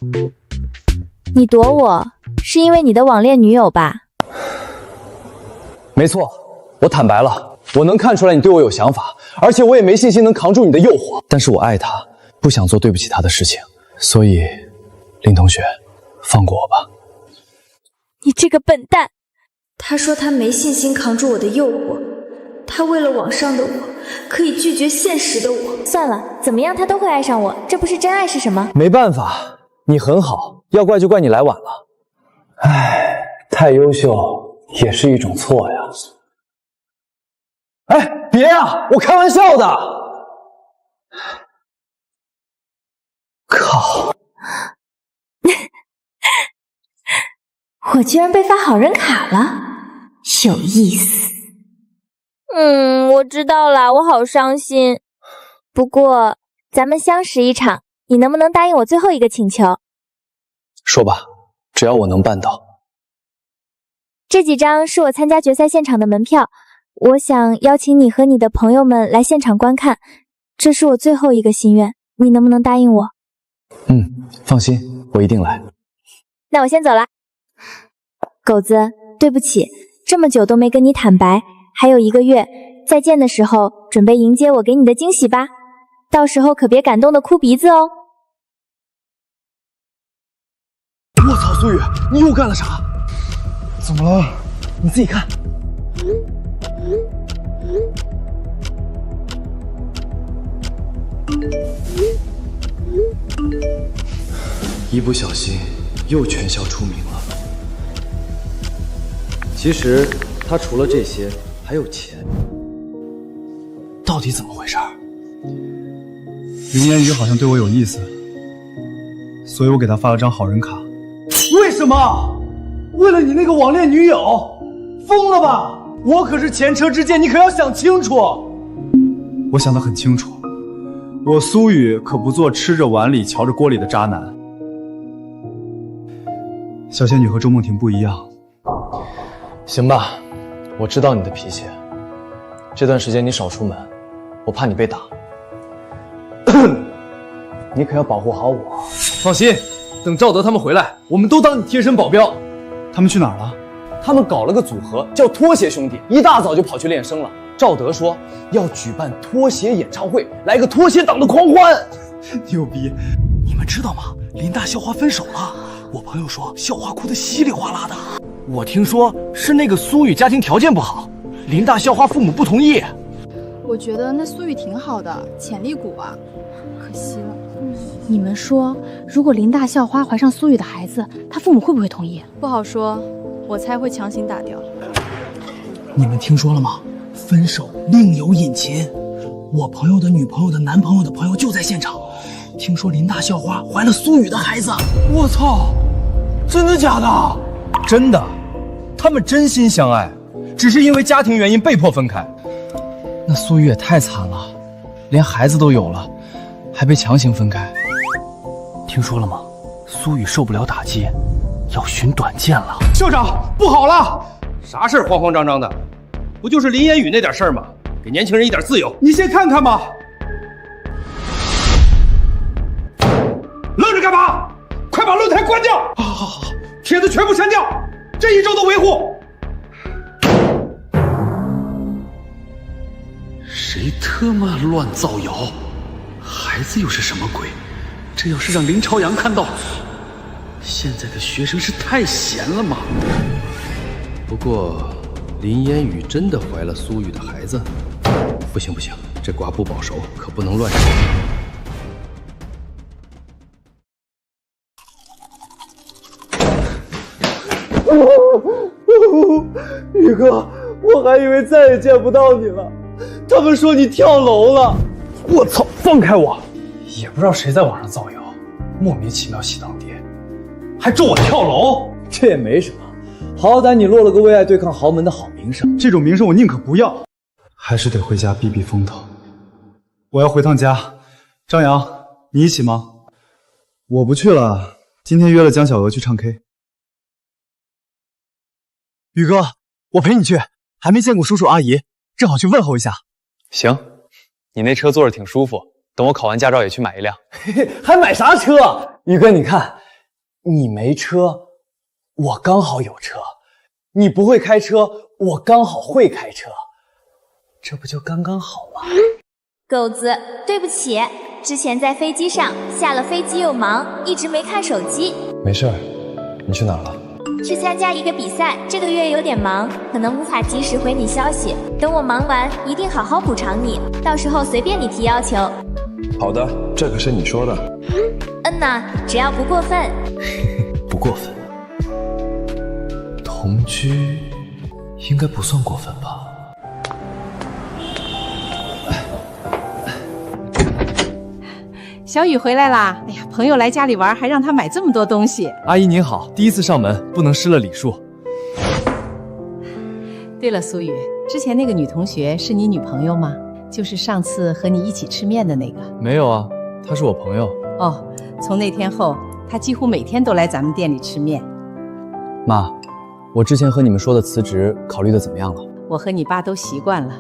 你躲我是因为你的网恋女友吧？没错，我坦白了，我能看出来你对我有想法，而且我也没信心能扛住你的诱惑。但是我爱她，不想做对不起她的事情，所以，林同学，放过我吧。你这个笨蛋！他说他没信心扛住我的诱惑，他为了网上的我，可以拒绝现实的我。算了，怎么样他都会爱上我，这不是真爱是什么？没办法，你很好，要怪就怪你来晚了。唉，太优秀也是一种错呀。哎，别呀，我开玩笑的。靠！我居然被发好人卡了，有意思。我知道了，我好伤心。不过咱们相识一场，你能不能答应我最后一个请求？说吧，只要我能办到。这几张是我参加决赛现场的门票，我想邀请你和你的朋友们来现场观看，这是我最后一个心愿，你能不能答应我？放心，我一定来。那我先走了。狗子，对不起，这么久都没跟你坦白，还有1个月，再见的时候准备迎接我给你的惊喜吧，到时候可别感动的哭鼻子哦。我操，苏雨，你又干了啥？怎么了？你自己看。一不小心又全校出名了。其实他除了这些还有钱，到底怎么回事？林烟雨好像对我有意思，所以我给他发了张好人卡。为什么？为了你那个网恋女友？疯了吧！我可是前车之鉴，你可要想清楚。我想得很清楚，我苏雨可不做吃着碗里瞧着锅里的渣男。小仙女和周梦婷不一样。行吧，我知道你的脾气。这段时间你少出门，我怕你被打。你可要保护好我。放心，等赵德他们回来，我们都当你贴身保镖。他们去哪儿了？他们搞了个组合，叫拖鞋兄弟，一大早就跑去练声了。赵德说要举办拖鞋演唱会，来个拖鞋党的狂欢。牛逼！你们知道吗？林大校花分手了。我朋友说校花哭得稀里哗啦的。我听说是那个苏雨家庭条件不好，林大校花父母不同意。我觉得那苏雨挺好的，潜力股啊，可惜了。你们说，如果林大校花怀上苏雨的孩子，他父母会不会同意？不好说，我猜会强行打掉。你们听说了吗？分手另有隐情。我朋友的女朋友的男朋友的朋友就在现场，听说林大校花怀了苏雨的孩子。我操，真的假的？真的，他们真心相爱，只是因为家庭原因被迫分开。那苏雨也太惨了，连孩子都有了，还被强行分开。听说了吗？苏雨受不了打击，要寻短见了。校长，不好了！啥事儿慌慌张张的？不就是林烟雨那点事儿吗？给年轻人一点自由。你先看看吧。愣着干嘛？快把论坛关掉！好，帖子全部删掉，这1周都维护。谁他妈乱造谣？孩子又是什么鬼？这要是让林朝阳看到，现在的学生是太闲了吗？不过，林烟雨真的怀了苏雨的孩子？不行，这瓜不保熟，可不能乱说。宇哥，我还以为再也见不到你了。他们说你跳楼了。我操！放开我！也不知道谁在网上造谣，莫名其妙喜当爹，还咒我跳楼。这也没什么，好歹你落了个为爱对抗豪门的好名声。这种名声我宁可不要，还是得回家避避风头。我要回趟家。张扬，你一起吗？我不去了，今天约了江小娥去唱 K。宇哥，我陪你去，还没见过叔叔阿姨，正好去问候一下。行，你那车坐着挺舒服，等我考完驾照也去买一辆。嘿嘿，还买啥车？宇哥，你看，你没车，我刚好有车；你不会开车，我刚好会开车，这不就刚刚好吗？狗子，对不起，之前在飞机上，下了飞机又忙，一直没看手机。没事儿，你去哪儿了？去参加一个比赛，这个月有点忙，可能无法及时回你消息。等我忙完，一定好好补偿你，到时候随便你提要求。好的，这可是你说的。嗯呐，只要不过分。不过分。同居应该不算过分吧？小雨回来啦！哎呀，朋友来家里玩，还让他买这么多东西。阿姨您好，第一次上门，不能失了礼数。对了，苏雨，之前那个女同学是你女朋友吗？就是上次和你一起吃面的那个。没有啊，她是我朋友。哦，从那天后，她几乎每天都来咱们店里吃面。妈，我之前和你们说的辞职，考虑的怎么样了？我和你爸都习惯了，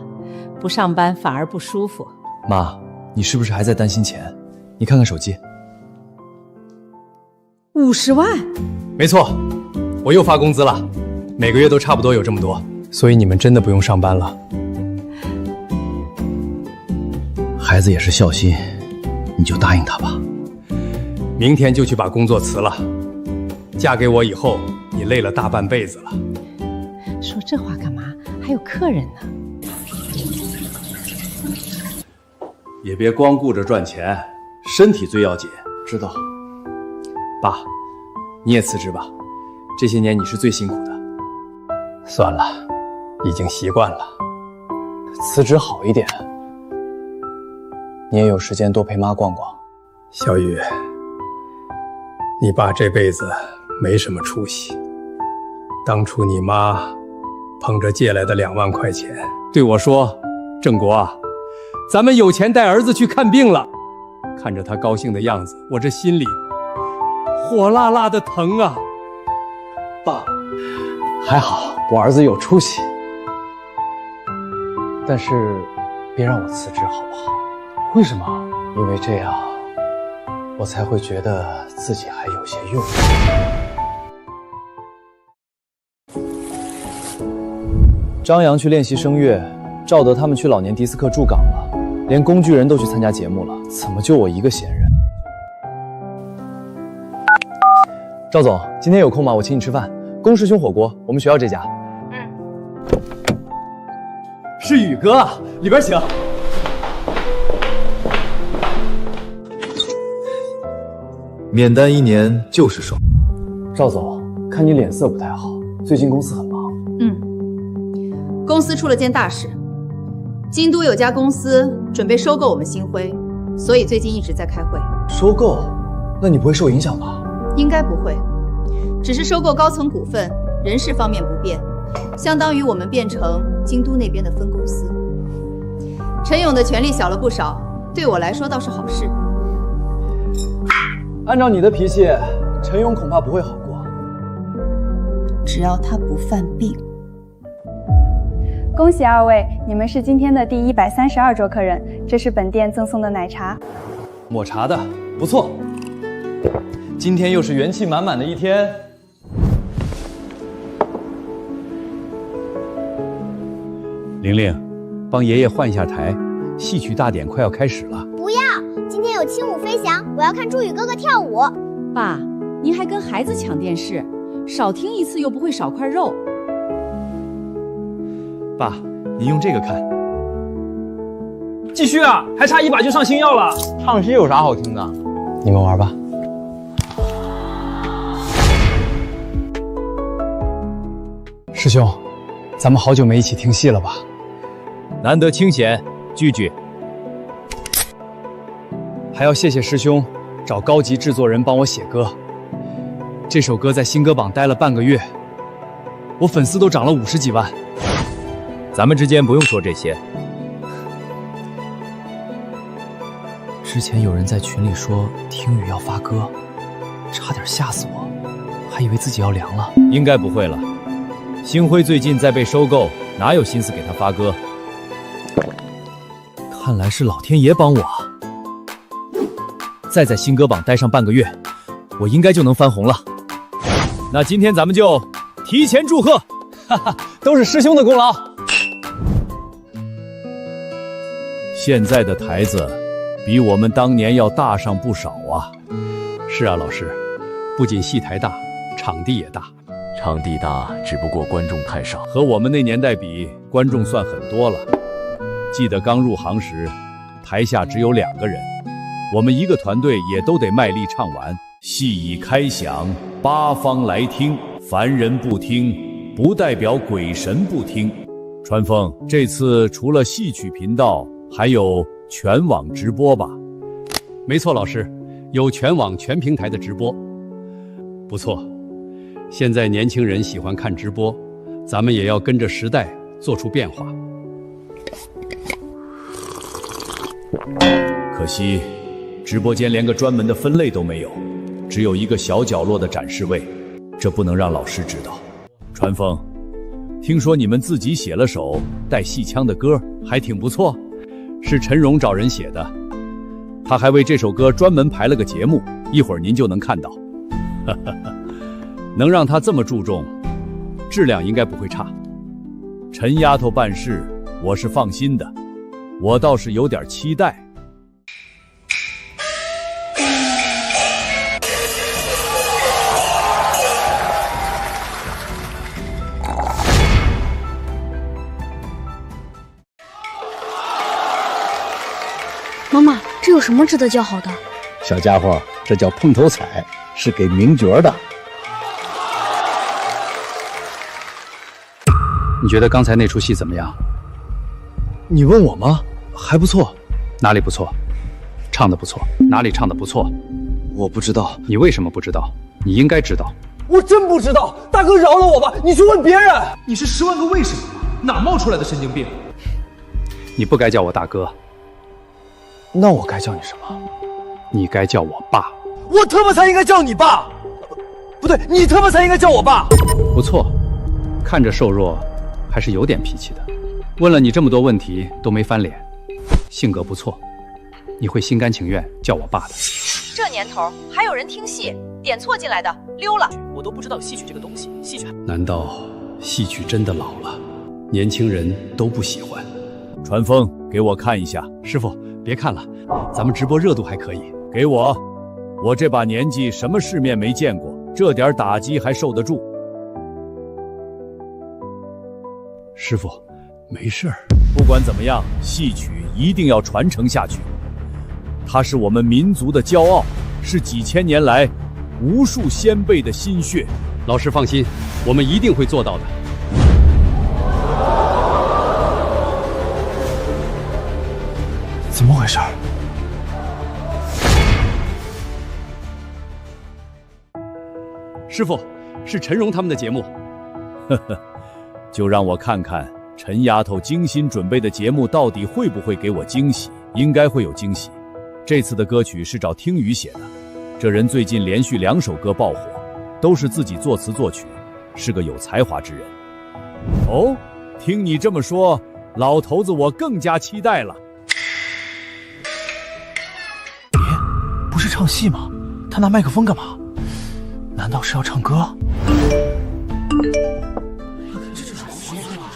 不上班反而不舒服。妈，你是不是还在担心钱？你看看手机，50万。没错，我又发工资了，每个月都差不多有这么多，所以你们真的不用上班了。孩子也是孝心，你就答应他吧。明天就去把工作辞了。嫁给我以后，你累了大半辈子了。说这话干嘛？还有客人呢。也别光顾着赚钱。身体最要紧，知道。爸，你也辞职吧，这些年你是最辛苦的。算了，已经习惯了。辞职好一点，你也有时间多陪妈逛逛。小雨，你爸这辈子没什么出息。当初你妈捧着借来的2万块钱对我说：“郑国啊，咱们有钱带儿子去看病了。”看着他高兴的样子，我这心里火辣辣的疼啊！爸，还好我儿子有出息，但是别让我辞职好不好？为什么？因为这样，我才会觉得自己还有些用。张扬去练习声乐，赵德他们去老年迪斯科驻岗了。连工具人都去参加节目了，怎么就我一个闲人？赵总，今天有空吗？我请你吃饭，龚师兄火锅，我们学校这家。是宇哥，里边请。免单1年就是爽。赵总，看你脸色不太好，最近公司很忙。公司出了件大事。京都有家公司准备收购我们星辉，所以最近一直在开会。收购？那你不会受影响吧？应该不会，只是收购高层股份，人事方面不变，相当于我们变成京都那边的分公司。陈勇的权力小了不少，对我来说倒是好事。按照你的脾气，陈勇恐怕不会好过。只要他不犯病。恭喜2位，你们是今天的第132桌客人，这是本店赠送的奶茶。抹茶的，不错。今天又是元气满满的一天。玲玲，帮爷爷换一下台，戏曲大典快要开始了。不要，今天有轻舞飞翔，我要看朱宇哥哥跳舞。爸，您还跟孩子抢电视，少听一次又不会少块肉。爸，您用这个看。继续啊，还差1把就上星耀了。唱戏有啥好听的？你们玩吧。师兄，咱们好久没一起听戏了吧？难得清闲，聚聚。还要谢谢师兄找高级制作人帮我写歌。这首歌在新歌榜待了半个月，我粉丝都涨了50几万。咱们之间不用说这些。之前有人在群里说听雨要发歌，差点吓死我，还以为自己要凉了。应该不会了，星辉最近在被收购，哪有心思给他发歌？看来是老天爷帮我。再在新歌榜待上半个月，我应该就能翻红了。那今天咱们就提前祝贺，哈哈，都是师兄的功劳。现在的台子比我们当年要大上不少啊。是啊，老师，不仅戏台大，场地也大。场地大，只不过观众太少，和我们那年代比，观众算很多了。记得刚入行时，台下只有2个人，我们一个团队也都得卖力唱完。戏已开响，八方来听，凡人不听，不代表鬼神不听。川枫，这次除了戏曲频道，还有全网直播吧？没错，老师，有全网全平台的直播。不错，现在年轻人喜欢看直播，咱们也要跟着时代做出变化。可惜，直播间连个专门的分类都没有，只有一个小角落的展示位，这不能让老师知道。川枫，听说你们自己写了首带戏腔的歌，还挺不错，是陈荣找人写的，他还为这首歌专门排了个节目，一会儿您就能看到。能让他这么注重，质量应该不会差。陈丫头办事，我是放心的，我倒是有点期待。妈妈，这有什么值得叫好的？小家伙，这叫碰头彩，是给名角的。你觉得刚才那出戏怎么样？你问我吗？还不错。哪里不错？唱得不错。哪里唱得不错？我不知道。你为什么不知道？你应该知道。我真不知道，大哥饶了我吧！你去问别人。你是10万个为什么？哪冒出来的神经病？你不该叫我大哥。那我该叫你什么？你该叫我爸。我他妈才应该叫你爸！不对，你他妈才应该叫我爸！不错，看着瘦弱，还是有点脾气的。问了你这么多问题都没翻脸，性格不错，你会心甘情愿叫我爸的。这年头还有人听戏，点错进来的溜了。我都不知道戏曲这个东西，戏曲。难道戏曲真的老了？年轻人都不喜欢。传风，给我看一下。师傅，别看了，咱们直播热度还可以。给我这把年纪什么世面没见过，这点打击还受得住。师傅，没事儿。不管怎么样，戏曲一定要传承下去。它是我们民族的骄傲，是几千年来无数先辈的心血。老师放心，我们一定会做到的。怎么回事？师傅，是陈荣他们的节目。呵呵，就让我看看陈丫头精心准备的节目到底会不会给我惊喜。应该会有惊喜。这次的歌曲是找听雨写的，这人最近连续2首歌爆火，都是自己作词作曲，是个有才华之人。哦，听你这么说，老头子我更加期待了。不是唱戏吗？他拿麦克风干嘛？难道是要唱歌？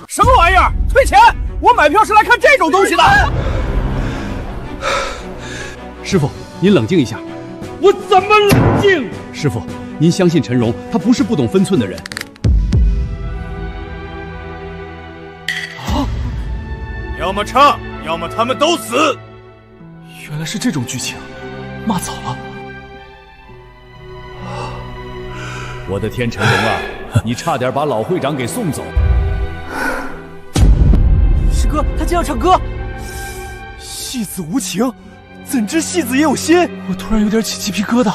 什么玩意儿？退钱！我买票是来看这种东西的。师傅，您冷静一下。我怎么冷静？师傅，您相信陈荣，他不是不懂分寸的人。啊！要么唱，要么他们都死。原来是这种剧情，骂早了。我的天，陈荣啊，你差点把老会长给送走。师哥，他竟要唱歌！戏子无情，怎知戏子也有心？我突然有点起鸡皮疙瘩。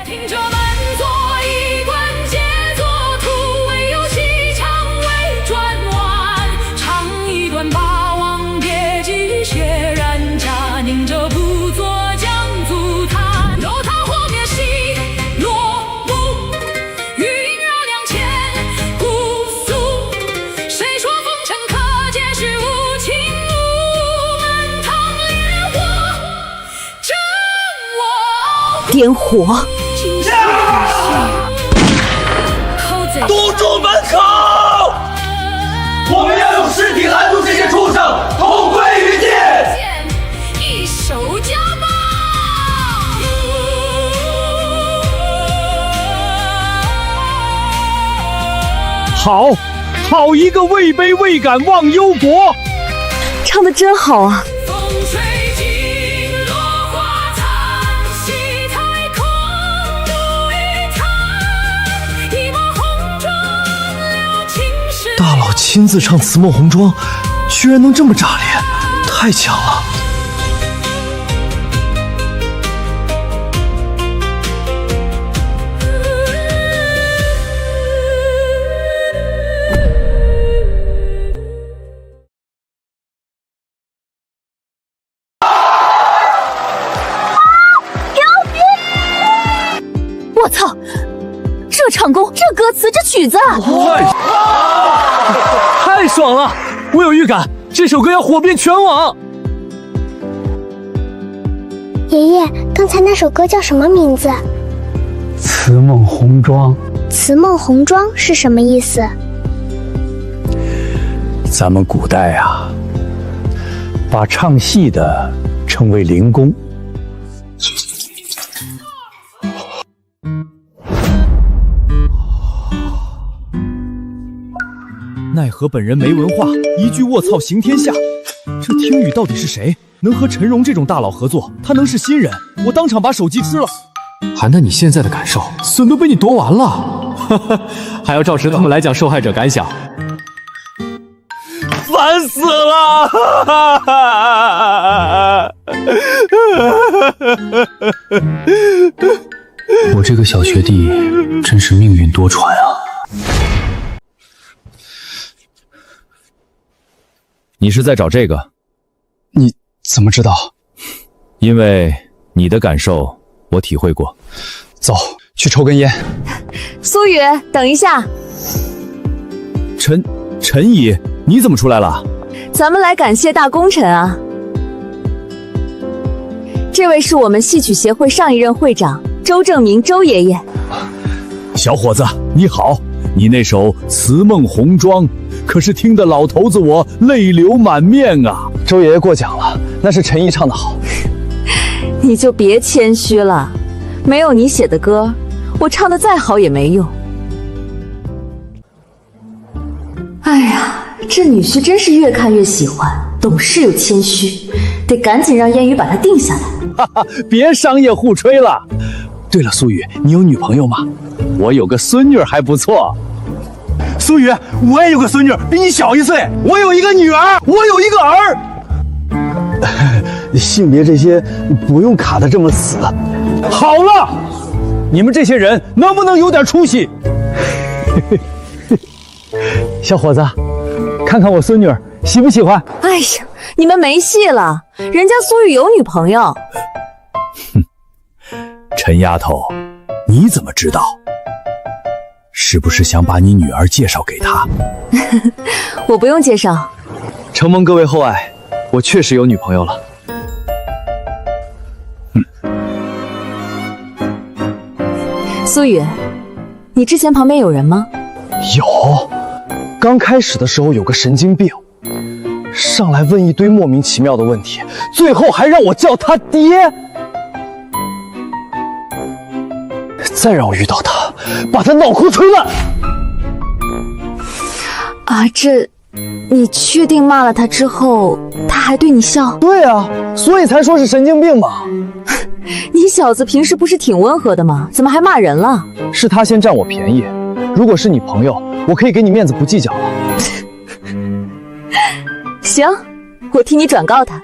听着满座一贯杰作，突围游戏唱为转弯，唱一段霸王别姬，血染家宁这不作江足坛，肉汤火灭西落幕，余音绕梁千古俗。谁说风尘可解是无情路？满堂烈火真我点火！堵住门口！我们要用尸体拦住这些畜生，同归于尽！一手家暴！好，好一个位卑未敢忘忧国！唱得真好啊！大佬亲自唱《慈梦红妆》，居然能这么炸裂，太强了！我操！这唱功，这歌词，这曲子，太爽了！我有预感，这首歌要火遍全网。爷爷，刚才那首歌叫什么名字？慈梦红妆。慈梦红妆是什么意思？咱们古代啊，把唱戏的称为灵公。奈何本人没文化，一句卧槽行天下。这听雨到底是谁？能和陈荣这种大佬合作？他能是新人？我当场把手机吃了。韩蛋，你现在的感受，笋都被你夺完了，还要照实他们来讲受害者感想。烦死了！我这个小学弟真是命运多舛啊！你是在找这个？你怎么知道？因为你的感受我体会过。走，去抽根烟。苏雨，等一下。陈姨，你怎么出来了？咱们来感谢大功臣啊！这位是我们戏曲协会上一任会长周正明，周爷爷。小伙子，你好！你那首《慈梦红妆》可是听得老头子我泪流满面啊！周爷爷过奖了，那是陈毅唱得好。你就别谦虚了，没有你写的歌，我唱得再好也没用。哎呀，这女婿真是越看越喜欢，懂事又谦虚，得赶紧让烟雨把他定下来。哈哈，别商业互吹了。对了，苏雨，你有女朋友吗？我有个孙女还不错。苏雨，我也有个孙女，比你小1岁。我有一个女儿，我有一个儿。性别这些不用卡得这么死。好了，你们这些人能不能有点出息？小伙子，看看我孙女喜不喜欢？哎呀，你们没戏了，人家苏雨有女朋友。哼，陈丫头，你怎么知道？是不是想把你女儿介绍给他？我不用介绍。承蒙各位厚爱，我确实有女朋友了。苏雨，你之前旁边有人吗？有，刚开始的时候有个神经病，上来问一堆莫名其妙的问题，最后还让我叫他爹。再让我遇到他，把他脑壳锤烂。啊，你确定骂了他之后，他还对你笑？对啊，所以才说是神经病嘛。你小子平时不是挺温和的吗？怎么还骂人了？是他先占我便宜，如果是你朋友，我可以给你面子不计较了。行，我替你转告他。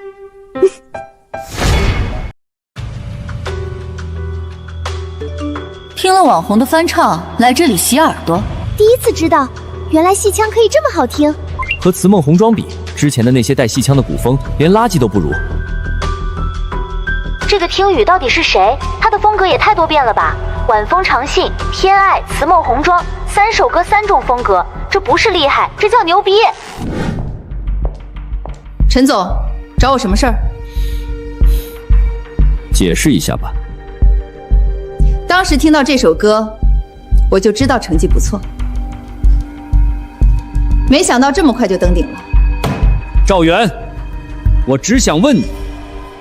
听了网红的翻唱，来这里洗耳朵。第一次知道，原来戏腔可以这么好听。和词梦红妆比，之前的那些带戏腔的古风，连垃圾都不如。这个听雨到底是谁？他的风格也太多变了吧！晚风长信、偏爱、词梦红妆，3首歌3种风格，这不是厉害，这叫牛逼！陈总，找我什么事儿？解释一下吧。当时听到这首歌，我就知道成绩不错，没想到这么快就登顶了。赵源，我只想问你，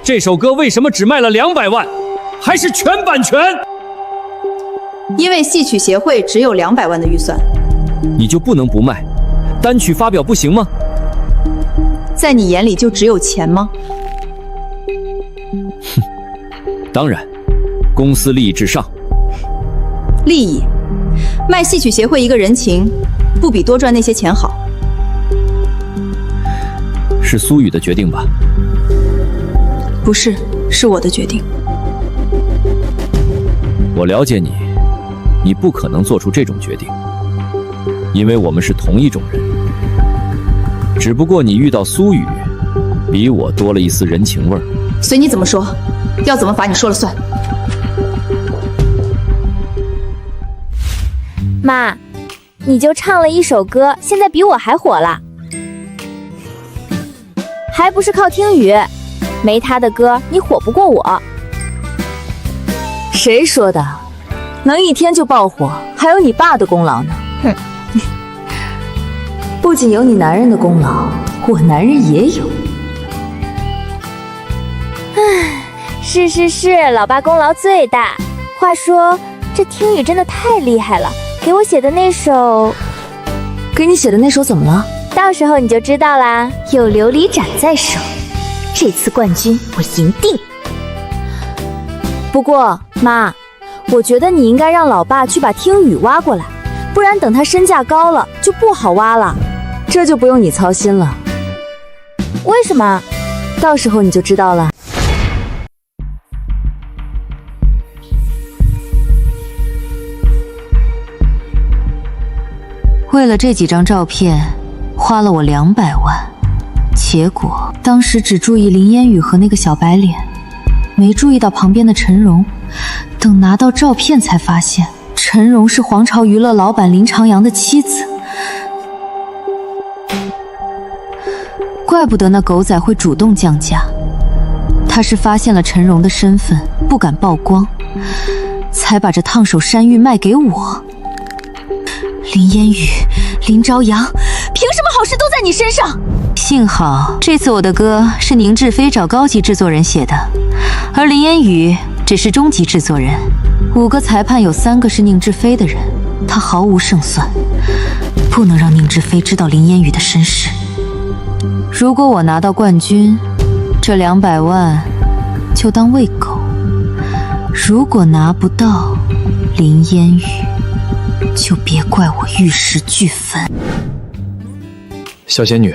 这首歌为什么只卖了200万，还是全版权？因为戏曲协会只有200万的预算。你就不能不卖？单曲发表不行吗？在你眼里就只有钱吗？哼，当然，公司利益至上。利益，卖戏曲协会一个人情，不比多赚那些钱好。是苏雨的决定吧？不是，是我的决定。我了解你，你不可能做出这种决定，因为我们是同一种人。只不过你遇到苏雨，比我多了一丝人情味儿。随你怎么说，要怎么罚你说了算。妈，你就唱了1首歌，现在比我还火了，还不是靠听雨？没他的歌，你火不过我。谁说的？能一天就爆火，还有你爸的功劳呢。哼，不仅有你男人的功劳，我男人也有。唉，是，老爸功劳最大。话说，这听雨真的太厉害了。给我写的那首，给你写的那首怎么了？到时候你就知道啦。有琉璃盏在手，这次冠军我赢定。不过妈，我觉得你应该让老爸去把听雨挖过来，不然等他身价高了就不好挖了。这就不用你操心了。为什么？到时候你就知道了。为了这几张照片，花了我200万，结果当时只注意林烟雨和那个小白脸，没注意到旁边的陈荣。等拿到照片才发现，陈荣是皇朝娱乐老板林长阳的妻子。怪不得那狗仔会主动降价，他是发现了陈荣的身份，不敢曝光，才把这烫手山芋卖给我。林烟雨、林朝阳，凭什么好事都在你身上？幸好这次我的歌是宁志飞找高级制作人写的，而林烟雨只是中级制作人。5个裁判有3个是宁志飞的人，他毫无胜算，不能让宁志飞知道林烟雨的身世。如果我拿到冠军，这200万就当喂狗；如果拿不到，林烟雨就别怪我玉石俱焚。小仙女，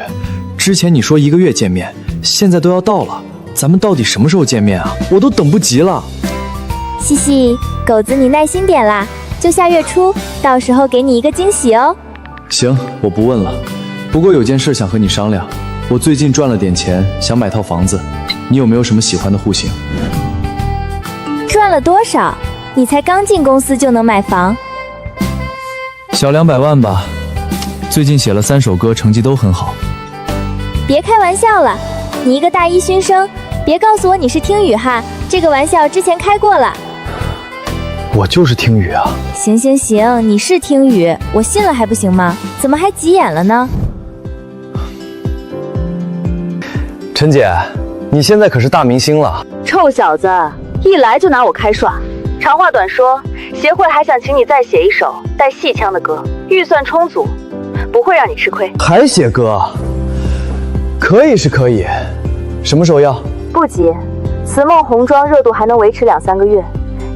之前你说1个月见面，现在都要到了，咱们到底什么时候见面啊？我都等不及了。西西，狗子你耐心点啦，就下月初，到时候给你一个惊喜哦。行，我不问了。不过有件事想和你商量，我最近赚了点钱，想买套房子，你有没有什么喜欢的户型？赚了多少？你才刚进公司就能买房？小200万吧。最近写了3首歌，成绩都很好。别开玩笑了，你一个大一新生，别告诉我你是听雨哈，这个玩笑之前开过了。我就是听雨啊。行，你是听雨，我信了还不行吗？怎么还急眼了呢？陈姐，你现在可是大明星了。臭小子，一来就拿我开涮。长话短说，协会还想请你再写1首带戏腔的歌，预算充足。不会让你吃亏。还写歌？可以是可以，什么时候要？不急，慈梦红妆热度还能维持2、3个月。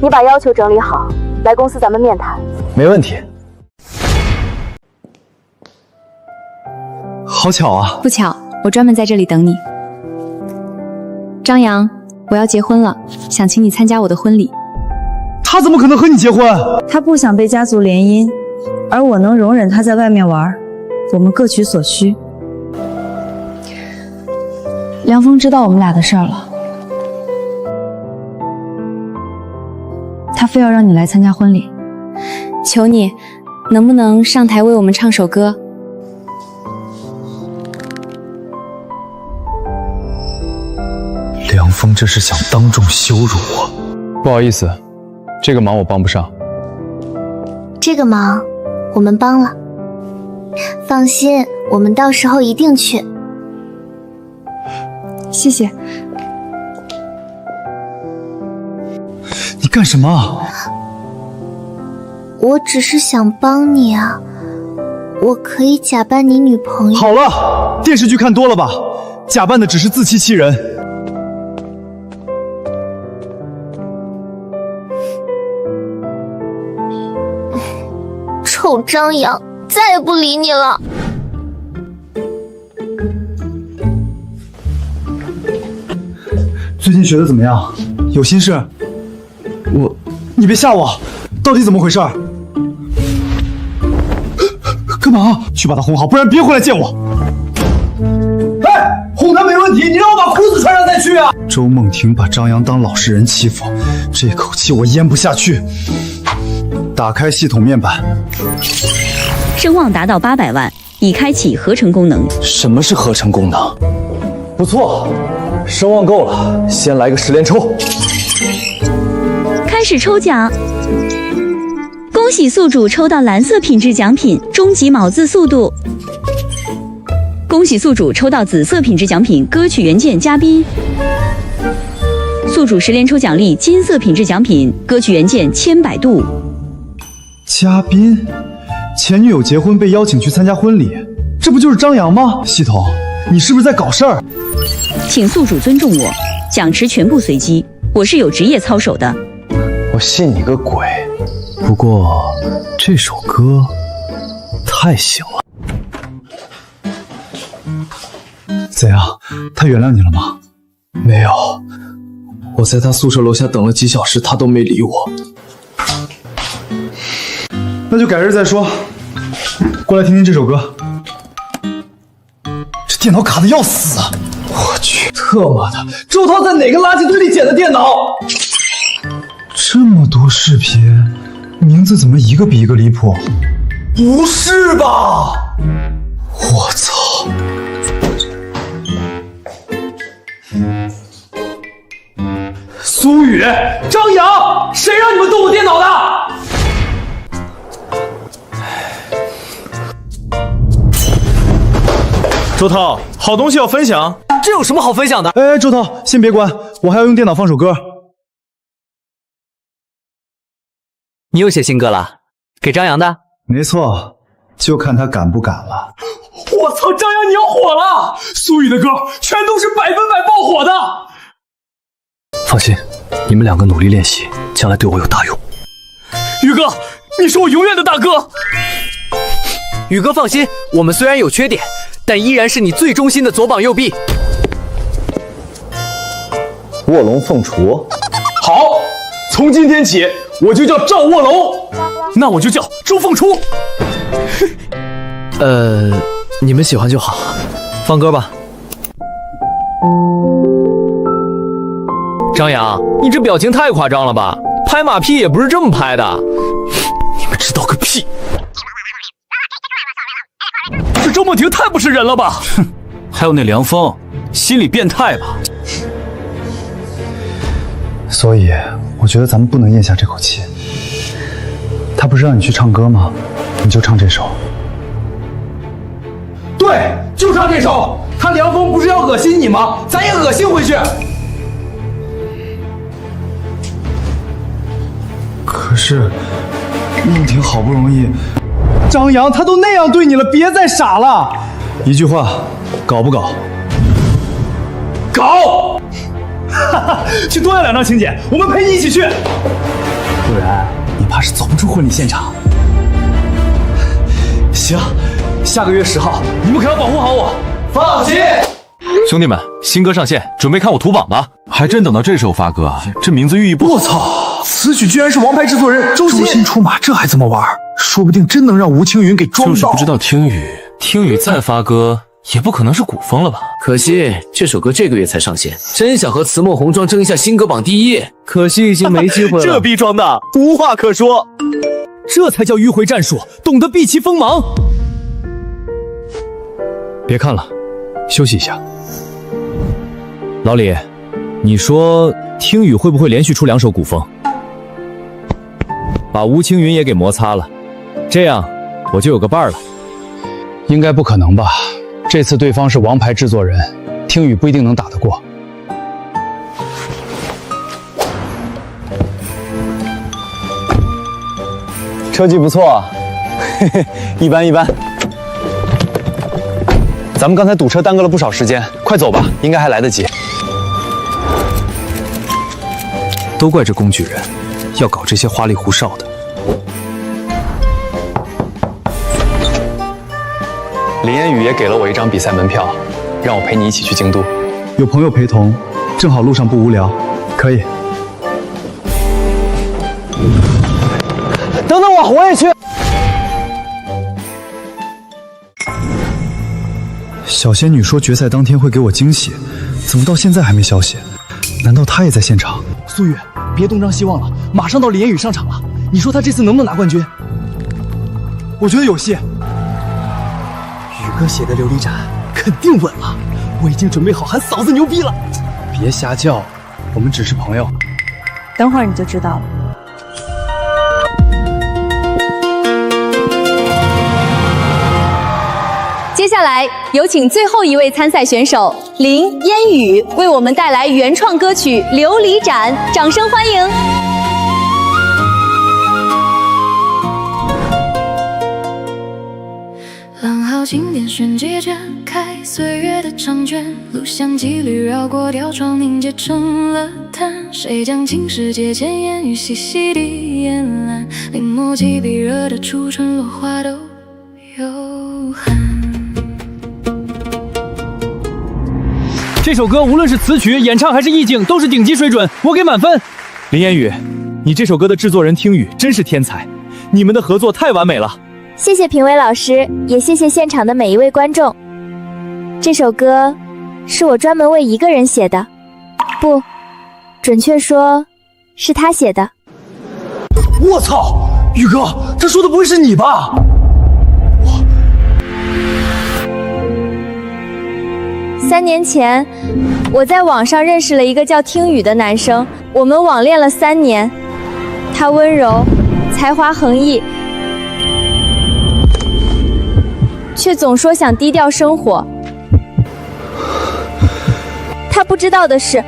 你把要求整理好，来公司咱们面谈。没问题。好巧啊！不巧，我专门在这里等你。张扬，我要结婚了，想请你参加我的婚礼。他怎么可能和你结婚？他不想被家族联姻，而我能容忍他在外面玩，我们各取所需。梁峰知道我们俩的事儿了，他非要让你来参加婚礼。求你，能不能上台为我们唱首歌？梁峰这是想当众羞辱我。不好意思，这个忙我帮不上。这个忙我们帮了，放心，我们到时候一定去。谢谢。你干什么？我只是想帮你啊，我可以假扮你女朋友。好了，电视剧看多了吧？假扮的只是自欺欺人。臭张扬，再也不理你了。最近学的怎么样？有心事？你别吓我，到底怎么回事？干嘛？去把他哄好，不然别回来见我。哎，哄他没问题，你让我把裤子穿上再去啊！周梦婷把张扬当老实人欺负，这口气我咽不下去。打开系统面板，声望达到800万，已开启合成功能。什么是合成功能？不错，声望够了，先来个10连抽。开始抽奖，恭喜宿主抽到蓝色品质奖品终极卯字速度。恭喜宿主抽到紫色品质奖品歌曲原件嘉宾。宿主10连抽奖励金色品质奖品歌曲原件千百度。嘉宾，前女友结婚被邀请去参加婚礼，这不就是张扬吗？系统，你是不是在搞事儿？请宿主尊重我，奖池全部随机，我是有职业操守的。我信你个鬼！不过这首歌太行了。怎样？他原谅你了吗？没有，我在他宿舍楼下等了几小时，他都没理我。那就改日再说。过来听听这首歌。这电脑卡的要死啊！我去，特么的，周涛在哪个垃圾堆里捡的电脑？这么多视频，名字怎么一个比一个离谱？不是吧！我操！苏雨、张扬，谁让你们动我电脑的？周涛，好东西要分享，这有什么好分享的？哎，周涛，先别关，我还要用电脑放首歌。你又写新歌了？给张扬的？没错，就看他敢不敢了。我操，张扬你要火了！苏雨的歌全都是100%爆火的。放心，你们2个努力练习，将来对我有大用。宇哥，你是我永远的大哥。宇哥放心，我们虽然有缺点，但依然是你最忠心的左膀右臂。卧龙凤雏，好，从今天起我就叫赵卧龙，那我就叫周凤雏。你们喜欢就好，放歌吧。张扬，你这表情太夸张了吧？拍马屁也不是这么拍的。你们知道个屁！这周梦婷太不是人了吧？哼，还有那梁峰，心理变态吧？所以我觉得咱们不能咽下这口气。他不是让你去唱歌吗？你就唱这首。对，就唱这首。他梁峰不是要恶心你吗？咱也恶心回去。可是梦婷好不容易，张扬他都那样对你了，别再傻了。一句话，搞不搞？搞！哈哈，去多要2张请柬，我们陪你一起去。不然你怕是走不出婚礼现场。行，下个月10号，你们可要保护好我。放心。兄弟们，新歌上线，准备看我图榜吧！还真等到这时候发歌啊，这名字寓意不……我操！此曲居然是王牌制作人周鑫出马，这还怎么玩？说不定真能让吴青云给装到。就是不知道听雨再发歌，也不可能是古风了吧？可惜这首歌这个月才上线，真想和慈梦红妆争一下新歌榜第1，可惜已经没机会了。这逼装的无话可说，这才叫迂回战术，懂得避其锋芒。别看了，休息一下。老李，你说听雨会不会连续出2首古风，把吴青云也给摩擦了？这样我就有个伴儿了。应该不可能吧？这次对方是王牌制作人，听雨不一定能打得过。车技不错，嘿嘿，一般一般。咱们刚才堵车耽搁了不少时间，快走吧，应该还来得及。都怪这工具人，要搞这些花里胡哨的。林烟雨也给了我1张比赛门票，让我陪你一起去京都。有朋友陪同，正好路上不无聊，可以。等等我也去。小仙女说决赛当天会给我惊喜，怎么到现在还没消息？难道她也在现场？苏雨，别东张西望了，马上到林烟雨上场了。你说她这次能不能拿冠军？我觉得有戏。宇哥写的琉璃盏肯定稳了，我已经准备好喊嫂子牛逼了。别瞎叫，我们只是朋友。等会儿你就知道了。接下来有请最后一位参赛选手林烟雨为我们带来原创歌曲《琉璃盏》，掌声欢迎！浪好经典旋即展开岁月的长卷，录像几缕绕过吊床凝结成了滩。谁将青史节前烟雨细细地烟蓝，临摹几笔惹得初春落花都有痕。这首歌无论是词曲、演唱还是意境，都是顶级水准，我给满分。林烟雨，你这首歌的制作人听雨真是天才，你们的合作太完美了。谢谢评委老师，也谢谢现场的每一位观众。这首歌是我专门为一个人写的，不，准确说是他写的。我操，宇哥，他说的不会是你吧？3年前，我在网上认识了一个叫听雨的男生，我们网恋了3年。他温柔，才华横溢，却总说想低调生活。他不知道的是，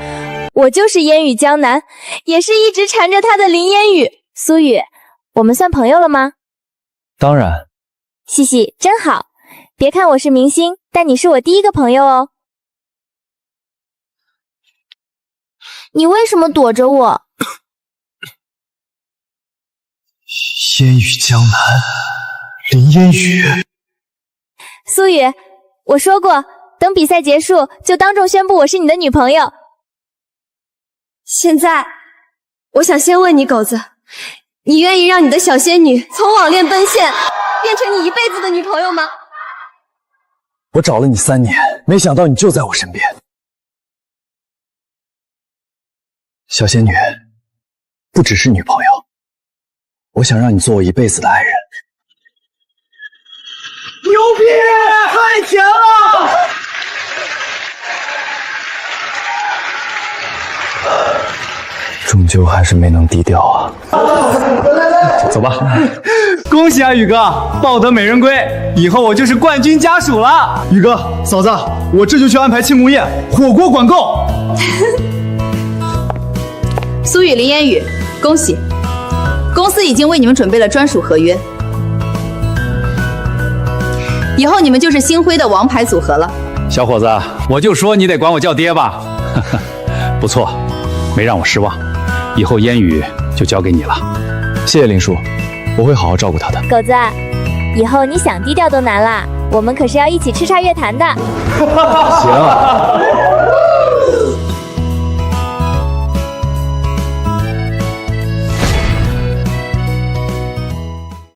我就是烟雨江南，也是一直缠着他的林烟雨。苏雨，我们算朋友了吗？当然。西西，真好。别看我是明星，但你是我第一个朋友哦。你为什么躲着我？烟雨江南，林烟雨。苏雨，我说过，等比赛结束就当众宣布我是你的女朋友。现在，我想先问你，狗子，你愿意让你的小仙女从网恋奔现，变成你一辈子的女朋友吗？我找了你3年，没想到你就在我身边。小仙女，不只是女朋友，我想让你做我一辈子的爱人。牛逼！太甜了！终究还是没能低调啊。走吧。恭喜啊，宇哥，抱得美人归，以后我就是冠军家属了。宇哥，嫂子，我这就去安排庆功宴，火锅管够。苏雨、林烟雨，恭喜！公司已经为你们准备了专属合约，以后你们就是星辉的王牌组合了。小伙子，我就说你得管我叫爹吧。不错，没让我失望。以后烟雨就交给你了。谢谢林叔，我会好好照顾他的。狗子，以后你想低调都难啦。我们可是要一起叱咤乐坛的。行。